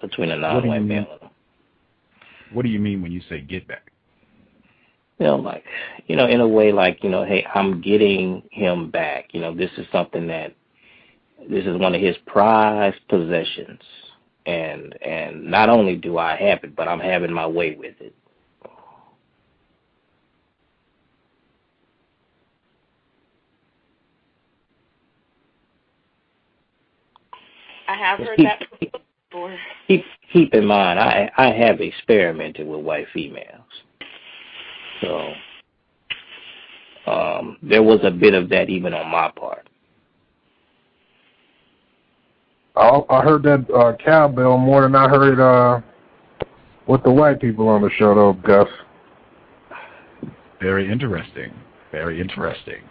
Between a non-white male and them. What do you mean when you say get back? In a way like, hey, I'm getting him back. This is something this is one of his prized possessions. And not only do I have it, but I'm having my way with it. I have heard that before. Keep in mind, I have experimented with white females. So there was a bit of that even on my part. I heard that cowbell more than I heard with the white people on the show, though, Gus. Very interesting. Very interesting.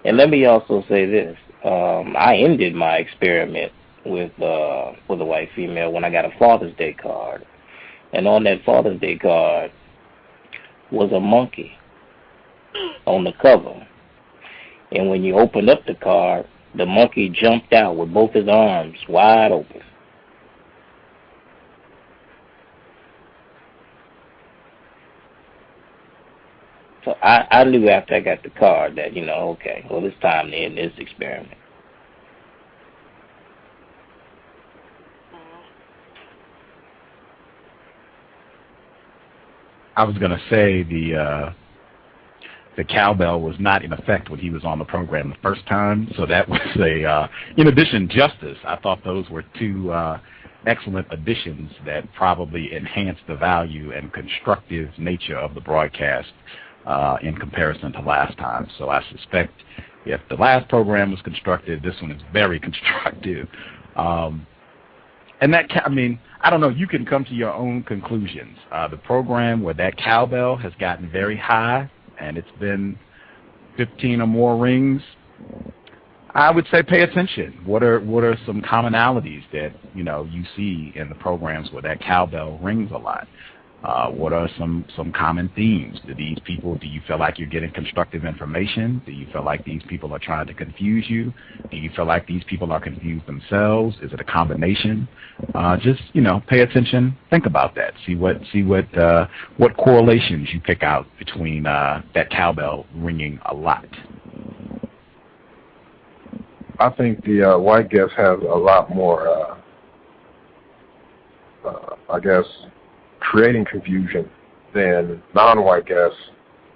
And let me also say this. I ended my experiment with a white female when I got a Father's Day card. And on that Father's Day card was a monkey on the cover. And when you opened up the card, the monkey jumped out with both his arms wide open. So I knew after I got the card that, okay, well, it's time to end this experiment. I was going to say the cowbell was not in effect when he was on the program the first time, so that was in addition, Justice. I thought those were two excellent additions that probably enhanced the value and constructive nature of the broadcast in comparison to last time. So I suspect if the last program was constructive, this one is very constructive. And that, I don't know, you can come to your own conclusions. The program where that cowbell has gotten very high and it's been 15 or more rings, I would say pay attention. What are some commonalities that, you see in the programs where that cowbell rings a lot? What are some common themes? Do you feel like you're getting constructive information? Do you feel like these people are trying to confuse you? Do you feel like these people are confused themselves? Is it a combination? Just, pay attention. Think about that. See what correlations you pick out between that cowbell ringing a lot. I think the white guest has a lot more, creating confusion than non-white guests,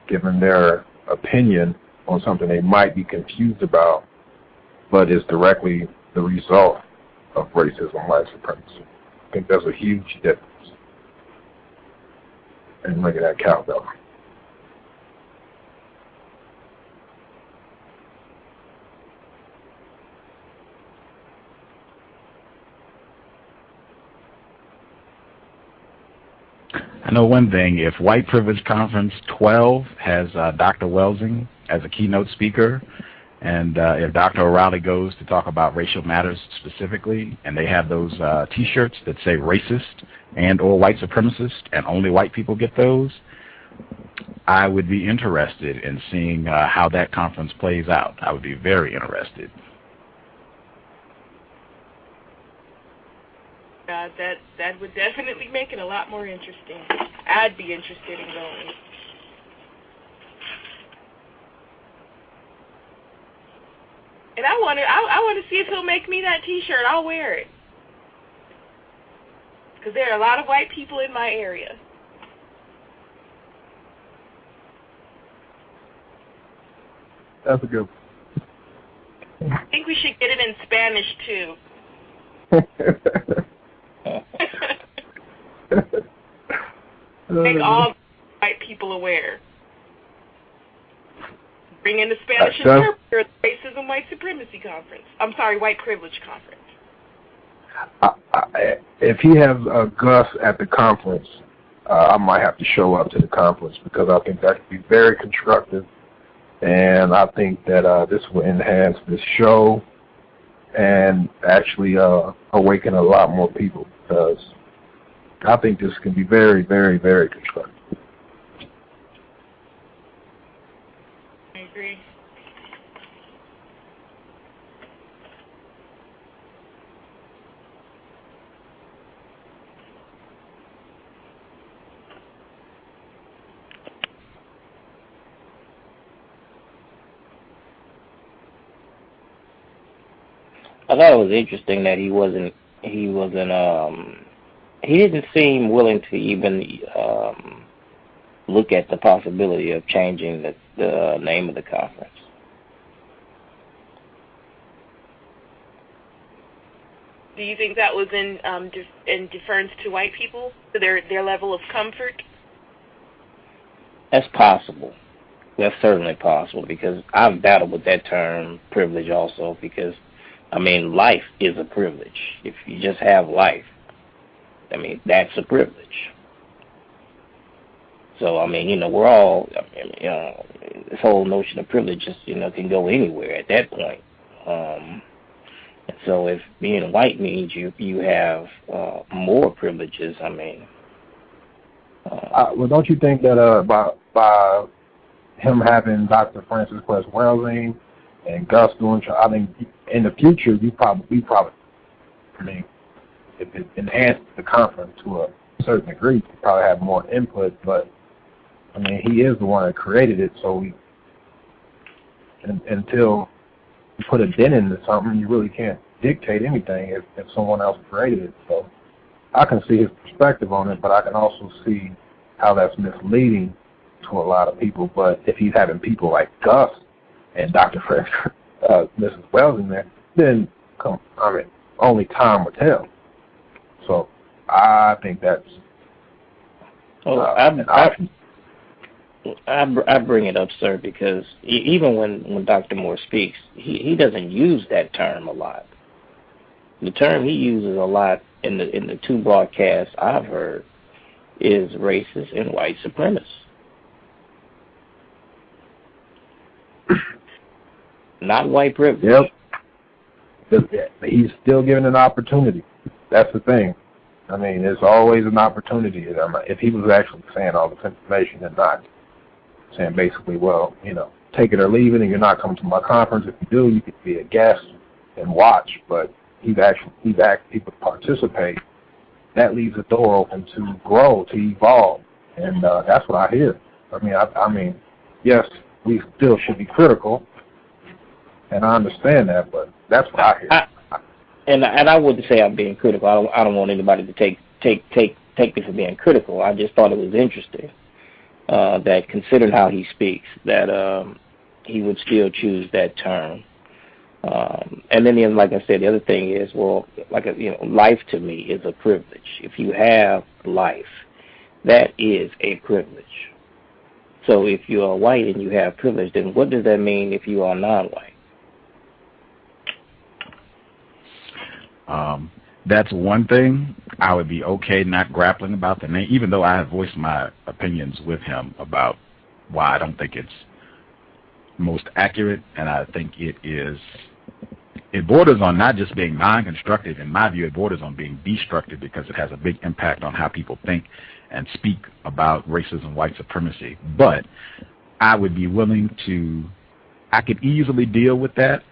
given their opinion on something they might be confused about, but is directly the result of racism and white supremacy. I think there's a huge difference in ringing that cowbell. I know one thing, if White Privilege Conference 12 has Dr. Welsing as a keynote speaker, and if Dr. O'Reilly goes to talk about racial matters specifically, and they have those T-shirts that say racist and or white supremacist, and only white people get those, I would be interested in seeing how that conference plays out. I would be very interested. That would definitely make it a lot more interesting. I'd be interested in going. And I want to see if he'll make me that T-shirt. I'll wear it. Because there are a lot of white people in my area. That's a good one. I think we should get it in Spanish, too. Make all white people aware. Bring in the Spanish interpreter at the Racism White Supremacy Conference. I'm sorry, White Privilege Conference. If he has Gus at the conference, I might have to show up to the conference because I think that could be very constructive. And I think that this will enhance this show and actually awaken a lot more people because I think this can be very, very, very constructive. I agree. I thought it was interesting that he didn't seem willing to even look at the possibility of changing the name of the conference. Do you think that was in deference to white people, to their level of comfort? That's possible. That's certainly possible because I've battled with that term, privilege, also because, I mean, life is a privilege. If you just have life, I mean, that's a privilege. So, I mean, we're all, this whole notion of privilege just, can go anywhere at that point. And so if being white means you have more privileges, I mean. Well, don't you think that by him having Dr. Francis Quest Welsing and Gus doing, I think in the future, we probably, I mean, if it enhanced the conference to a certain degree, you probably have more input, but I mean, he is the one that created it, so until you put a dent into something, you really can't dictate anything if someone else created it. So I can see his perspective on it, but I can also see how that's misleading to a lot of people. But if he's having people like Gus and Dr. Mrs. Welsing there, then only time will tell. So I think that's. I bring it up, sir, because even when Dr. Moore speaks, he doesn't use that term a lot. The term he uses a lot in the two broadcasts I've heard is racist and white supremacist. Not white privilege. Yep. He's still given an opportunity. That's the thing. I mean, there's always an opportunity. If he was actually saying all this information and not saying basically, well, take it or leave it, and you're not coming to my conference. If you do, you could be a guest and watch. But he's asked people to participate. That leaves the door open to grow, to evolve, and that's what I hear. I mean, yes, we still should be critical, and I understand that, but that's what I hear. And I wouldn't say I'm being critical. I don't want anybody to take me for being critical. I just thought it was interesting that, considering how he speaks, that he would still choose that term. And then, like I said, the other thing is, well, life to me is a privilege. If you have life, that is a privilege. So if you are white and you have privilege, then what does that mean if you are non-white? That's one thing. I would be okay not grappling about the name, even though I have voiced my opinions with him about why I don't think it's most accurate, and I think it borders on not just being non-constructive. In my view, it borders on being destructive because it has a big impact on how people think and speak about racism, white supremacy. But I would be willing to, I could easily deal with that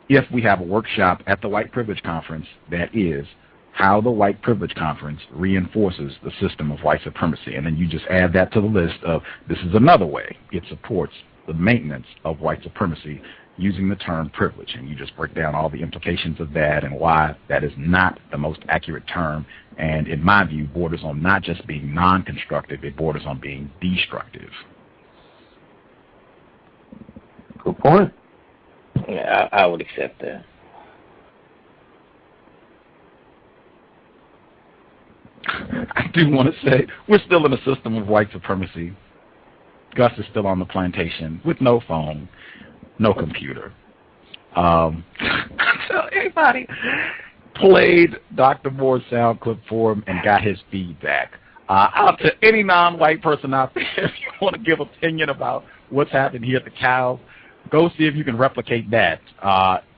if we have a workshop at the White Privilege Conference that is how the White Privilege Conference reinforces the system of white supremacy. And then you just add that to the list of, this is another way it supports the maintenance of white supremacy using the term privilege, and you just break down all the implications of that and why that is not the most accurate term, and in my view borders on not just being non-constructive, it borders on being destructive. Good point. Yeah, I would accept that. I do want to say we're still in a system of white supremacy. Gus is still on the plantation with no phone, no computer. Tell anybody played Dr. Moore's sound clip for him and got his feedback. Out to any non-white person out there, if you want to give opinion about what's happened here at the cows, go see if you can replicate that.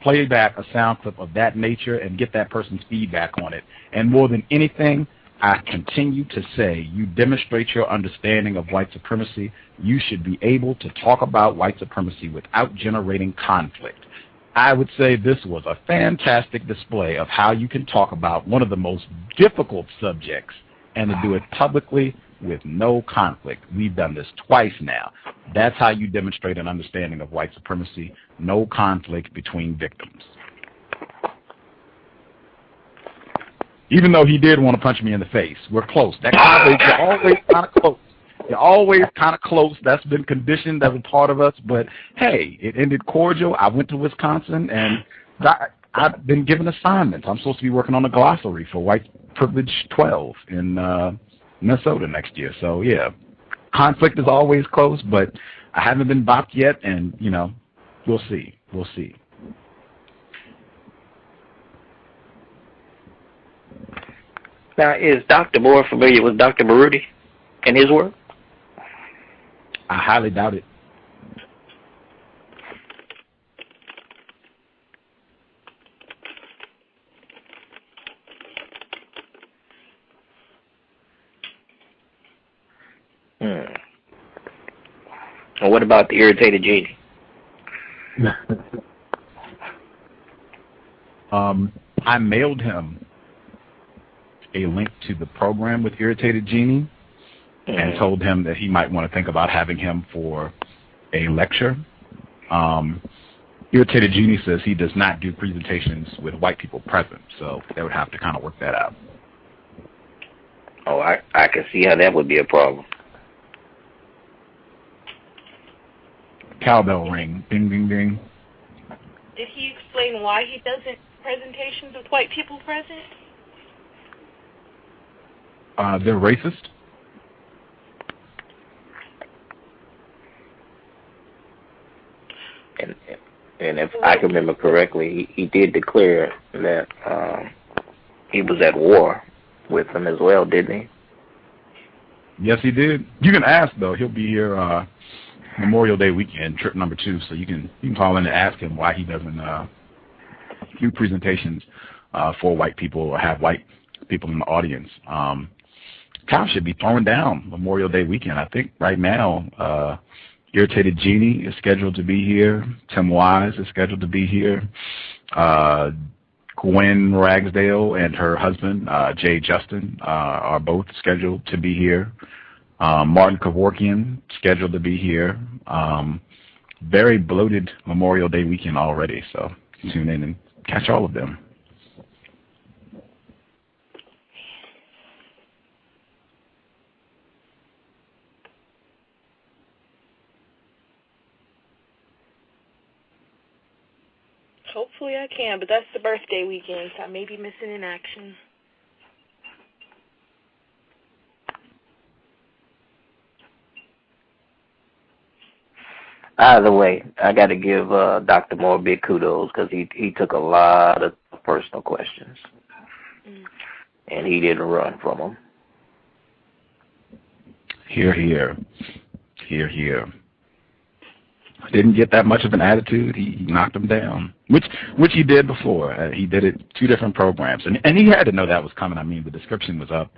Play back a sound clip of that nature and get that person's feedback on it. And more than anything, I continue to say you demonstrate your understanding of white supremacy. You should be able to talk about white supremacy without generating conflict. I would say this was a fantastic display of how you can talk about one of the most difficult subjects and to do it publicly with no conflict. We've done this twice now. That's how you demonstrate an understanding of white supremacy. No conflict between victims. Even though he did want to punch me in the face. We're close. That you're always kind of close. You're always kind of close. That's been conditioned as a part of us. But, hey, it ended cordial. I went to Wisconsin, and I've been given assignments. I'm supposed to be working on a glossary for White Privilege 12 in Minnesota next year. So, yeah, conflict is always close, but I haven't been bopped yet, and, you know, we'll see. We'll see. Now, is Dr. Moore familiar with Dr. Baruti and his work? I highly doubt it. And what about the irritated genie? I mailed him a link to the program with Irritated Genie and told him that he might want to think about having him for a lecture. Irritated Genie says he does not do presentations with white people present, so they would have to kind of work that out. Oh, I can see how that would be a problem. Cowbell ring. Ding, ding, ding. Did he explain why he doesn't presentations with white people present? They're racist. And if I can remember correctly, he did declare that he was at war with them as well, didn't he? Yes, he did. You can ask, though. He'll be here Memorial Day weekend, trip number 2, so you can call in and ask him why he doesn't do presentations for white people or have white people in the audience. Cops should be throwing down Memorial Day weekend. I think right now, Irritated Genie is scheduled to be here. Tim Wise is scheduled to be here. Gwen Ragsdale and her husband, Jay Justin, are both scheduled to be here. Martin Kevorkian scheduled to be here. Very bloated Memorial Day weekend already, so tune in and catch all of them. Hopefully I can, but that's the birthday weekend, so I may be missing in action. Either way, I got to give Dr. Moore big kudos because he took a lot of personal questions, and he didn't run from them. Hear, hear. Hear, hear. Didn't get that much of an attitude. He knocked him down, which he did before. He did it 2 different programs, and he had to know that was coming. I mean, the description was up.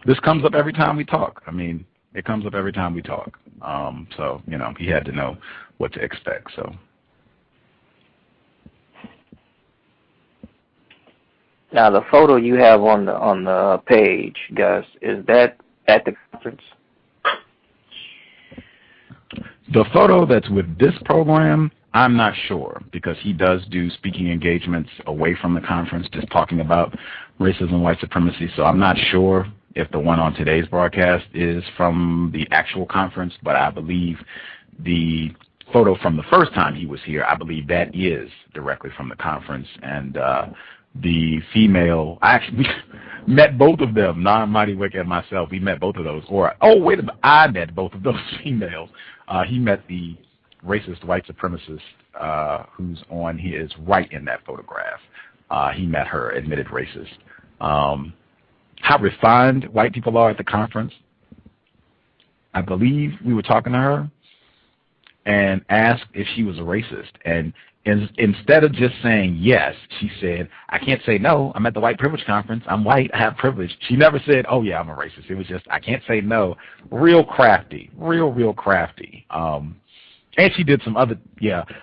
This comes up every time we talk. I mean, it comes up every time we talk. So, you know, he had to know what to expect. So. Now, the photo you have on the page, Gus, is that at the conference? The photo that's with this program, I'm not sure, because he does do speaking engagements away from the conference, just talking about racism and white supremacy. So I'm not sure if the one on today's broadcast is from the actual conference, but I believe the photo from the first time he was here, I believe that is directly from the conference. And the female, I actually met both of them, Mighty Wick and myself. We met both of those. I met both of those females. He met the racist white supremacist who's on his right in that photograph. He met her, admitted racist. How refined white people are at the conference. I believe we were talking to her and asked if she was a racist. And instead of just saying yes, she said, I can't say no. I'm at the white privilege conference. I'm white. I have privilege. She never said, oh, yeah, I'm a racist. It was just, I can't say no. Real crafty. Real crafty. And she did some other,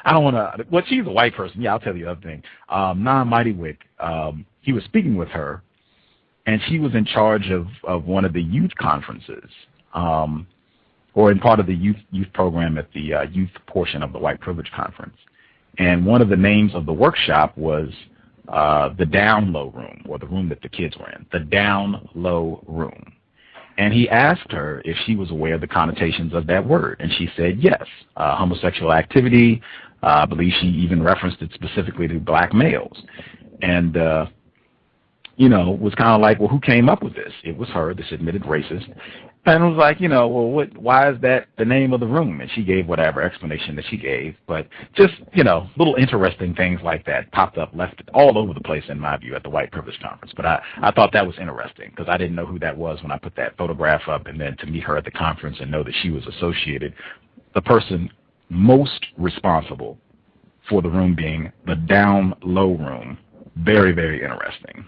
I don't want to, well, she's a white person. Yeah, I'll tell you the other thing. Mighty Wick, he was speaking with her, and she was in charge of one of the youth conferences, or in part of the youth program at the youth portion of the white privilege conference. And one of the names of the workshop was the down low room, or the room that the kids were in, the down low room. And he asked her if she was aware of the connotations of that word, and she said yes. Homosexual activity, I believe she even referenced it specifically to black males. And, was kind of like, well, who came up with this? It was her, this admitted racist. And it was like, well, why is that the name of the room? And she gave whatever explanation that she gave. But just, little interesting things like that popped up, left all over the place, in my view, at the White Privilege Conference. But I thought that was interesting, because I didn't know who that was when I put that photograph up, and then to meet her at the conference and know that she was associated, the person most responsible for the room being the down low room. Very, very interesting.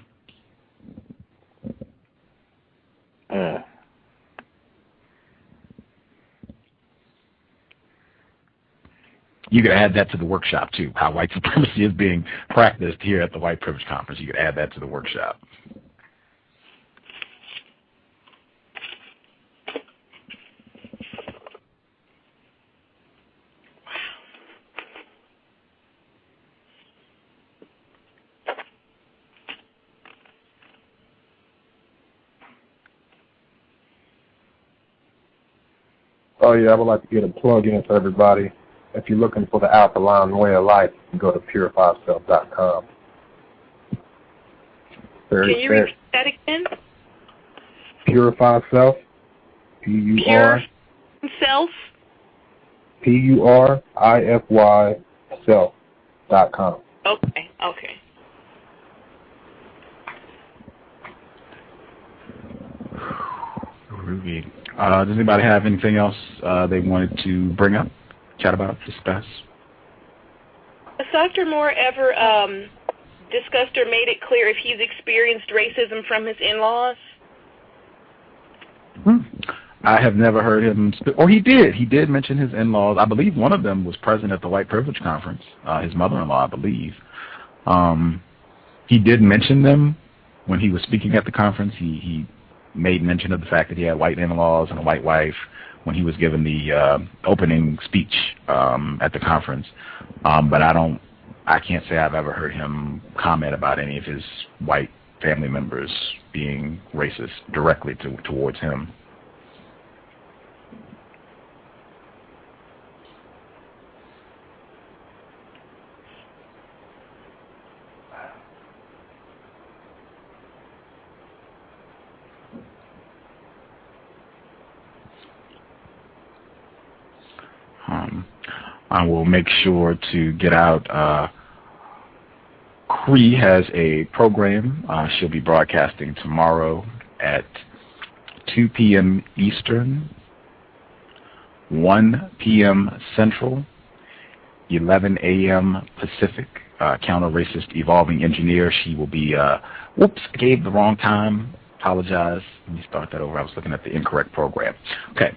You could add that to the workshop, too, how white supremacy is being practiced here at the White Privilege Conference. You could add that to the workshop. Oh, yeah, I would like to get a plug in for everybody. If you're looking for the alkaline way of life, you can go to purifyself.com. Can you repeat that again? Purify Self. P-U-R. Self? P-U-R-I-F-Y self.com. Okay. Ruby. Does anybody have anything else they wanted to bring up, chat about, discuss? Has Dr. Moore ever discussed or made it clear if he's experienced racism from his in-laws? I have never heard him or he did mention his in-laws. I believe one of them was present at the White Privilege Conference, his mother-in-law, I believe. He did mention them when he was speaking at the conference. He made mention of the fact that he had white in-laws and a white wife when he was given the opening speech at the conference. But I can't say I've ever heard him comment about any of his white family members being racist directly towards him. I will make sure to get out. Cree has a program. She'll be broadcasting tomorrow at 2 p.m. Eastern, 1 p.m. Central, 11 a.m. Pacific. Counter-racist evolving engineer. She will be, whoops, I gave the wrong time. Apologize. Let me start that over. I was looking at the incorrect program. Okay.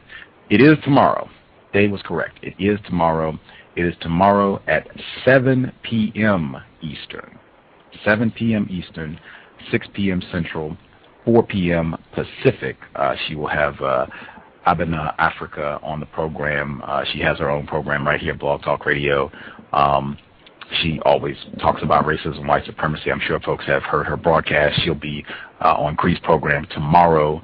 It is tomorrow. Dave was correct. It is tomorrow. It is tomorrow at 7 p.m. Eastern. 7 p.m. Eastern, 6 p.m. Central, 4 p.m. Pacific. She will have Abena Africa on the program. She has her own program right here, Blog Talk Radio. She always talks about racism, white supremacy. I'm sure folks have heard her broadcast. She'll be on Cree's program tomorrow,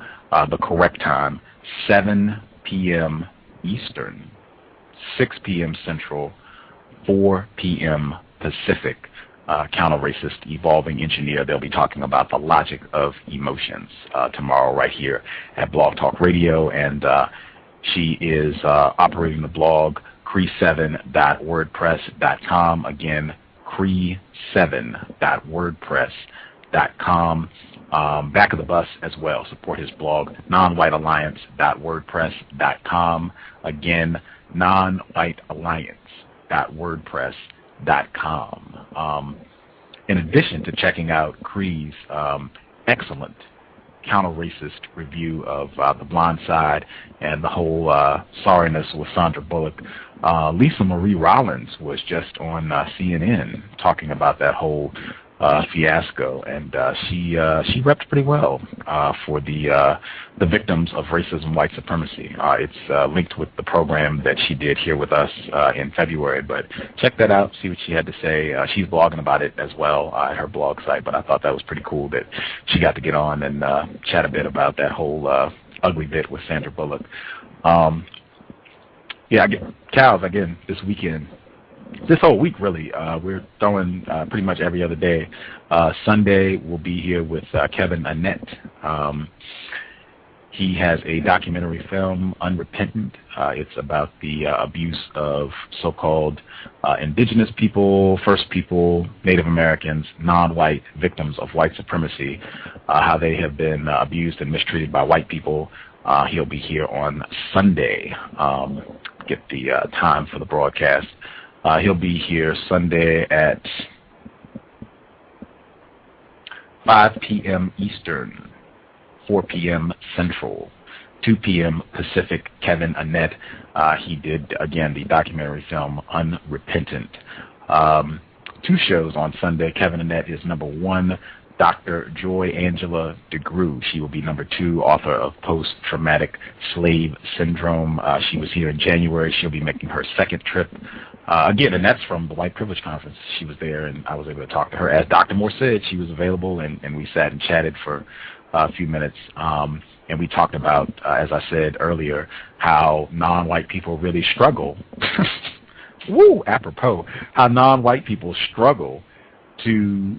the correct time, 7 p.m. Eastern, 6 p.m. Central, 4 p.m. Pacific. Counter-racist evolving engineer. They'll be talking about the logic of emotions tomorrow right here at Blog Talk Radio, and she is operating the blog cree7.wordpress.com. Again, cree7.wordpress.com. Back of the bus as well. Support his blog, nonwhitealliance.wordpress.com. Again, nonwhitealliance.wordpress.com. In addition to checking out Cree's excellent counter-racist review of The Blind Side and the whole sorriness with Sandra Bullock, Lisa Marie Rollins was just on CNN talking about that whole fiasco, and she repped pretty well for the victims of racism, white supremacy. It's linked with the program that she did here with us in February, but check that out, see what she had to say. She's blogging about it as well at her blog site, but I thought that was pretty cool that she got to get on and chat a bit about that whole ugly bit with Sandra Bullock. Cows, again, this weekend, this whole week, really, we're throwing pretty much every other day. Sunday, we'll be here with Kevin Annett. He has a documentary film, Unrepentant. It's about the abuse of so-called indigenous people, First People, Native Americans, non-white victims of white supremacy, how they have been abused and mistreated by white people. He'll be here on Sunday. Get the time for the broadcast. He'll be here Sunday at 5 p.m. Eastern, 4 p.m. Central, 2 p.m. Pacific. Kevin Annett, he did, again, the documentary film Unrepentant. 2 shows on Sunday. Kevin Annett is number 1. Dr. Joy Angela DeGroux. She will be number 2, author of Post-Traumatic Slave Syndrome. She was here in January. She'll be making her 2nd trip. Again, and that's from the White Privilege Conference. She was there, and I was able to talk to her. As Dr. Moore said, she was available, and we sat and chatted for a few minutes. And we talked about, as I said earlier, how non-white people really struggle. Woo, apropos, how non-white people struggle to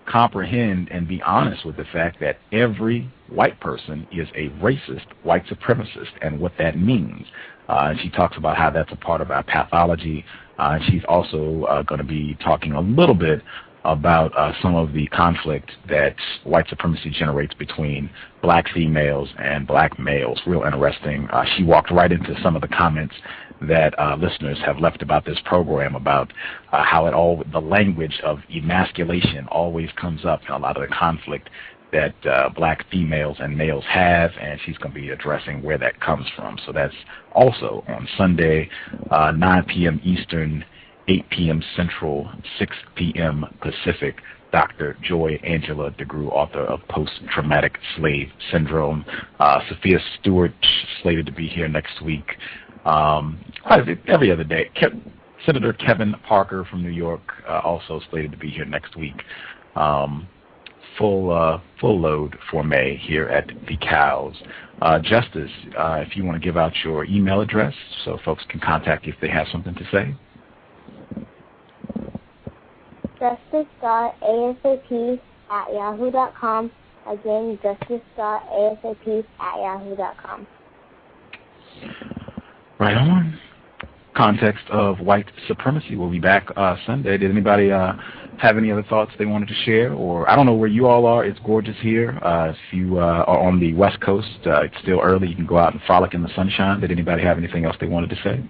comprehend and be honest with the fact that every white person is a racist white supremacist and what that means. And she talks about how that's a part of our pathology. And she's also going to be talking a little bit about some of the conflict that white supremacy generates between black females and black males. Real interesting. She walked right into some of the comments that listeners have left about this program, about how the language of emasculation always comes up in a lot of the conflict that black females and males have, and she's going to be addressing where that comes from. So that's also on Sunday, 9 p.m. Eastern, 8 p.m. Central, 6 p.m. Pacific. Dr. Joy Angela DeGroux, author of Post-Traumatic Slave Syndrome. Sophia Stewart, slated to be here next week. Quite a bit, every other day. Senator Kevin Parker from New York, also slated to be here next week. Full load for May here at the Cows. Justice, if you want to give out your email address so folks can contact you if they have something to say. justice.asap@yahoo.com. Again, justice.asap@yahoo.com. Right on. Context of White Supremacy. We'll be back Sunday. Did anybody have any other thoughts they wanted to share? Or I don't know where you all are. It's gorgeous here. If you are on the West Coast, it's still early. You can go out and frolic in the sunshine. Did anybody have anything else they wanted to say?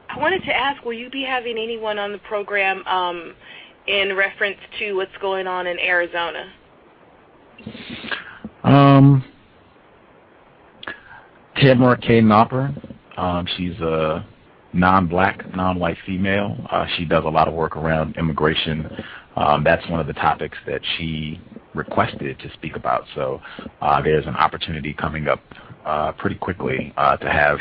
I wanted to ask, will you be having anyone on the program in reference to what's going on in Arizona? Tamara K. Knopper. She's a non-black, non-white female. She does a lot of work around immigration. That's one of the topics that she requested to speak about. So there's an opportunity coming up pretty quickly to have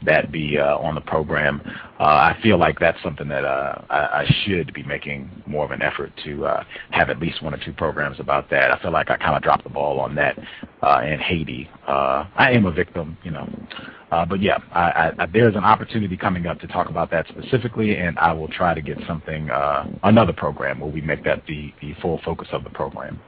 that be on the program. I feel like that's something that I should be making more of an effort to have at least 1 or 2 programs about that. I feel like I kind of dropped the ball on that in Haiti. I am a victim, you know. But yeah, there's an opportunity coming up to talk about that specifically, and I will try to get something, another program where we make that the full focus of the program.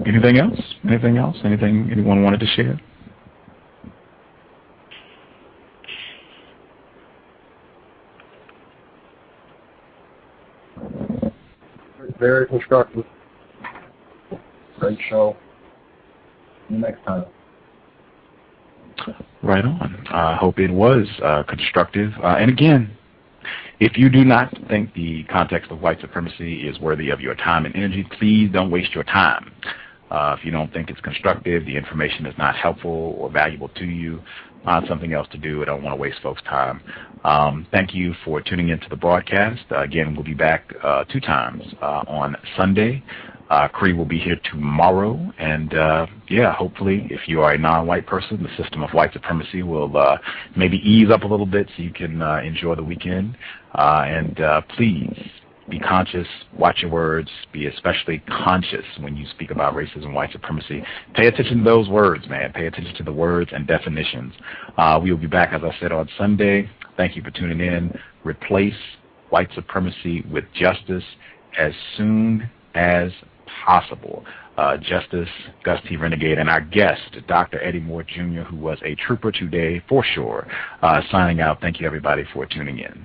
Anything else? Anything else? Anything anyone wanted to share? Very constructive. Great show. See you next time. Right on. I hope it was constructive. And again, if you do not think the context of white supremacy is worthy of your time and energy, please don't waste your time. If you don't think it's constructive, the information is not helpful or valuable to you, find something else to do. I don't want to waste folks' time. Thank you for tuning into the broadcast. Again, we'll be back 2 times on Sunday. Cree will be here tomorrow, and yeah, hopefully, if you are a non-white person, the system of white supremacy will maybe ease up a little bit so you can enjoy the weekend. And please be conscious, watch your words, be especially conscious when you speak about racism, white supremacy. Pay attention to those words, man. Pay attention to the words and definitions. We will be back, as I said, on Sunday. Thank you for tuning in. Replace white supremacy with justice as soon as possible. Justice, Gus T Renegade, and our guest, Dr. Eddie Moore Jr., who was a trooper today for sure. Signing out. Thank you, everybody, for tuning in.